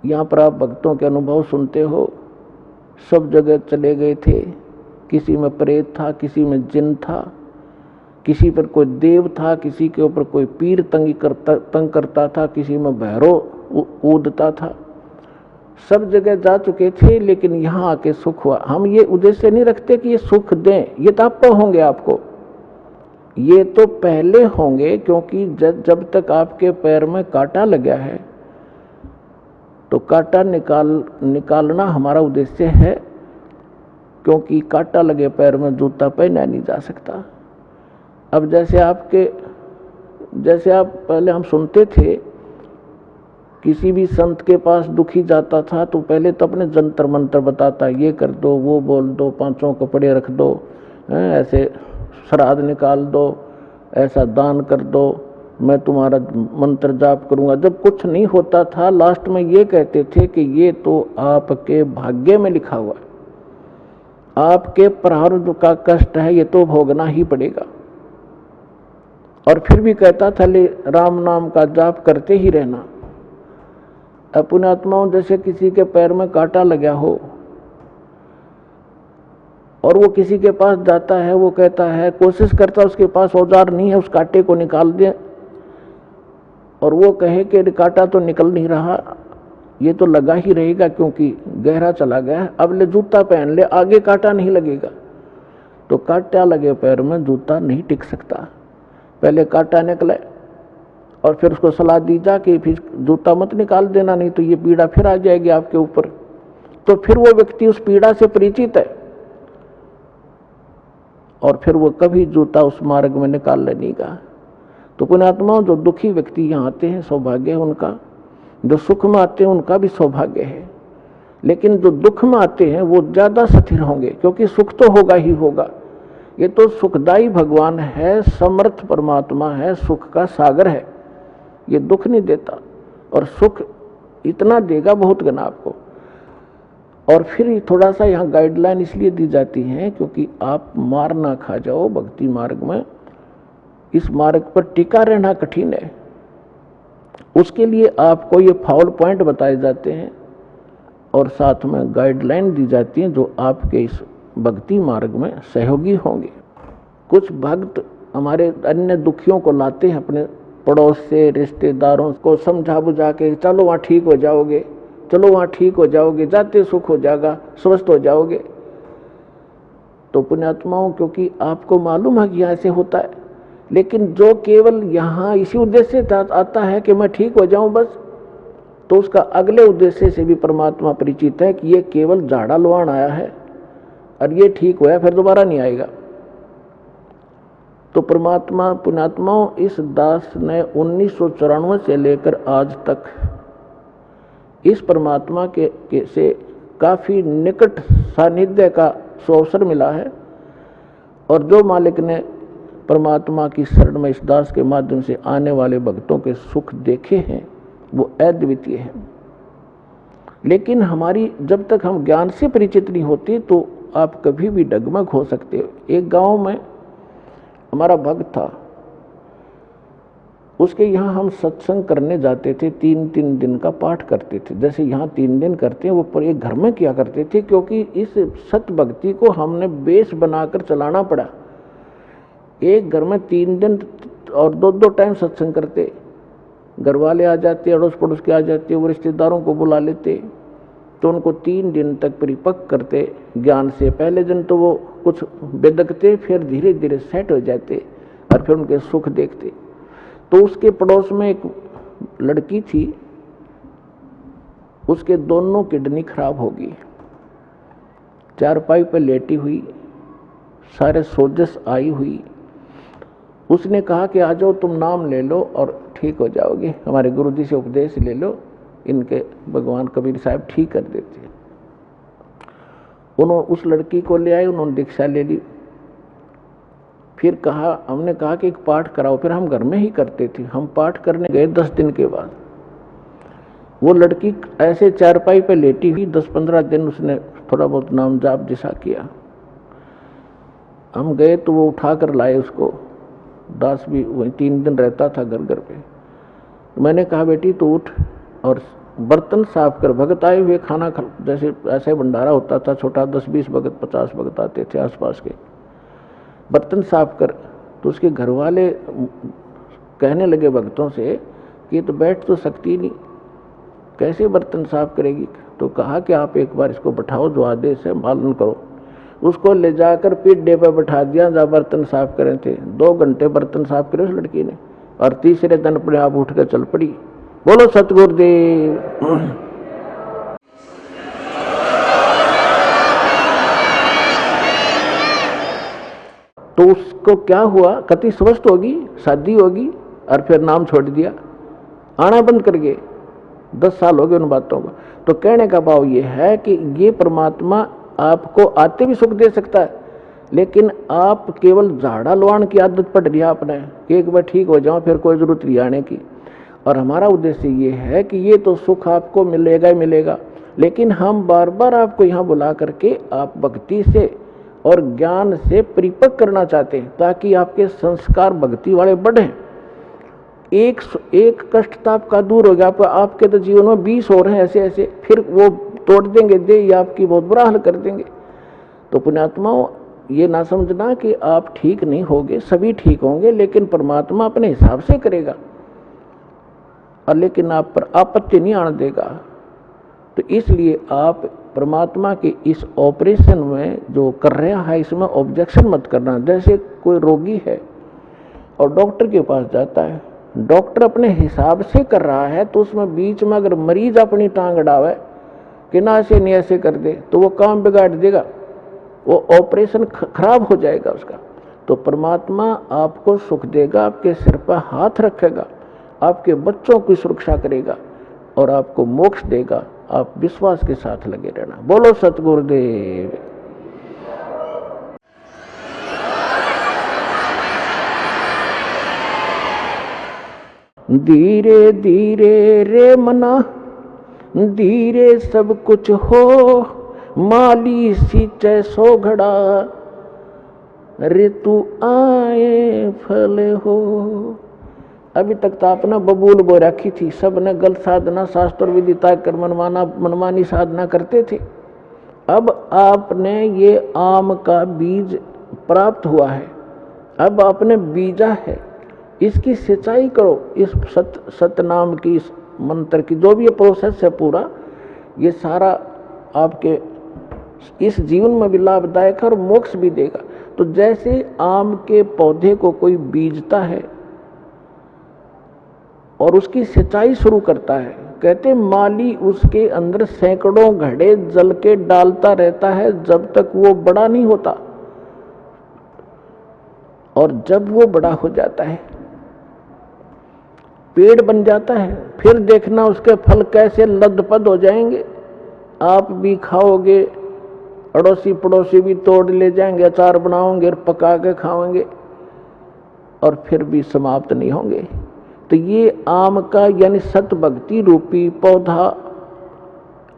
यहाँ पर आप भक्तों के अनुभव सुनते हो, सब जगह चले गए थे, किसी में प्रेत था, किसी में जिन था, किसी पर कोई देव था, किसी के ऊपर कोई पीर तंग करता था, किसी में भैरव ऊदता था, सब जगह जा चुके थे, लेकिन यहाँ आके सुख हुआ। हम ये उद्देश्य नहीं रखते कि ये सुख दें, ये तो आपको होंगे, आपको ये तो पहले होंगे, क्योंकि जब तक आपके पैर में कांटा लगा है तो कांटा निकालना हमारा उद्देश्य है, क्योंकि कांटा लगे पैर में जूता पहना नहीं जा सकता। अब जैसे आप पहले हम सुनते थे, किसी भी संत के पास दुखी जाता था तो पहले तो अपने जंतर मंत्र बताता, ये कर दो, वो बोल दो, 5 कपड़े रख दो, ऐसे श्राद्ध निकाल दो, ऐसा दान कर दो, मैं तुम्हारा मंत्र जाप करूंगा। जब कुछ नहीं होता था, लास्ट में ये कहते थे कि ये तो आपके भाग्य में लिखा हुआ है, आपके प्रारब्ध का कष्ट है, ये तो भोगना ही पड़ेगा। और फिर भी कहता था, ले राम नाम का जाप करते ही रहना। अपने आत्माओं, जैसे किसी के पैर में कांटा लगा हो और वो किसी के पास जाता है, वो कहता है, कोशिश करता, उसके पास औजार नहीं है, उस कांटे को निकाल दे, और वो कहे कि कांटा तो निकल नहीं रहा, ये तो लगा ही रहेगा क्योंकि गहरा चला गया है, अब ले जूता पहन ले, आगे कांटा नहीं लगेगा। तो कांटा लगे पैर में जूता नहीं टिक सकता, पहले कांटा निकले और फिर उसको सलाह दी जा कि फिर जूता मत निकाल देना, नहीं तो ये पीड़ा फिर आ जाएगी आपके ऊपर। तो फिर वो व्यक्ति उस पीड़ा से परिचित है और फिर वो कभी जूता उस मार्ग में निकाल लेने का। तो पुण्यात्माओं, जो दुखी व्यक्ति यहाँ आते हैं सौभाग्य है उनका, जो सुख में आते हैं उनका भी सौभाग्य है, लेकिन जो दुख में आते हैं वो ज़्यादा स्थिर होंगे, क्योंकि सुख तो होगा ही होगा। ये तो सुखदाई भगवान है, समर्थ परमात्मा है, सुख का सागर है, ये दुख नहीं देता, और सुख इतना देगा बहुत गना आपको। और फिर थोड़ा सा यहाँ गाइडलाइन इसलिए दी जाती है क्योंकि आप मार ना खा जाओ भक्ति मार्ग में। इस मार्ग पर टिका रहना कठिन है, उसके लिए आपको ये फाउल पॉइंट बताए जाते हैं और साथ में गाइडलाइन दी जाती हैं जो आपके इस भक्ति मार्ग में सहयोगी होंगे। कुछ भक्त हमारे अन्य दुखियों को लाते हैं अपने पड़ोस से, रिश्तेदारों को समझा बुझा के, चलो वहाँ ठीक हो जाओगे, चलो वहाँ ठीक हो जाओगे, जाते सुख हो जाएगा, स्वस्थ हो जाओगे। तो पुण्यात्माओं, क्योंकि आपको मालूम है कि ऐसे होता है, लेकिन जो केवल यहाँ इसी उद्देश्य से आता है कि मैं ठीक हो जाऊं बस, तो उसका अगले उद्देश्य से भी परमात्मा परिचित है कि ये केवल झाड़ा लुहान आया है और ये ठीक हुआ फिर दोबारा नहीं आएगा। तो परमात्मा पुण्यात्माओं, इस दास ने 1994 से लेकर आज तक इस परमात्मा के से काफ़ी निकट सानिध्य का अवसर मिला है, और जो मालिक ने परमात्मा की शरण में इस दास के माध्यम से आने वाले भक्तों के सुख देखे हैं वो अद्वितीय है। लेकिन हमारी जब तक हम ज्ञान से परिचित नहीं होते तो आप कभी भी डगमग हो सकते हो। एक गांव में हमारा भक्त था, उसके यहाँ हम सत्संग करने जाते थे, 3-3 दिन का पाठ करते थे। जैसे यहाँ 3 दिन करते हैं वो पर एक घर में किया करते थे, क्योंकि इस सत्य भक्ति को हमने बेस बनाकर चलाना पड़ा। एक घर में 3 दिन और 2-2 टाइम सत्संग करते, घर वाले आ जाते, अड़ोस पड़ोस के आ जाते, वो रिश्तेदारों को बुला लेते, तो उनको 3 दिन तक परिपक्व करते ज्ञान से। पहले दिन तो वो कुछ बेदकते, फिर धीरे धीरे सेट हो जाते और फिर उनके सुख देखते। तो उसके पड़ोस में एक लड़की थी, उसके दोनों किडनी खराब होगी, चारपाई पर लेटी हुई, सारे सोजस आई हुई। उसने कहा कि आ जाओ, तुम नाम ले लो और ठीक हो जाओगे, हमारे गुरुजी से उपदेश ले लो, इनके भगवान कबीर साहब ठीक कर देते। उन्होंने उस लड़की को ले आए, उन्होंने दीक्षा ले ली। फिर कहा, हमने कहा कि एक पाठ कराओ, फिर हम घर में ही करते थे। हम पाठ करने गए 10 दिन के बाद, वो लड़की ऐसे चारपाई पे लेटी हुई, 10-15 दिन उसने थोड़ा बहुत नाम जाप जैसा किया। हम गए तो वो उठा कर लाए उसको, दास भी वहीं 3 दिन रहता था घर घर पे। मैंने कहा बेटी तू उठ और बर्तन साफ कर, भगत आए हुए खाना खा, जैसे ऐसे भंडारा होता था छोटा, 10-20 भगत 50 भगत आते थे आसपास के, बर्तन साफ कर। तो उसके घर वाले कहने लगे भक्तों से कि ये तो बैठ तो सकती नहीं, कैसे बर्तन साफ करेगी। तो कहा कि आप एक बार इसको बैठाओ, जो आदेश है पालन करो। उसको ले जाकर पीढ़े पर बैठा दिया, जहाँ बर्तन साफ करे थे। 2 घंटे बर्तन साफ करे उस लड़की ने, और तीसरे दिन अपने आप उठ कर चल पड़ी। बोलो सतगुरुदेव। तो उसको क्या हुआ, कति स्वस्थ होगी, शादी होगी, और फिर नाम छोड़ दिया, आना बंद कर गए। 10 साल हो गए उन बातों को। तो कहने का भाव ये है कि ये परमात्मा आपको आते भी सुख दे सकता है, लेकिन आप केवल झाड़ा लवाण की आदत पड़ रही है आपने कि एक बार ठीक हो जाओ, फिर कोई जरूरत नहीं आने की। और हमारा उद्देश्य ये है कि ये तो सुख आपको मिलेगा ही मिलेगा, लेकिन हम बार बार आपको यहाँ बुला करके आप भक्ति से और ज्ञान से परिपक्व करना चाहते हैं, ताकि आपके संस्कार भक्ति वाले बढ़ें। एक कष्ट तो आपका दूर हो गया, आपके तो जीवन में 20 और हैं ऐसे ऐसे, फिर वो तोड़ देंगे दे, या आपकी बहुत बुरा हाल कर देंगे। तो पुण्यात्माओं, ये ना समझना कि आप ठीक नहीं होगे, सभी ठीक होंगे, लेकिन परमात्मा अपने हिसाब से करेगा, और लेकिन आप पर आपत्ति नहीं आने देगा। तो इसलिए आप परमात्मा के इस ऑपरेशन में जो कर रहा है, इसमें ऑब्जेक्शन मत करना। जैसे कोई रोगी है और डॉक्टर के पास जाता है, डॉक्टर अपने हिसाब से कर रहा है, तो उसमें बीच में अगर मरीज अपनी टांग अड़ावे कि ना ऐसे नहीं ऐसे कर दे, तो वो काम बिगाड़ देगा, वो ऑपरेशन खराब हो जाएगा उसका। तो परमात्मा आपको सुख देगा, आपके सिर पर हाथ रखेगा, आपके बच्चों की सुरक्षा करेगा और आपको मोक्ष देगा। आप विश्वास के साथ लगे रहना। बोलो सतगुरुदेव। धीरे धीरे रे मना, धीरे सब कुछ हो, माली सींचे सो घड़ा, ऋतु आए फल हो। अभी तक तो आपने बबूल बो रखी थी, सब ने गलत साधना शास्त्र विधि कर मनमानी साधना करते थे। अब आपने ये आम का बीज प्राप्त हुआ है, अब आपने बीजा है, इसकी सिंचाई करो। इस सत्य नाम की, इस मंत्र की जो भी ये प्रोसेस है पूरा, ये सारा आपके इस जीवन में भी लाभदायक है और मोक्ष भी देगा। तो जैसे आम के पौधे को कोई बीजता है और उसकी सिंचाई शुरू करता है, कहते माली उसके अंदर सैकड़ों घड़े जल के डालता रहता है जब तक वो बड़ा नहीं होता, और जब वो बड़ा हो जाता है, पेड़ बन जाता है, फिर देखना उसके फल कैसे लदपद हो जाएंगे। आप भी खाओगे, अड़ोसी पड़ोसी भी तोड़ ले जाएंगे, अचार बनाओगे और पका के खाओगे, और फिर भी समाप्त नहीं होंगे। तो ये आम का यानी सत भक्ति रूपी पौधा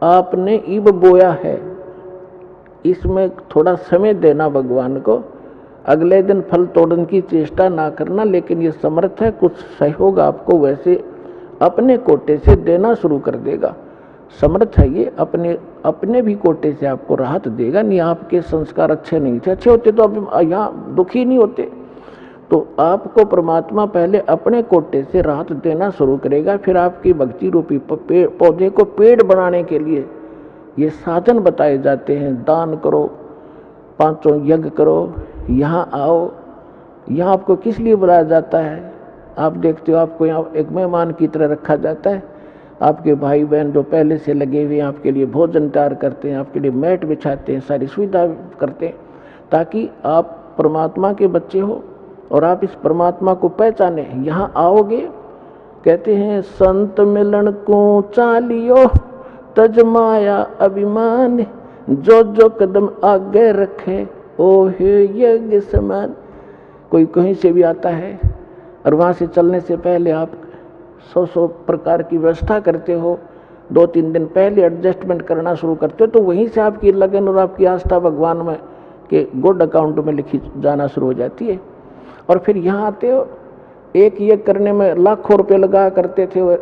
आपने इब बोया है, इसमें थोड़ा समय देना भगवान को, अगले दिन फल तोड़ने की चेष्टा ना करना, लेकिन ये समर्थ है, कुछ सहयोग आपको वैसे अपने कोटे से देना शुरू कर देगा। समर्थ है ये, अपने भी कोटे से आपको राहत देगा। नहीं आपके संस्कार अच्छे नहीं थे, अच्छे होते तो अब यहाँ दुखी नहीं होते। तो आपको परमात्मा पहले अपने कोटे से राहत देना शुरू करेगा, फिर आपकी भक्ति रूपी पौधे को पेड़ बनाने के लिए ये साधन बताए जाते हैं। दान करो, 5 यज्ञ करो, यहाँ आओ। यहाँ आपको किस लिए बुलाया जाता है? आप देखते हो आपको यहाँ एक मेहमान की तरह रखा जाता है। आपके भाई बहन जो पहले से लगे हुए हैं आपके लिए भोजन तैयार करते हैं, आपके लिए मैट बिछाते हैं, सारी सुविधा करते हैं, ताकि आप परमात्मा के बच्चे हो और आप इस परमात्मा को पहचाने। यहाँ आओगे, कहते हैं संत मिलन को चालियो तज माया अभिमान, जो जो कदम आगे रखे ओ हे यज्ञ समान। कोई कहीं से भी आता है और वहाँ से चलने से पहले आप 100 प्रकार की व्यवस्था करते हो, 2-3 दिन पहले एडजस्टमेंट करना शुरू करते हो, तो वहीं से आपकी लगन और आपकी आस्था भगवान में के गुड अकाउंट में लिखी जाना शुरू हो जाती है। और फिर यहाँ आते हो, एक ये करने में लाखों रुपए लगा करते थे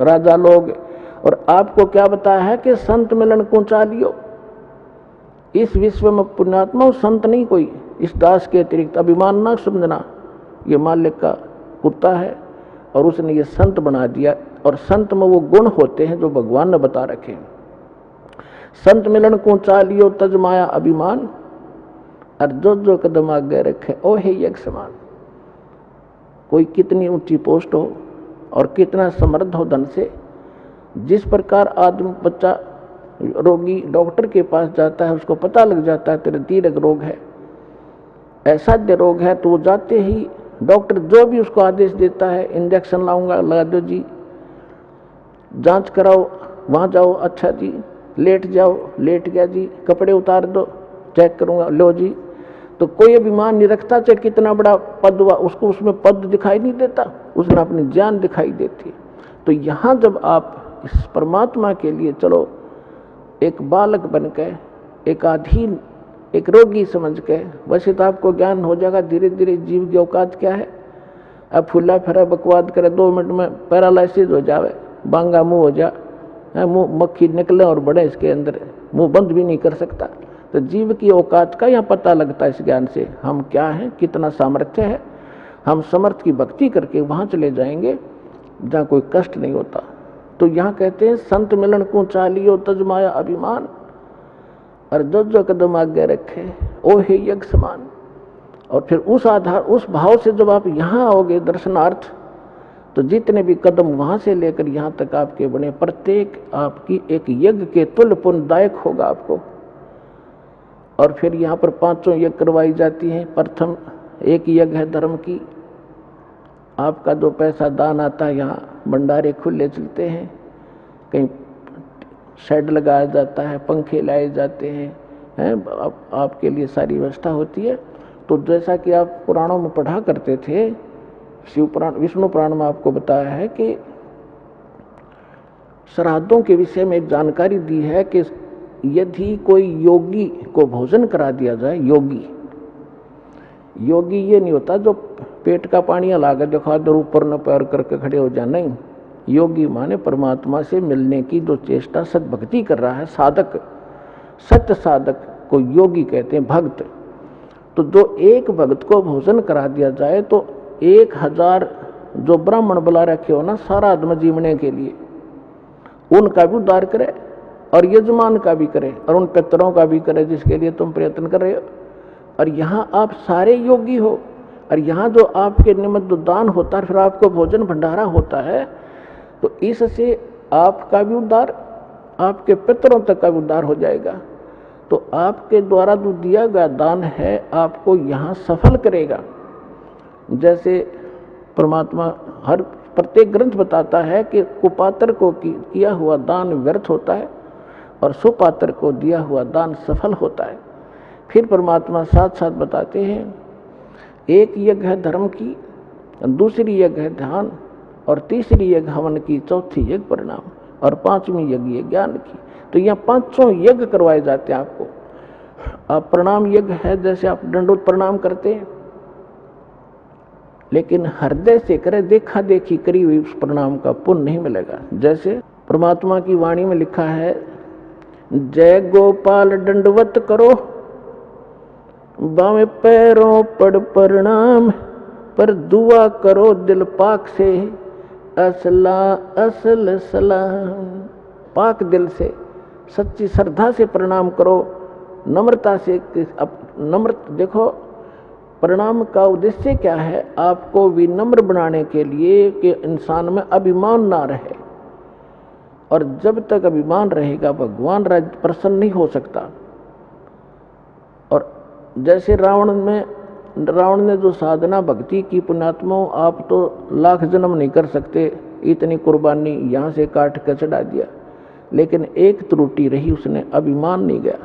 राजा लोग, और आपको क्या बताया है कि संत मिलन को चालियो। इस विश्व में पुण्यात्मा संत नहीं कोई, इस दास के अतिरिक्त। अभिमान ना समझना, ये मालिक का कुत्ता है और उसने ये संत बना दिया। और संत में वो गुण होते हैं जो भगवान ने बता रखे हैं। संत मिलन को चालियो तज माया अभिमान, और जो जो कदम आगे रखे ओ हे यज्ञ समान। कोई कितनी ऊंची पोस्ट हो और कितना समृद्ध हो धन से, जिस प्रकार आदमी बच्चा रोगी डॉक्टर के पास जाता है, उसको पता लग जाता है तेरे दीर्घ रोग है, असाध्य रोग है, तो वो जाते ही डॉक्टर जो भी उसको आदेश देता है, इंजेक्शन लाऊंगा लगा दो जी, जांच कराओ वहाँ जाओ, अच्छा जी, लेट जाओ, लेट गया जी, कपड़े उतार दो, चेक करूंगा, लो जी। तो कोई अभिमान नहीं रखता, चाहे कितना बड़ा पद हुआ, उसको उसमें पद दिखाई नहीं देता, उसने अपनी जान दिखाई देती है। तो यहाँ जब आप इस परमात्मा के लिए चलो, एक बालक बन के, एक अधीन, एक रोगी समझ के, वैसे तो आपको ज्ञान हो जाएगा धीरे धीरे जीव की औकात क्या है। अब फुला फिरा बकवाद करे, 2 मिनट में पैरालाइसिस हो जावे, बांगा मुंह हो जा, मुंह मक्खी निकले और बड़े इसके अंदर, मुंह बंद भी नहीं कर सकता। तो जीव की औकात का यहाँ पता लगता है इस ज्ञान से, हम क्या हैं, कितना सामर्थ्य है। हम समर्थ की भक्ति करके वहाँ चले जाएंगे जहाँ कोई कष्ट नहीं होता। तो यहाँ कहते हैं संत मिलन को चालियो तज माया अभिमान, और जो जो कदम आगे रखे ओ हे यज्ञ समान। और फिर उस आधार, उस भाव से जब आप यहाँ आओगे दर्शनार्थ, तो जितने भी कदम वहाँ से लेकर यहाँ तक आपके बने, प्रत्येक आपकी एक यज्ञ के तुल्य पुण्यदायक होगा आपको। और फिर यहाँ पर 5 यज्ञ करवाई जाती हैं। प्रथम एक यज्ञ है धर्म की, आपका जो पैसा दान आता है, यहाँ भंडारे खुले चलते हैं, कहीं शेड लगाया जाता है, पंखे लाए जाते हैं, आपके लिए सारी व्यवस्था होती है। तो जैसा कि आप पुराणों में पढ़ा करते थे, शिव पुराण, विष्णु पुराण में आपको बताया है कि श्राद्धों के विषय में एक जानकारी दी है कि यदि कोई योगी को भोजन करा दिया जाए, योगी ये नहीं होता जो पेट का पानी लाकर दिखा दो ऊपर न पैर करके खड़े हो जाए, नहीं। योगी माने परमात्मा से मिलने की जो चेष्टा सद्भक्ति कर रहा है, साधक, सत्य साधक को योगी कहते हैं, भक्त। तो जो एक भक्त को भोजन करा दिया जाए तो 1000 जो ब्राह्मण बुला रखे हो ना सारा आत्म जीवने के लिए, उनका भी उद्धार करे और यजमान का भी करे और उन पितरों का भी करे जिसके लिए तुम प्रयत्न कर रहे हो। और यहाँ आप सारे योगी हो, और यहाँ जो आपके निमित्त दान होता है, फिर आपको भोजन भंडारा होता है, तो इससे आपका भी उद्धार, आपके पितरों तक का भी उद्धार हो जाएगा। तो आपके द्वारा जो दिया गया दान है आपको यहाँ सफल करेगा। जैसे परमात्मा हर प्रत्येक ग्रंथ बताता है कि कुपात्र को किया हुआ दान व्यर्थ होता है और सुपात्र को दिया हुआ दान सफल होता है। फिर परमात्मा साथ साथ बताते हैं, एक यज्ञ है धर्म की, दूसरी यज्ञ है ध्यान, और तीसरी यज्ञ हवन की, चौथी यज्ञ परिणाम, और 5वीं यज्ञ है ज्ञान की। तो यहाँ 5 यज्ञ करवाए जाते हैं आपको। आप प्रणाम यज्ञ है, जैसे आप दंडोत प्रणाम करते हैं, लेकिन हृदय से करे, देखा देखी करी हुई उस प्रणाम का पुण्य नहीं मिलेगा। जैसे परमात्मा की वाणी में लिखा है, जय गोपाल दंडवत करो, बामे पैरों पड़ प्रणाम, पर दुआ करो दिल पाक से, असला असल सलाम। पाक दिल से सच्ची श्रद्धा से प्रणाम करो, नम्रता से। देखो प्रणाम का उद्देश्य क्या है? आपको विनम्र बनाने के लिए कि इंसान में अभिमान ना रहे, और जब तक अभिमान रहेगा भगवान प्रसन्न नहीं हो सकता। और जैसे रावण ने जो साधना भक्ति की, पुण्यात्माओं आप तो लाख जन्म नहीं कर सकते, इतनी कुर्बानी यहाँ से काट कर चढ़ा दिया, लेकिन एक त्रुटि रही, उसने अभिमान नहीं गया,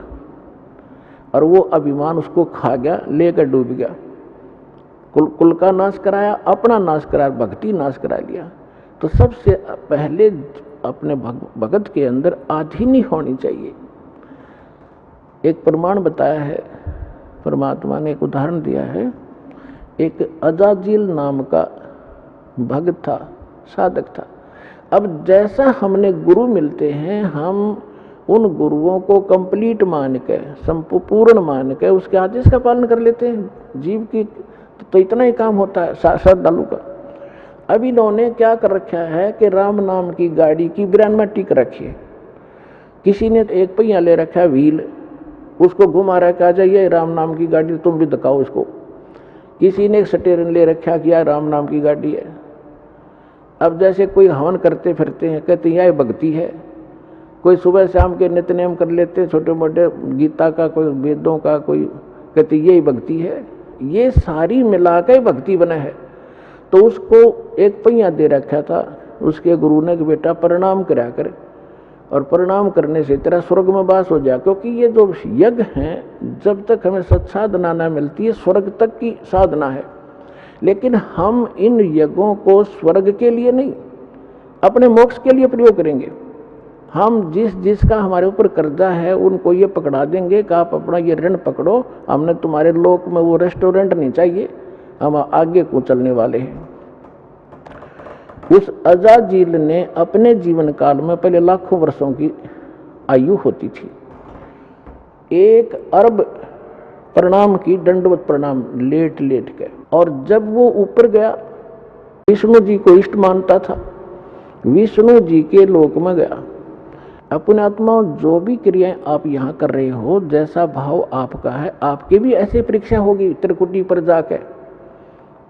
और वो अभिमान उसको खा गया, लेकर डूब गया। कुल का नाश कराया, अपना नाश कराया, भक्ति नाश करा लिया। तो सबसे पहले अपने भगत के अंदर आधीनी होनी चाहिए। एक प्रमाण बताया है परमात्मा ने, एक उदाहरण दिया है। एक अजाजिल नाम का भक्त था, साधक था। अब जैसा हमने गुरु मिलते हैं, हम उन गुरुओं को कंप्लीट मान के, संपूर्ण मान के उसके आदेश का पालन कर लेते हैं। जीव की तो इतना ही काम होता है श्रद्धालु का। अब इन्होंने क्या कर रखा है कि राम नाम की गाड़ी की ब्रेन में टिक रखी है। किसी ने एक पहिया ले रखा है, व्हील, उसको घुमा रखा, जाइए राम नाम की गाड़ी, तुम भी दिखाओ इसको। किसी ने एक स्टीयरिंग ले रखा, किया राम नाम की गाड़ी है। अब जैसे कोई हवन करते फिरते हैं, कहते हैं यह भक्ति है। कोई सुबह शाम के नित्य नियम कर लेते हैं, छोटे मोटे गीता का, कोई वेदों का, कोई कहते यही भक्ति है। ये सारी मिला के भक्ति बना है। तो उसको एक पहिया दे रखा था, उसके गुरु ने कि बेटा प्रणाम करा कर, और प्रणाम करने से तेरा स्वर्ग में वास हो जाए। क्योंकि ये जो यज्ञ हैं, जब तक हमें सत्साधना न मिलती है, स्वर्ग तक की साधना है। लेकिन हम इन यज्ञों को स्वर्ग के लिए नहीं, अपने मोक्ष के लिए प्रयोग करेंगे। हम जिसका हमारे ऊपर कर्जा है, उनको ये पकड़ा देंगे कि आप अपना ये ऋण पकड़ो, हमने तुम्हारे लोक में वो रेस्टोरेंट नहीं चाहिए, हम आगे को चलने वाले हैं। उस अजाजिल ने अपने जीवन काल में, पहले लाखों वर्षों की आयु होती थी, 1 अरब प्रणाम की, दंडवत प्रणाम लेट लेट के। और जब वो ऊपर गया, विष्णु जी को इष्ट मानता था, विष्णु जी के लोक में गया। अपने आत्मा, जो भी क्रियाएं आप यहाँ कर रहे हो, जैसा भाव आपका है, आपकी भी ऐसी परीक्षा होगी त्रिकुटी पर जाकर।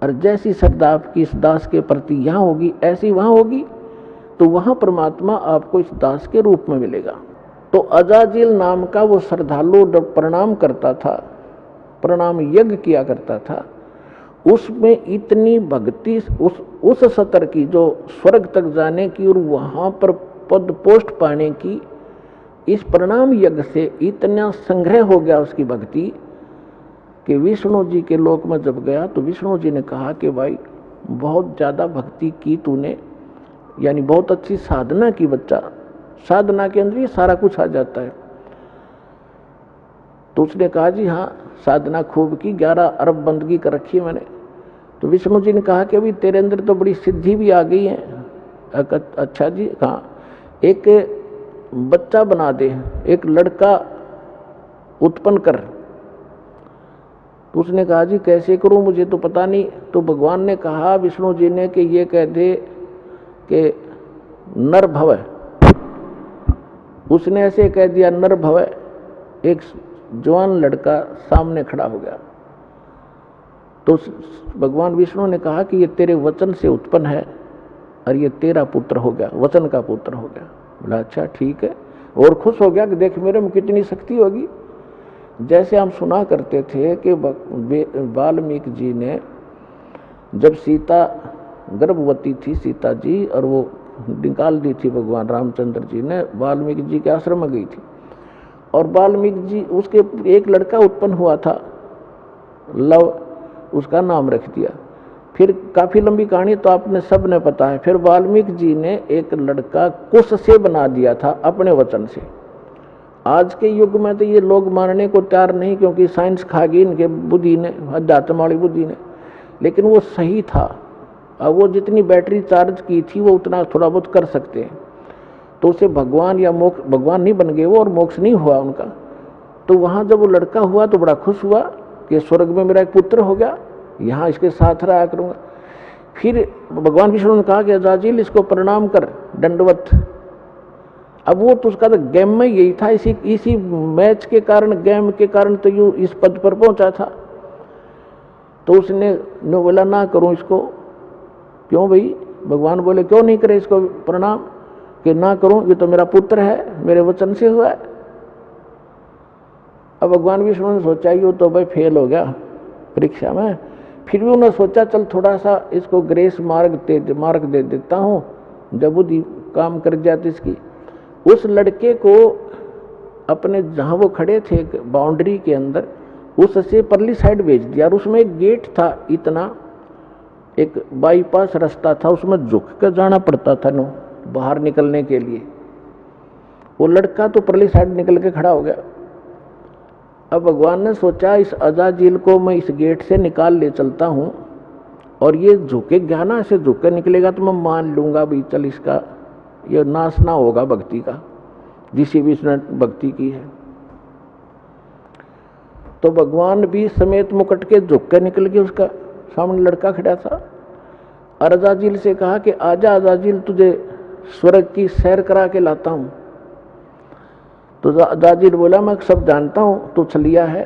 और जैसी श्रद्धा आपकी इस दास के प्रति यहाँ होगी, ऐसी वहाँ होगी, तो वहाँ परमात्मा आपको इस दास के रूप में मिलेगा। तो अजाजिल नाम का वो श्रद्धालु प्रणाम करता था, प्रणाम यज्ञ किया करता था। उसमें इतनी भक्ति, उस स्तर की जो स्वर्ग तक जाने की और वहाँ पर पद पोस्ट पाने की, इस प्रणाम यज्ञ से इतना संग्रह हो गया उसकी भक्ति कि विष्णु जी के लोक में जब गया तो विष्णु जी ने कहा कि भाई बहुत ज़्यादा भक्ति की तूने, यानी बहुत अच्छी साधना की बच्चा, साधना के अंदर ये सारा कुछ आ जाता है। तो उसने कहा जी हाँ, साधना खूब की, 11 अरब बंदगी कर रखी है मैंने। तो विष्णु जी ने कहा कि अभी तेरे अंदर तो बड़ी सिद्धि भी आ गई है। अच्छा जी, हाँ, एक बच्चा बना दे, एक लड़का उत्पन्न कर। तो उसने कहा जी कैसे करूं, मुझे तो पता नहीं। तो भगवान ने कहा विष्णु जी ने कि ये कह दे कि नर भव। उसने ऐसे कह दिया नर भव। एक जवान लड़का सामने खड़ा हो गया। तो भगवान विष्णु ने कहा कि ये तेरे वचन से उत्पन्न है और ये तेरा पुत्र हो गया, वचन का पुत्र हो गया। बोला अच्छा ठीक है, और खुश हो गया कि देख मेरे में कितनी शक्ति होगी। जैसे हम सुना करते थे कि वाल्मीकि जी ने, जब सीता गर्भवती थी सीता जी, और वो निकाल दी थी भगवान रामचंद्र जी ने, वाल्मीकि जी के आश्रम में गई थी, और वाल्मीकि जी, उसके एक लड़का उत्पन्न हुआ था, लव, उसका नाम रख दिया। फिर काफ़ी लंबी कहानी तो आपने सब ने पता है। फिर वाल्मीकि जी ने एक लड़का कुश से बना दिया था अपने वचन से, आज के युग में तो ये लोग मानने को तैयार नहीं, क्योंकि साइंस खा गई इनके बुद्धि ने, अध्यात्म वाली बुद्धि ने, लेकिन वो सही था। अब वो जितनी बैटरी चार्ज की थी वो उतना थोड़ा बहुत कर सकते हैं, तो उसे भगवान या मोक्ष, भगवान नहीं बन गए वो और मोक्ष नहीं हुआ उनका। तो वहाँ जब वो लड़का हुआ तो बड़ा खुश हुआ कि स्वर्ग में मेरा एक पुत्र हो गया, यहाँ इसके साथ रहा करूँगा। फिर भगवान विष्णु ने कहा कि अजाजिल इसको प्रणाम कर, दंडवत। अब वो तो उसका तो गेम में यही था, इसी मैच के कारण, गेम के कारण तो यू इस पद पर पहुंचा था। तो उसने बोला ना करूं इसको। क्यों भाई? भगवान बोले क्यों नहीं करे इसको प्रणाम? कि ना करूं, ये तो मेरा पुत्र है, मेरे वचन से हुआ है। अब भगवान विष्णु ने सोचा ये तो भाई फेल हो गया परीक्षा में। फिर भी उन्होंने सोचा चल थोड़ा सा इसको ग्रेस मार्ग दे देता हूँ, जब बुद्धि काम कर जाती इसकी। उस लड़के को अपने जहाँ वो खड़े थे बाउंड्री के अंदर, उससे परली साइड भेज दिया। और उसमें एक गेट था, इतना एक बाईपास रास्ता था, उसमें झुक कर जाना पड़ता था नो बाहर निकलने के लिए। वो लड़का तो परली साइड निकल के खड़ा हो गया। अब भगवान ने सोचा इस अजाजिल को मैं इस गेट से निकाल ले चलता हूँ, और ये झुके ज्ञाना से झुक कर निकलेगा तो मैं मान लूँगा भाई चल इसका ये नाश ना होगा भक्ति का, जिसे भी इसने भक्ति की है। तो भगवान भी समेत मुकुट के झुक कर निकल गए, उसका सामने लड़का खड़ा था। अजाजिल से कहा कि आजा अजाजिल, तुझे स्वर्ग की सैर करा के लाता हूँ। तो अजाजिल बोला मैं सब जानता हूँ, तू छलिया है,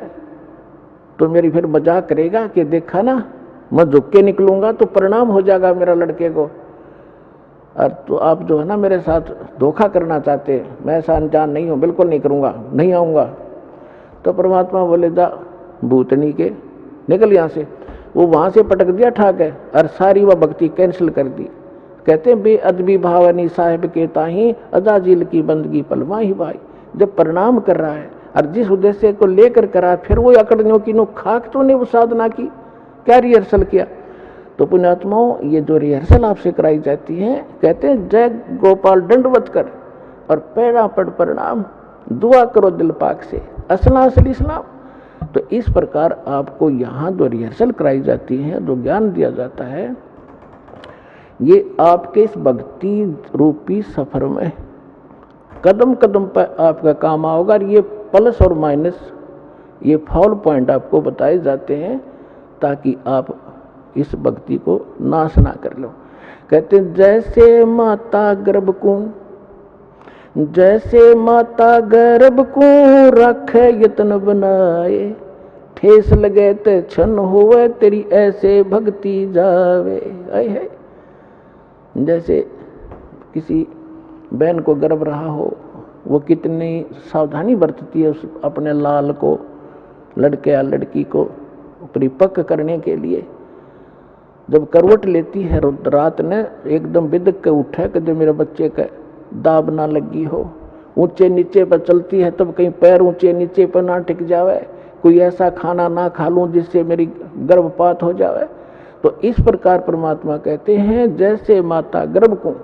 तो मेरी फिर मजाक करेगा कि देखा ना मैं झुक के निकलूंगा तो परिणाम हो जाएगा मेरा लड़के को, और तो आप जो है ना मेरे साथ धोखा करना चाहते हैं, मैं ऐसा अनजान नहीं हूँ, बिल्कुल नहीं करूँगा, नहीं आऊँगा। तो परमात्मा बोले जा भूतनी के निकल यहाँ से। वो वहाँ से पटक दिया ठाक है, और सारी वह भक्ति कैंसिल कर दी। कहते हैं बेअदबी भावनी साहिब के ताही अजाजिल की बंदगी पलमा ही भाई। जब प्रणाम कर रहा है और जिस उद्देश्य को लेकर करा, फिर वो अकड़नियों की नो खाक तो ने वो साधना की, क्या रिहर्सल किया। तो पुण्यात्माओं, ये जो रिहर्सल आपसे कराई जाती है, कहते हैं जय गोपाल दंडवत कर और पैरा पड़ प्रणाम, दुआ करो दिल पाक से, असला असली इस्लाम। तो इस प्रकार आपको यहाँ जो रिहर्सल कराई जाती है, जो ज्ञान दिया जाता है, ये आपके इस भक्ति रूपी सफर में कदम कदम पर आपका काम आओगा। और ये प्लस और माइनस, ये फॉल पॉइंट आपको बताए जाते हैं ताकि आप इस भक्ति को नाश ना कर लो। कहते हैं जैसे माता गर्भ को, जैसे माता गर्भ को रखे यत्न बनाए, ठेस लगे ते क्षण होवे तेरी ऐसे भक्ति जावे। आए है जैसे किसी बहन को गर्भ रहा हो, वो कितनी सावधानी बरतती है उस अपने लाल को, लड़के या लड़की को परिपक्व करने के लिए। जब करवट लेती है रात ने, एकदम बिदक के उठे कि जब मेरे बच्चे का दाब ना लगी हो, ऊंचे नीचे पर चलती है तब कहीं पैर ऊंचे नीचे पर ना टिक जावे, कोई ऐसा खाना ना खा लूं जिससे मेरी गर्भपात हो जावे। तो इस प्रकार परमात्मा कहते हैं जैसे माता गर्भ को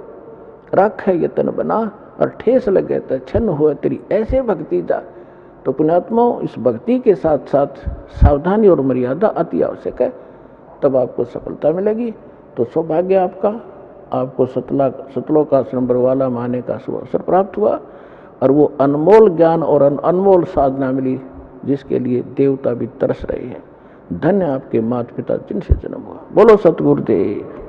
रख है यतन बना और ठेस लगे तो छन्न हो तेरी ऐसे भक्ति जा। तो पुण्यात्माओं, इस भक्ति के साथ साथ सावधानी और मर्यादा अति आवश्यक है, तब आपको सफलता मिलेगी। तो सौभाग्य आपका, आपको सतलोकाश्रम बरवाला माने का शुभ अवसर प्राप्त हुआ और वो अनमोल ज्ञान और अनमोल साधना मिली जिसके लिए देवता भी तरस रहे हैं। धन्य आपके माता पिता जिनसे जन्म हुआ। बोलो सतगुरुदेव।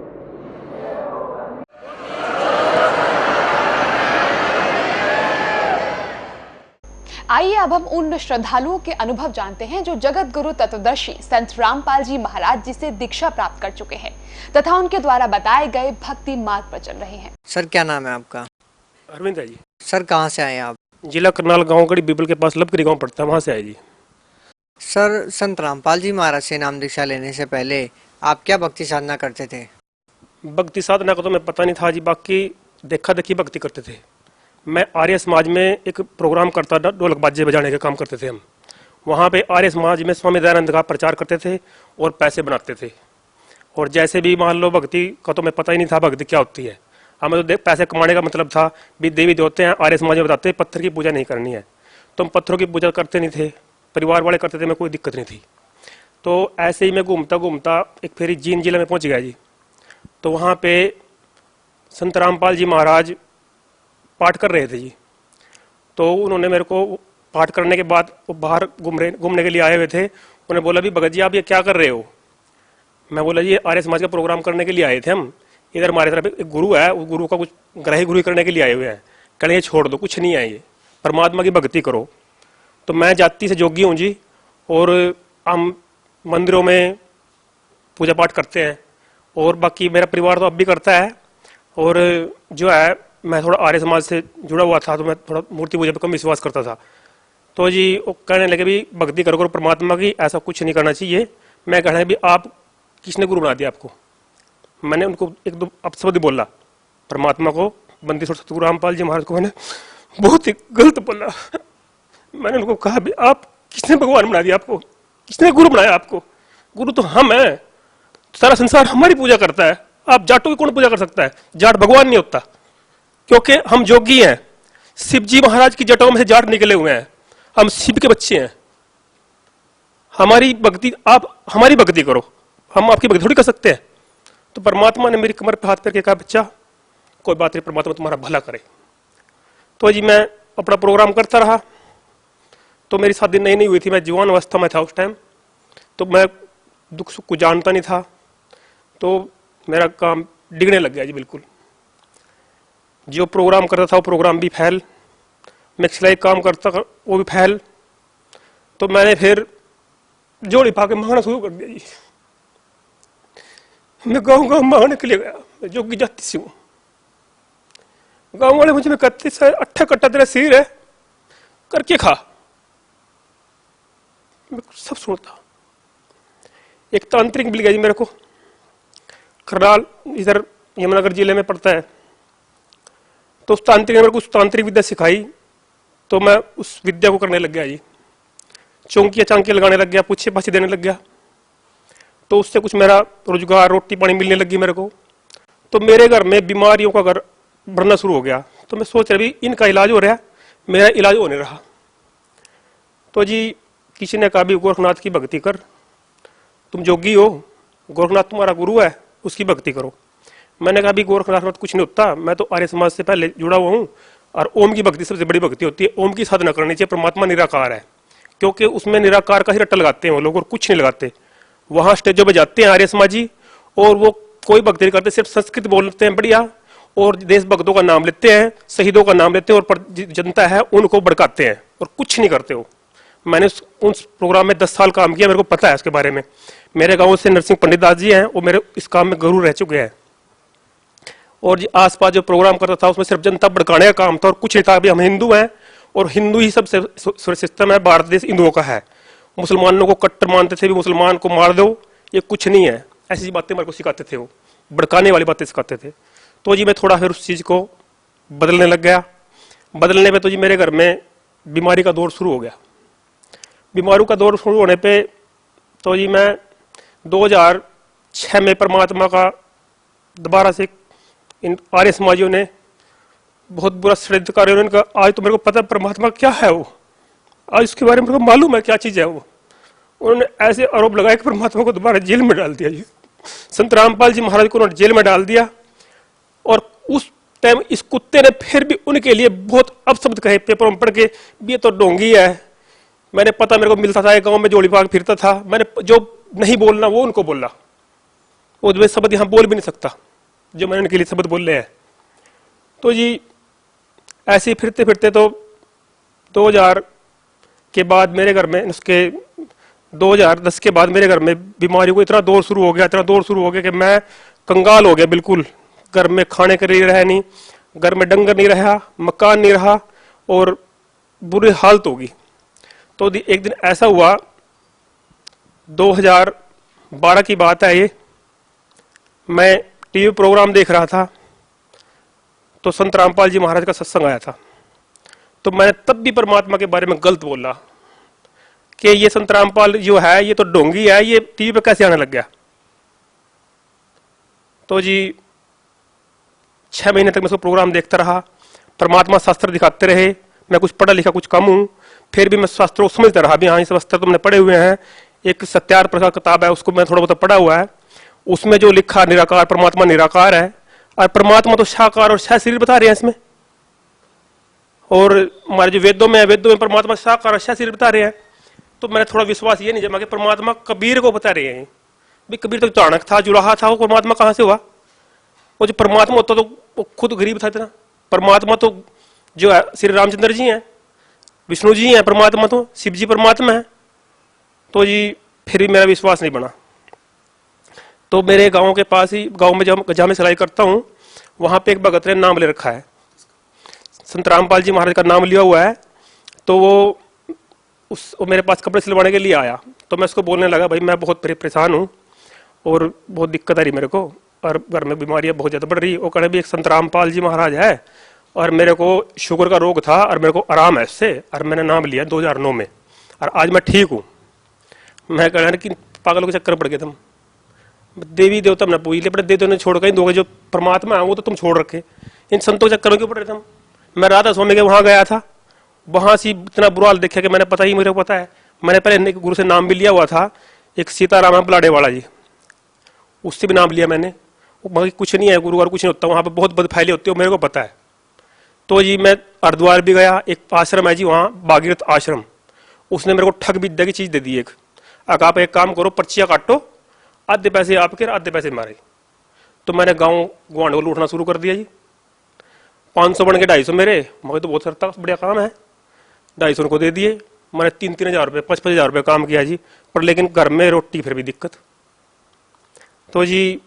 आइए अब हम उन श्रद्धालुओं के अनुभव जानते हैं जो जगत गुरु तत्वदर्शी संत रामपाल जी महाराज जी से दीक्षा प्राप्त कर चुके हैं तथा उनके द्वारा बताए गए भक्ति मार्ग पर चल रहे हैं। सर क्या नाम है आपका? अरविंद है जी। सर कहाँ से आए आप? जिला करनाल, गांव गड़ी बीबल के पास लपकरी गांव पड़ता है, वहाँ से आए जी। सर संत रामपाल जी महाराज से नाम दीक्षा लेने से पहले आप क्या भक्ति साधना करते थे? भक्ति साधना को तो मैं पता नहीं था जी, बाकी देखा देखी भक्ति करते थे। मैं आर्य समाज में एक प्रोग्राम करता था, ढोलक बाजे बजाने का काम करते थे हम। वहाँ पे आर्य समाज में स्वामी दयानंद का प्रचार करते थे और पैसे बनाते थे। और जैसे भी मान लो भक्ति का तो मैं पता ही नहीं था भक्ति क्या होती है। हमें तो पैसे कमाने का मतलब था भी देवी देवते हैं, आर्य समाज में बताते हैं पत्थर की पूजा नहीं करनी है। तो हम पत्थरों की पूजा करते नहीं थे, परिवार वाले करते थे, मैं कोई दिक्कत नहीं थी। तो ऐसे ही मैं घूमता घूमता एक फेरी जींद जिले में पहुंच गया जी। तो वहाँ पे संत रामपाल जी महाराज पाठ कर रहे थे जी। तो उन्होंने मेरे को पाठ करने के बाद वो बाहर घूमने के लिए आए हुए थे। उन्होंने बोला भी भगत जी आप ये क्या कर रहे हो? मैं बोला जी आर्य समाज का प्रोग्राम करने के लिए आए थे हम, इधर हमारे तरफ एक गुरु है, उस गुरु का कुछ ग्रही गुरु करने के लिए आए हुए हैं। कहने ये छोड़ दो, कुछ नहीं है, ये परमात्मा की भक्ति करो। तो मैं जाति से जोगी हूँ जी, और हम मंदिरों में पूजा पाठ करते हैं, और बाकी मेरा परिवार तो अब भी करता है। और जो है मैं थोड़ा आर्य समाज से जुड़ा हुआ था, तो मैं थोड़ा मूर्ति पूजा पर कम विश्वास करता था। तो जी वो कहने लगे भी भक्ति करो करो परमात्मा की, ऐसा कुछ नहीं करना चाहिए। मैं कहना भी आप किसने गुरु बना दिया आपको? मैंने उनको एक दो अपशब्द बोला परमात्मा को, बंदीश्वर सतगुरु रामपाल जी महाराज को मैंने बहुत ही गलत बोला। मैंने उनको कहा भी आप किसने भगवान बना दिया आपको? किसने गुरु बनाया आपको? गुरु तो हम हैं, सारा संसार हमारी पूजा करता है, आप जाटों की कौन पूजा कर सकता है? जाट भगवान नहीं होता, क्योंकि हम जोगी हैं। शिव जी महाराज की जटाओं में से जाट निकले हुए हैं, हम शिव के बच्चे हैं। हमारी भक्ति, आप हमारी भक्ति करो, हम आपकी भक्ति थोड़ी कर सकते हैं। तो परमात्मा ने मेरी कमर पे हाथ करके कहा बच्चा कोई बात नहीं, परमात्मा तुम्हारा भला करे। तो जी मैं अपना प्रोग्राम करता रहा। तो मेरी शादी नई नहीं हुई थी, मैं जवान अवस्था में था उस टाइम, तो मैं दुख सुख को जानता नहीं था। तो मेरा काम डिगने लग गया जी बिल्कुल। जो प्रोग्राम करता था वो प्रोग्राम भी फैल, मैं सिलाई काम करता वो भी फैल। तो मैंने फिर जोड़ी पा के मांगना शुरू कर दिया जी। मैं गाँव गाँव मांगने के लिए गया, मैं जोगी जाति से हूँ। गाँव वाले मुझे में कहते सर 8 कट्टा तेरा सिर है, करके खा। मैं सब सुनता। एक तांत्रिक मिल गया जी मेरे को, करनाल इधर यमुनानगर जिले में पड़ता है। तो उस तांत्रिक ने मेरे को उस तांत्रिक विद्या सिखाई, तो मैं उस विद्या को करने लग गया जी। चौंकियाँ चांकियाँ लगाने लग गया, पूछे पाछे देने लग गया। तो उससे कुछ मेरा रोजगार रोटी पानी मिलने लगी मेरे को। तो मेरे घर में बीमारियों का घर बढ़ना शुरू हो गया। तो मैं सोच रहा भी इनका इलाज हो रहा है, मेरा इलाज होने रहा। तो जी किसी ने कहा भी गोरखनाथ की भक्ति कर, तुम जोगी हो, गोरखनाथ तुम्हारा गुरु है, उसकी भक्ति करो। मैंने कहा भी गोरखनाथ में कुछ नहीं होता, मैं तो आर्य समाज से पहले जुड़ा हुआ हूँ, और ओम की भक्ति सबसे बड़ी भक्ति होती है। ओम की साधना करनी चाहिए, परमात्मा निराकार है, क्योंकि उसमें निराकार का ही रट्टा लगाते हैं वो लोग और कुछ नहीं लगाते। वहां स्टेजों पे जाते हैं आर्य समाजी और वो कोई भक्ति नहीं करते, सिर्फ संस्कृत बोलते हैं बढ़िया, और देशभक्तों का नाम लेते हैं, शहीदों का नाम लेते हैं, और जनता है उनको भड़काते हैं और कुछ नहीं करते हो। मैंने उस प्रोग्राम में 10 साल काम किया, मेरे को पता है उसके बारे में। मेरे गांव से नरसिंह पंडित दास जी हैं, वो मेरे इस काम में गुरु रह चुके हैं। और जी आसपास जो प्रोग्राम करता था उसमें सिर्फ जनता भड़काने का काम था और कुछ नहीं था। अभी हम हिंदू हैं और हिंदू ही सबसे सिस्टम है, भारत देश हिंदुओं का है। मुसलमानों को कट्टर मानते थे भी, मुसलमान को मार दो, ये कुछ नहीं है, ऐसी बातें मेरे को सिखाते थे, वो भड़काने वाली बातें सिखाते थे। तो जी मैं थोड़ा फिर उस चीज़ को बदलने लग गया। बदलने पे तो जी मेरे घर में बीमारी का दौर शुरू हो गया। बीमारी का दौर शुरू होने पे तो जी मैं 2006 में परमात्मा का दोबारा से इन आर्य समाजियों ने बहुत बुरा षड्यंत्र कार्य, उन्होंने कहा आज तो मेरे को पता है परमात्मा क्या है, वो आज उसके बारे में मेरे को मालूम है क्या चीज़ है वो। उन्होंने ऐसे आरोप लगाया कि परमात्मा को दोबारा जेल में डाल दिया जी। संत रामपाल जी महाराज को उन्होंने जेल में डाल दिया। और उस टाइम इस कुत्ते ने फिर भी उनके लिए बहुत अपशब्द कहे, पेपरों में पढ़ के भी ये तो डोंगी है। मैंने पता मेरे को मिलता था, गांव में जोड़ी पाग फिरता था, मैंने जो नहीं बोलना वो उनको बोला। वो जो शब्द यहाँ बोल भी नहीं सकता जो मैंने उनके लिए शब्द बोल रहे हैं। तो जी ऐसे ही फिरते फिरते तो 2000 के बाद मेरे घर में उसके 2010 के बाद मेरे घर में बीमारी को इतना दौर शुरू हो गया कि मैं कंगाल हो गया बिल्कुल। घर में खाने के लिए रहा नहीं, घर में डंगर नहीं रहा, मकान नहीं रहा और बुरी हालत होगी। तो एक दिन ऐसा हुआ, 2012 की बात है ये, मैं टीवी प्रोग्राम देख रहा था तो संत रामपाल जी महाराज का सत्संग आया था। तो मैं तब भी परमात्मा के बारे में गलत बोला कि ये संत रामपाल जो है ये तो डोंगी है, ये टीवी पे कैसे आने लग गया। तो जी 6 महीने तक मैं उसको प्रोग्राम देखता रहा, परमात्मा शास्त्र दिखाते रहे, मैं कुछ पढ़ा लिखा कुछ कम हूं। फिर भी मैं शास्त्रों को समझता रहा भी हाँ ये शास्त्र तुमने पढ़े हुए हैं। एक सत्यार्थ प्रसाद किताब है, उसको मैं थोड़ा बहुत पढ़ा हुआ है। उसमें जो लिखा निराकार परमात्मा निराकार है, और परमात्मा तो साकार और सह शरीर बता रहे हैं इसमें। और हमारे जो वेदों में परमात्मा साकार और सह शरीर बता रहे हैं। तो मैंने थोड़ा विश्वास ये नहीं जमा कि परमात्मा कबीर को बता रहे हैं। भी कबीर तो चाणक था, जुलाहा था, वो परमात्मा कहाँ से हुआ? वो जो परमात्मा होता तो वो खुद गरीब था इतना। परमात्मा तो जो है श्री रामचंद्र जी हैं, विष्णु जी हैं, परमात्मा तो शिव जी परमात्मा है। तो जी फिर भी मेरा विश्वास नहीं बना। तो मेरे गांव के पास ही, गांव में जहाँ मैं सिलाई करता हूँ, वहाँ पे एक भगत ने नाम ले रखा है, संत रामपाल जी महाराज का नाम लिया हुआ है। तो वो मेरे पास कपड़े सिलवाने के लिए आया। तो मैं उसको बोलने लगा, भाई मैं बहुत परेशान हूँ और बहुत दिक्कत आ रही मेरे को, और घर में बीमारियाँ बहुत ज़्यादा बढ़ रही। वो कहने भी एक संत रामपाल जी महाराज है और मेरे को शुगर का रोग था और मेरे को आराम है इससे, और मैंने नाम लिया 2009 में और आज मैं ठीक हूँ। मैं कह रहा कि पागलों के चक्कर पड़ गए तुम, देवी देवता हमने पूछ लिया, देवी देवता ने छोड़ कहीं दोगे, जो परमात्मा है वो तो तुम छोड़ रखे, इन संतों के चक्करों क्यों पड़ रहे तुम? मैं राधा स्वामी के वहाँ गया था, वहाँ से इतना बुरा हाल देखा कि मैंने पता ही, मेरे को पता है, मैंने पहले गुरु से नाम भी लिया हुआ था, एक सीताराम बलाडे वाला जी, उससे भी नाम लिया मैंने। वो कुछ नहीं है गुरु और कुछ नहीं होता, वहाँ पर बहुत बद फैले होते हो, मेरे को पता है। तो जी मैं हरिद्वार भी गया, एक आश्रम है जी वहाँ भागीरथ आश्रम, उसने मेरे को ठग विद्या की चीज़ दे दी एक, आप एक काम करो पर्चियाँ काटो, आधे पैसे आपके आधे पैसे मारे। तो मैंने गाँव गुआंढ को लूटना शुरू कर दिया जी। 500 बन के 250 मेरे, मगर तो बहुत सरता बढ़िया काम है, 250 को दे दिए। मैंने 3-3 हज़ार रुपये 5-5 हज़ार रुपये काम किया जी, पर लेकिन घर में रोटी फिर भी दिक्कत। तो जी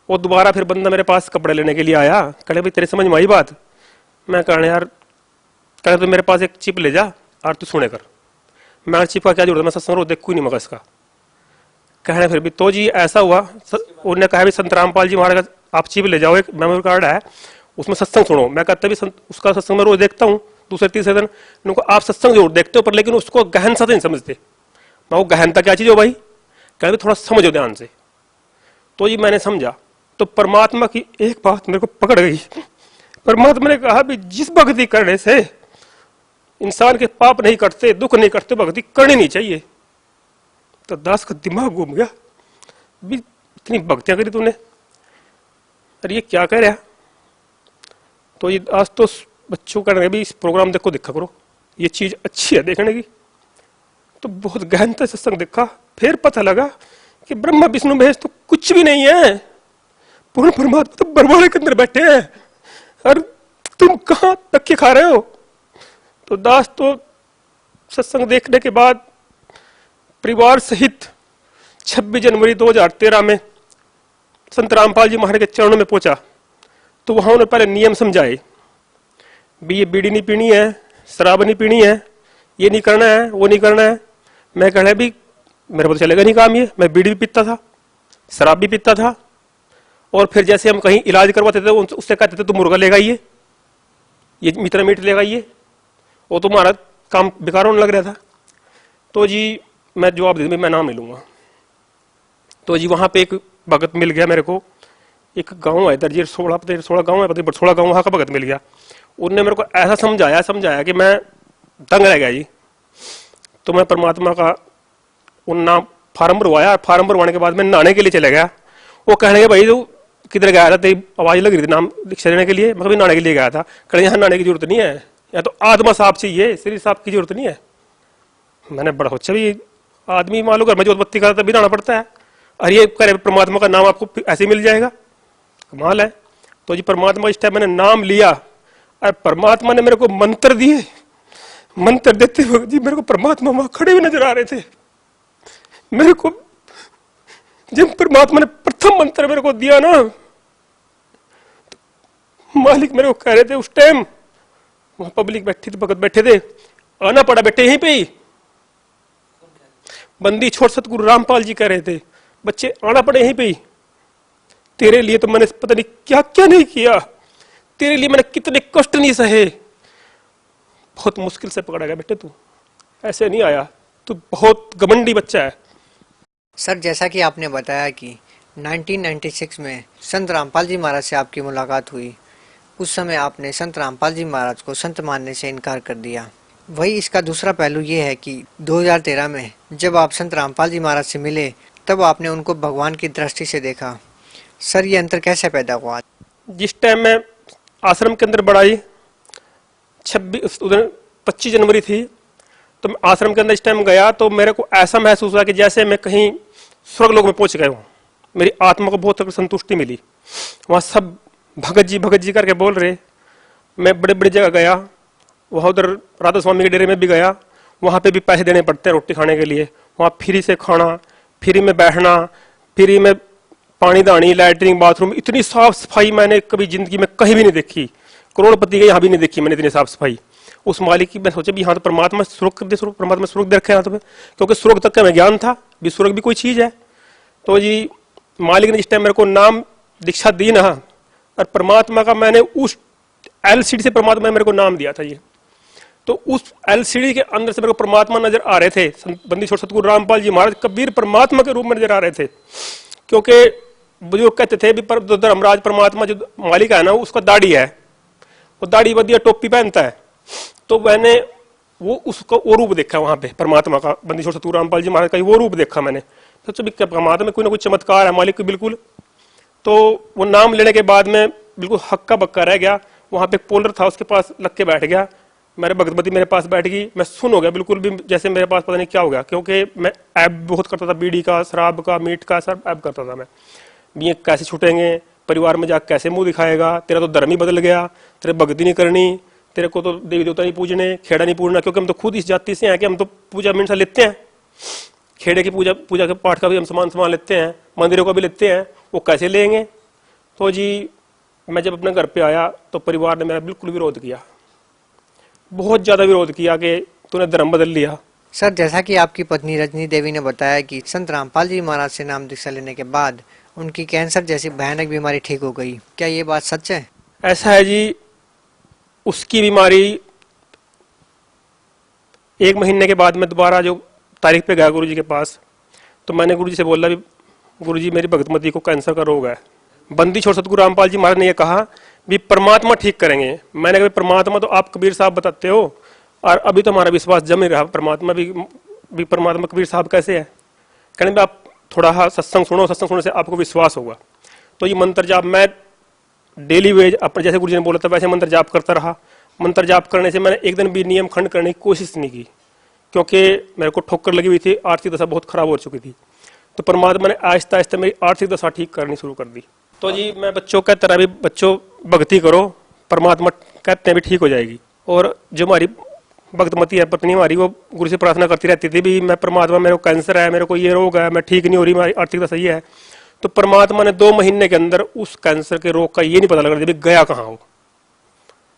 वो दोबारा फिर बंदा मेरे पास कपड़े लेने के लिए आया, कहे भाई तेरे समझ में आई बात? मैं कहने यार, कहे तो मेरे पास एक चिप ले जा और तू सुने कर। मैं चिप का क्या जरूरत है, मैं सत्संग रोज देखू ही नहीं मगर इसका। कहने फिर भी तो जी ऐसा हुआ, उन्होंने कहा भी संत रामपाल जी महाराज का आप चिप ले जाओ, एक मेमोरी कार्ड है उसमें सत्संग सुनो। मैं कहते भी उसका सत्संग मैं रोज देखता हूँ, दूसरे तीसरे दिन उनको आप सत्संग जरूर देखते हो पर लेकिन उसको गहन सा नहीं समझते। मैं वो गहनता क्या चीज हो भाई? कह भी थोड़ा समझो ध्यान से। तो जी मैंने समझा, तो परमात्मा की एक बात मेरे को पकड़ गई। परमात्मा ने कहा भी जिस भक्ति करने से इंसान के पाप नहीं कटते, दुख नहीं कटते, भक्ति करनी नहीं चाहिए। तो दास का दिमाग घूम गया, भी इतनी भक्तियां करी तूने, अरे ये क्या कह रहा? तो ये आज तो बच्चों का भी इस प्रोग्राम देखो, देखा करो, ये चीज अच्छी है देखने की। तो बहुत गहनता से सत्संग देखा, फिर पता लगा कि ब्रह्मा विष्णु महेश तो कुछ भी नहीं है, पूर्ण परमात्मा तो बरवाड़े के अंदर बैठे हैं, और तुम कहाँ धक्के खा रहे हो? तो दास तो सत्संग देखने के बाद परिवार सहित 26 जनवरी 2013 में संत रामपाल जी महाराज के चरणों में पहुंचा। तो वहां उन्होंने पहले नियम समझाए, भी ये बीड़ी नहीं पीनी है, शराब नहीं पीनी है, ये नहीं करना है, वो नहीं करना है। मैं कहना भी मेरे को तो चलेगा नहीं काम ये, मैं बीड़ी भी पीता था, शराब भी पीता था, और फिर जैसे हम कहीं इलाज करवाते थे उससे कहते थे तू मुर्गा लेगा, ये मित्र मीट लेगा, ये वो तो हमारा काम बेकार होने लग रहा था। तो जी मैं जवाब दे, मैं नाम नहीं लूंगा। तो जी वहां पे एक भगत मिल गया मेरे को, एक गांव है इधर जी 16 गांव है, 16 गांव, वहां का भगत मिल गया। उनने मेरे को ऐसा समझाया कि मैं दंग रह गया जी। तो मैं परमात्मा का उन नाम फार्म भरवाया, फार्म भरवाने के बाद मैं नहाने के लिए चले गया। वो कहने लगे भाई तू किधर गया था, तेरी आवाज लग रही थी नाम दीक्षा लेने के लिए। मैं भी नहाने के लिए गया था। कहने यहाँ नहाने की जरूरत नहीं है, या तो आत्मा साफ चाहिए, शरीर साफ की जरूरत नहीं है। मैंने बड़ा सोचा भी आदमी मान लो घर में जोतबत्ती करता भी नहाना पड़ता है, और ये करे परमात्मा का नाम आपको ऐसे मिल जाएगा, कमाल है। तो जी परमात्मा इस टाइम मैंने नाम लिया और परमात्मा ने मेरे को मंत्र दिए। मंत्र देते हुए जी मेरे को परमात्मा वहां खड़े हुए नजर आ रहे थे। मेरे को जब परमात्मा ने प्रथम मंत्र मेरे को दिया ना, तो मालिक मेरे को कह रहे थे उस टाइम, वहां पब्लिक बैठी थी, भगत बैठे थे, आना पड़ा बेटे यहीं पे ही। बंदी छोड़ सतगुरु रामपाल जी कह रहे थे बच्चे आना पड़े यहीं पे ही, तेरे लिए तो मैंने पता नहीं क्या क्या नहीं किया, तेरे लिए मैंने कितने कष्ट नहीं सहे, बहुत मुश्किल से पकड़ा गया बेटे, तू ऐसे नहीं आया, तू बहुत घमंडी बच्चा है। सर जैसा कि आपने बताया कि 1996 में संत रामपाल जी महाराज से आपकी मुलाकात हुई, उस समय आपने संत रामपाल जी महाराज को संत मानने से इनकार कर दिया। वही इसका दूसरा पहलू ये है कि 2013 में जब आप संत रामपाल जी महाराज से मिले तब आपने उनको भगवान की दृष्टि से देखा। सर ये अंतर कैसे पैदा हुआ? जिस टाइम मैं आश्रम के अंदर बढ़ाई 25 जनवरी थी, तो मैं आश्रम के अंदर इस टाइम गया तो मेरे को ऐसा महसूस हुआ कि जैसे मैं कहीं स्वर्ग लोक में पहुंच गया हूँ। मेरी आत्मा को बहुत संतुष्टि मिली। वहाँ सब भगत जी करके बोल रहे। मैं बड़े बड़े जगह गया, वहाँ उधर राधा स्वामी के डेरे में भी गया, वहाँ पे भी पैसे देने पड़ते हैं रोटी खाने के लिए। वहाँ फ्री से खाना, फ्री में बैठना, फ्री में पानी दानी, लैट्रिन, बाथरूम, इतनी साफ सफाई मैंने कभी जिंदगी में कहीं भी नहीं देखी। करोड़पति के यहाँ भी नहीं देखी मैंने इतनी साफ सफाई। उस मालिक की मैं सोचा भी यहाँ तो परमात्मा स्वर्ग दे रखे यहाँ तो, क्योंकि स्वर्ग तक का मैं ज्ञान था भी स्वर्ग भी कोई चीज है। तो जी मालिक ने जिस टाइम मेरे को नाम दीक्षा दी ना, और परमात्मा का मैंने उस एलसीडी से परमात्मा ने मेरे को नाम दिया था ये। तो उस एलसीडी के अंदर से मेरे को परमात्मा नजर आ रहे थे। बंदी छोड़ सतगुरु रामपाल जी महाराज कबीर परमात्मा के रूप में नजर आ रहे थे। क्योंकि बुजुर्ग कहते थे भी पर धर्मराज परमात्मा जो मालिक है ना, उसका दाढ़ी है, वो दाढ़ी बदिया टोपी पहनता है। तो मैंने वो उसका वो रूप देखा वहां पे परमात्मा का, बंदी छोड़ सतगुरु रामपाल जी महाराज का वो रूप देखा मैंने। तो परमात्मा में कोई ना कोई चमत्कार है मालिक बिल्कुल। तो वो नाम लेने के बाद में बिल्कुल हक्का बक्का रह गया। वहां पे एक पोलर था, उसके पास लग के बैठ गया। मेरे भगवती मेरे पास बैठ गई, मैं सुन हो गया बिल्कुल भी, जैसे मेरे पास पता नहीं क्या हो गया। क्योंकि मैं ऐप बहुत करता था, बीड़ी का, शराब का, मीट का, सब ऐप करता था मैं। ये कैसे छूटेंगे, परिवार में जाकर कैसे मुंह दिखाएगा, तेरा तो धर्म ही बदल गया, तेरे भक्ति नहीं करनी, तेरे को तो देवी देवता नहीं पूजने, खेड़ा नहीं पूजना। क्योंकि हम तो खुद इस जाति से हैं कि हम तो पूजा मीन सा लेते हैं, खेड़े की पूजा के पाठ का भी हम सामान लेते हैं, मंदिरों का भी लेते हैं, वो कैसे लेंगे। तो जी मैं जब अपने घर पे आया तो परिवार ने मेरा बिल्कुल विरोध किया, बहुत ज्यादा विरोध किया कि तूने धर्म बदल लिया। सर जैसा कि आपकी पत्नी रजनी देवी ने बताया कि संत रामपाल जी महाराज से नाम दीक्षा लेने के बाद उनकी कैंसर जैसी भयानक बीमारी ठीक हो गई, क्या ये बात सच है? ऐसा है जी, उसकी बीमारी 1 महीने के बाद मैं दोबारा जो तारीख पे गया गुरुजी के पास, तो मैंने गुरुजी से बोला भी गुरुजी मेरी भगतमती को कैंसर का रोग है। बंदी छोड़ सतगुरु रामपाल जी महाराज ने यह कहा भी परमात्मा ठीक करेंगे। मैंने कहा परमात्मा तो आप कबीर साहब बताते हो, और अभी तो हमारा विश्वास जम नहीं रहा, परमात्मा भी परमात्मा कबीर साहब कैसे है। कहने में आप थोड़ा सत्संग सुनो, सत्संग सुनने से आपको विश्वास होगा। तो ये मंत्र जाप मैं डेली वेज अपने जैसे गुरुजी ने बोला था वैसे मंत्र जाप करता रहा। मंत्र जाप करने से मैंने एक दिन भी नियम खंड करने की कोशिश नहीं की, क्योंकि मेरे को ठोकर लगी हुई थी, आर्थिक दशा बहुत खराब हो चुकी थी। तो परमात्मा ने आहिस्ता आहिस्ता मेरी आर्थिक दशा ठीक करनी शुरू कर दी। तो जी मैं बच्चों का तरह भी, बच्चों भक्ति करो, परमात्मा कहते हैं भी ठीक हो जाएगी। और जो हमारी भक्तमती है पत्नी हमारी, वो गुरु से प्रार्थना करती रहती थी भी मैं परमात्मा मेरे को कैंसर है, मेरे को ये रोग है, मैं ठीक नहीं हो रही, मेरी आर्थिक दशा ये है। तो परमात्मा ने 2 महीने के अंदर उस कैंसर के रोग का ये नहीं पता लग रहा गया कहाँ हो।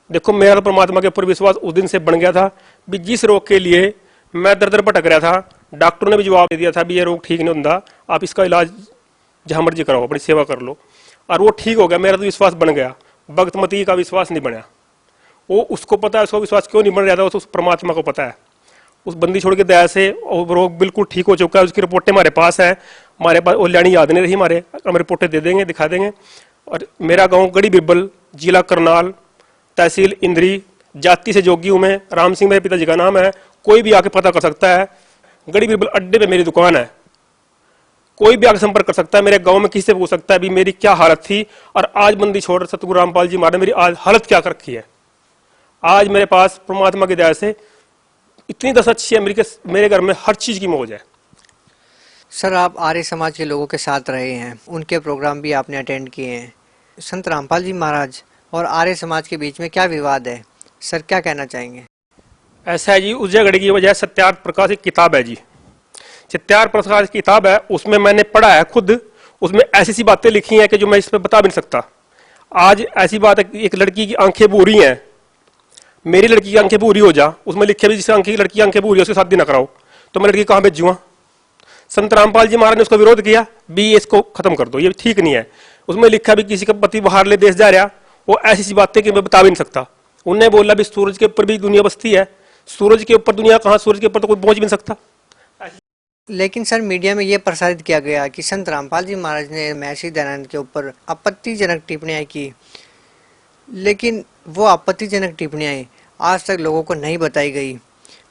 देखो मेरा तो परमात्मा के ऊपर विश्वास उस दिन से बन गया था भी जिस रोग के लिए मैं दर दर भटक रहा था, डॉक्टरों ने भी जवाब दे दिया था भी ये रोग ठीक नहीं होता, आप इसका इलाज जहाँ मर्जी कराओ, अपनी सेवा कर लो, और वो ठीक हो गया। मेरा तो विश्वास बन गया, भक्तमती का विश्वास नहीं बना। वो उसको पता है उसका विश्वास क्यों नहीं बन रहा था, उस परमात्मा को पता है। उस बंदी छोड़ के दया से वो रोग बिल्कुल ठीक हो चुका है। उसकी रिपोर्टें हमारे पास है, हमारे पास वो लानी याद नहीं रही हमारे, हम रिपोर्टें दे देंगे, दिखा देंगे। और मेरा गाँव गढ़ी बिरबल, जिला करनाल, तहसील इंद्री, जाति से जोगी हूँ मैं, राम सिंह मेरे पिताजी का नाम है। कोई भी आके पता कर सकता है, गढ़ी बिरबल अड्डे पे मेरी दुकान है, कोई भी आके संपर्क कर सकता है। मेरे गांव में किसी से पूछ सकता है भी मेरी क्या हालत थी और आज बंदी छोड़ सतगुरु रामपाल जी महाराज मेरी आज हालत क्या कर रखी है। आज मेरे पास परमात्मा की दया से इतनी दशा अच्छी है मेरे घर में हर चीज की मौज है। सर आप आर्य समाज के लोगों के साथ रहे हैं, उनके प्रोग्राम भी आपने अटेंड किए हैं। संत रामपाल जी महाराज और आर्य समाज के बीच में क्या विवाद है, सर क्या कहना चाहेंगे? ऐसा है जी, उस झगड़े की वजह सत्यार्थ प्रकाश की किताब है जी, सत्यार्थ प्रकाश की किताब है, उसमें मैंने पढ़ा है खुद। उसमें ऐसी सी बातें लिखी हैं कि जो मैं इस पर बता भी नहीं सकता। आज ऐसी बात है, एक लड़की की आंखें भूरी हैं, मेरी लड़की की आंखें भूरी हो जा, उसमें लिखे भी जिस लड़की की आंखें भूरी है उसके शादी ना कराओ, तो मैं लड़की कहाँ भेजूंगा। संत रामपाल जी महाराज ने उसका विरोध किया भी इसको खत्म कर दो, ये ठीक नहीं है। उसमें लिखा भी किसी का पति बाहर ले देश जा रहा, वो ऐसी सी बातें कि मैं बता भी नहीं सकता। उनने बोला भी सूरज के ऊपर भी दुनिया बसती है, सूरज के ऊपर दुनिया कहाँ, सूरज के ऊपर तो कोई पहुंच भी नहीं सकता। लेकिन सर मीडिया में ये प्रसारित किया गया कि संत रामपाल जी महाराज ने महर्षि दयानंद के ऊपर आपत्तिजनक टिप्पणियां की, लेकिन वो आपत्तिजनक टिप्पणियां आज तक लोगों को नहीं बताई गई।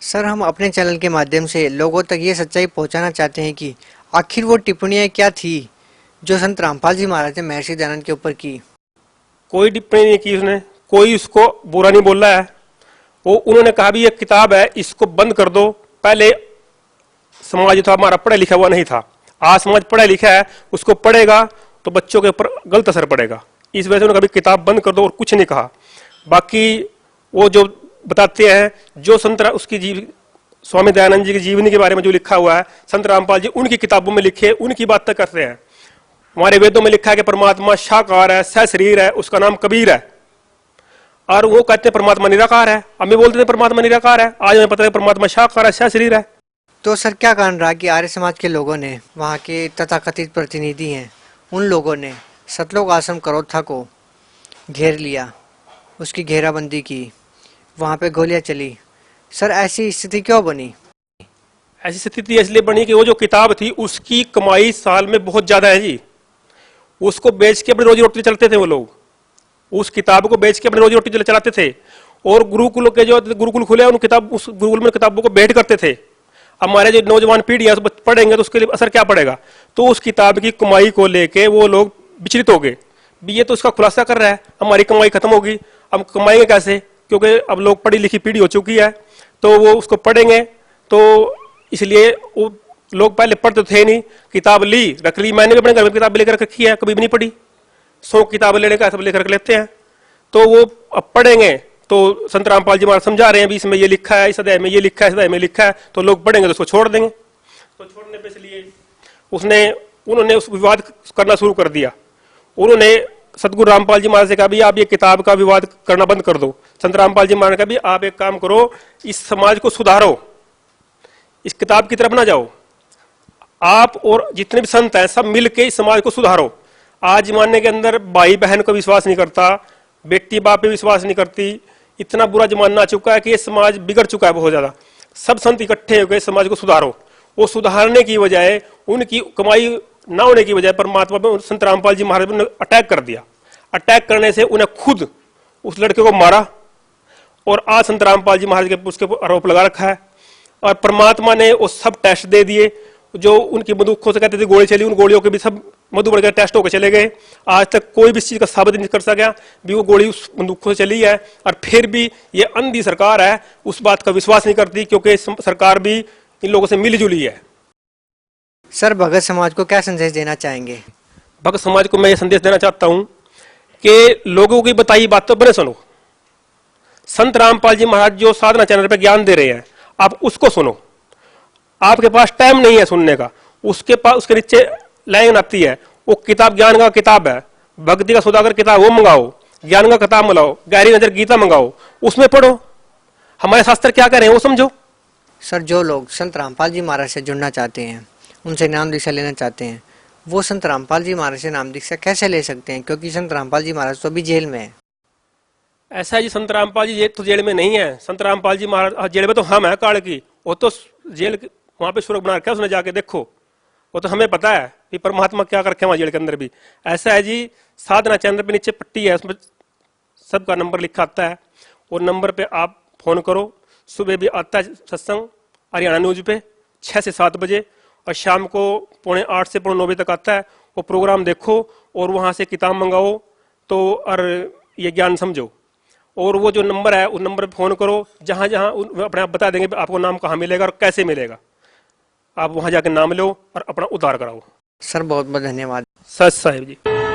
सर, हम अपने चैनल के माध्यम से लोगों तक ये सच्चाई पहुंचाना चाहते हैं कि आखिर वो टिप्पणियां क्या थी जो संत रामपाल जी महाराज ने महर्षि दयानंद के ऊपर की। कोई टिप्पणी नहीं की उसने, कोई उसको बुरा नहीं बोल रहा है। वो उन्होंने कहा भी ये किताब है, इसको बंद कर दो। पहले समाज था हमारा पढ़ा लिखा हुआ नहीं था, आज समाज पढ़ा लिखा है, उसको पढ़ेगा तो बच्चों के ऊपर गलत असर पड़ेगा। इस वजह से उन्होंने कभी किताब बंद कर दो और कुछ नहीं कहा। बाकी वो जो बताते हैं, जो संत उसकी स्वामी दयानंद जी की जीवनी के बारे में जो लिखा हुआ है, संत रामपाल जी उनकी किताबों में लिखे, उनकी बात तक करते हैं। हमारे वेदों में लिखा है कि परमात्मा साकार है, सहशरीर है, उसका नाम कबीर है। और वो कहते हैं परमात्मा निराकार है, हम भी बोलते थे परमात्मा निराकार है, आज हमें पता है परमात्मा साकार है, सहशरीर है। तो सर, क्या कारण रहा कि आर्य समाज के लोगों ने, वहाँ के तथाकथित प्रतिनिधि हैं, उन लोगों ने सतलोक आश्रम करोथा को घेर लिया, उसकी घेराबंदी की, वहाँ पे गोलियां चली। सर, ऐसी स्थिति क्यों बनी? ऐसी स्थिति इसलिए बनी कि वो जो किताब थी उसकी कमाई साल में बहुत ज्यादा है जी। उसको बेच के अपनी रोजी रोटी चलते थे वो लोग, उस किताब को बेच के अपनी रोजी रोटी चलाते थे। और गुरुकुल के जो गुरुकुल खुले उन किताब, उस गुरुकुल में किताबों को भेंट करते थे। हमारे जो नौजवान पीढ़ी है उस पढ़ेंगे तो उसके लिए असर क्या पड़ेगा। तो उस किताब की कमाई को लेके वो लोग विचलित हो गए, भी ये तो उसका खुलासा कर रहा है, हमारी कमाई खत्म होगी, हम कमाएंगे कैसे, क्योंकि अब लोग पढ़ी लिखी पीढ़ी हो चुकी है, तो वो उसको पढ़ेंगे। तो इसलिए वो लोग पहले पढ़ते थे नहीं, किताब ली रख ली। मैंने भी अपने घर में किताब लेकर रखी है, कभी भी नहीं पढ़ी। 100 किताब लेने का सब लेकर रख लेते हैं। तो वो अब पढ़ेंगे तो संत रामपाल जी महाराज समझा रहे हैं भी इसमें ये लिखा है, इस अध्याय में ये लिखा है, इस अध्याय में लिखा है, तो लोग पढ़ेंगे तो उसको छोड़ देंगे। तो छोड़ने पे इसलिए उन्होंने उस विवाद करना शुरू कर दिया। उन्होंने सतगुरु रामपाल जी महाराज से कहा भी आप ये किताब का विवाद करना बंद कर दो। संत रामपाल जी महाराज ने कहा भी आप एक काम करो, इस समाज को सुधारो, इस किताब की तरफ ना जाओ, आप और जितने भी संत हैं सब मिलके इस समाज को सुधारो। आज जमाने के अंदर भाई बहन को विश्वास नहीं करता, बेटी बाप पे विश्वास नहीं करती, इतना बुरा जमाना आ चुका है कि ये समाज बिगड़ चुका है बहुत ज्यादा। सब संत इकट्ठे हो गए समाज को सुधारो। वो सुधारने की बजाय, उनकी कमाई ना होने की बजाय परमात्मा पे संत रामपाल जी महाराज ने अटैक कर दिया। अटैक करने से उन्हें खुद उस लड़के को मारा और आज संत रामपाल जी महाराज के उसके आरोप लगा रखा है। और परमात्मा ने वो सब टेस्ट दे दिए जो उनकी बंदूकों से कहते थे गोली चली, उन गोलियों के भी सब मधुबन के टेस्ट होकर चले गए। आज तक कोई भी इस चीज का साबित नहीं कर सका भी वो गोली उस बंदूकों से चली है। और फिर भी ये अंधी सरकार है, उस बात का विश्वास नहीं करती, क्योंकि सरकार भी इन लोगों से मिली जुली है। सर, भगत समाज को क्या संदेश देना चाहेंगे? भगत समाज को मैं ये संदेश देना चाहता हूं कि लोगों की बताई बातों पर सुनो। संत रामपाल जी महाराज जो साधना चैनल पर ज्ञान दे रहे हैं, आप उसको सुनो। आपके पास टाइम नहीं है सुनने का, उसके पास उसके नीचे लाइन आती है, वो किताब ज्ञान का किताब है, भक्ति का सौदागर किताब वो मंगाओ, ज्ञान का किताब मंगाओ, गहरी नजर गीता मंगाओ, उसमें पढ़ो, हमारे शास्त्र क्या कह रहे हैं वो समझो। सर, जो लोग संत रामपाल जी महाराज से जुड़ना चाहते हैं, उनसे नाम दीक्षा लेना चाहते हैं, वो संत रामपाल जी महाराज से नाम दीक्षा कैसे ले सकते हैं? क्योंकि संत रामपाल जी महाराज तो अभी जेल में है। ऐसा है जी, संत रामपाल जी तो जेल में नहीं है। संत रामपाल जी महाराज जेल में तो हम है काल की, वो तो जेल वहां पे स्वर्ग बना रखा है उसने, जाके देखो, वो तो हमें पता है कि परमात्मा क्या कर रखे हैं वहां जेल के अंदर भी। ऐसा है जी, साधना चैनल पे नीचे पट्टी है, उसमें सबका नंबर लिखा आता है, और नंबर पे आप फोन करो। सुबह भी आता है सत्संग हरियाणा न्यूज पे 6 से 7 बजे, और शाम को 8:45 से 9:30 बजे तक आता है। वो प्रोग्राम देखो और वहां से किताब मंगाओ तो और ये ज्ञान समझो। और वो जो नंबर है उस नंबर पे फोन करो, जहां जहां अपने आप बता देंगे आपको नाम कहाँ मिलेगा और कैसे मिलेगा। आप वहां जाकर नाम लो और अपना उद्धार कराओ। सर, बहुत बहुत धन्यवाद। सच साहिब जी।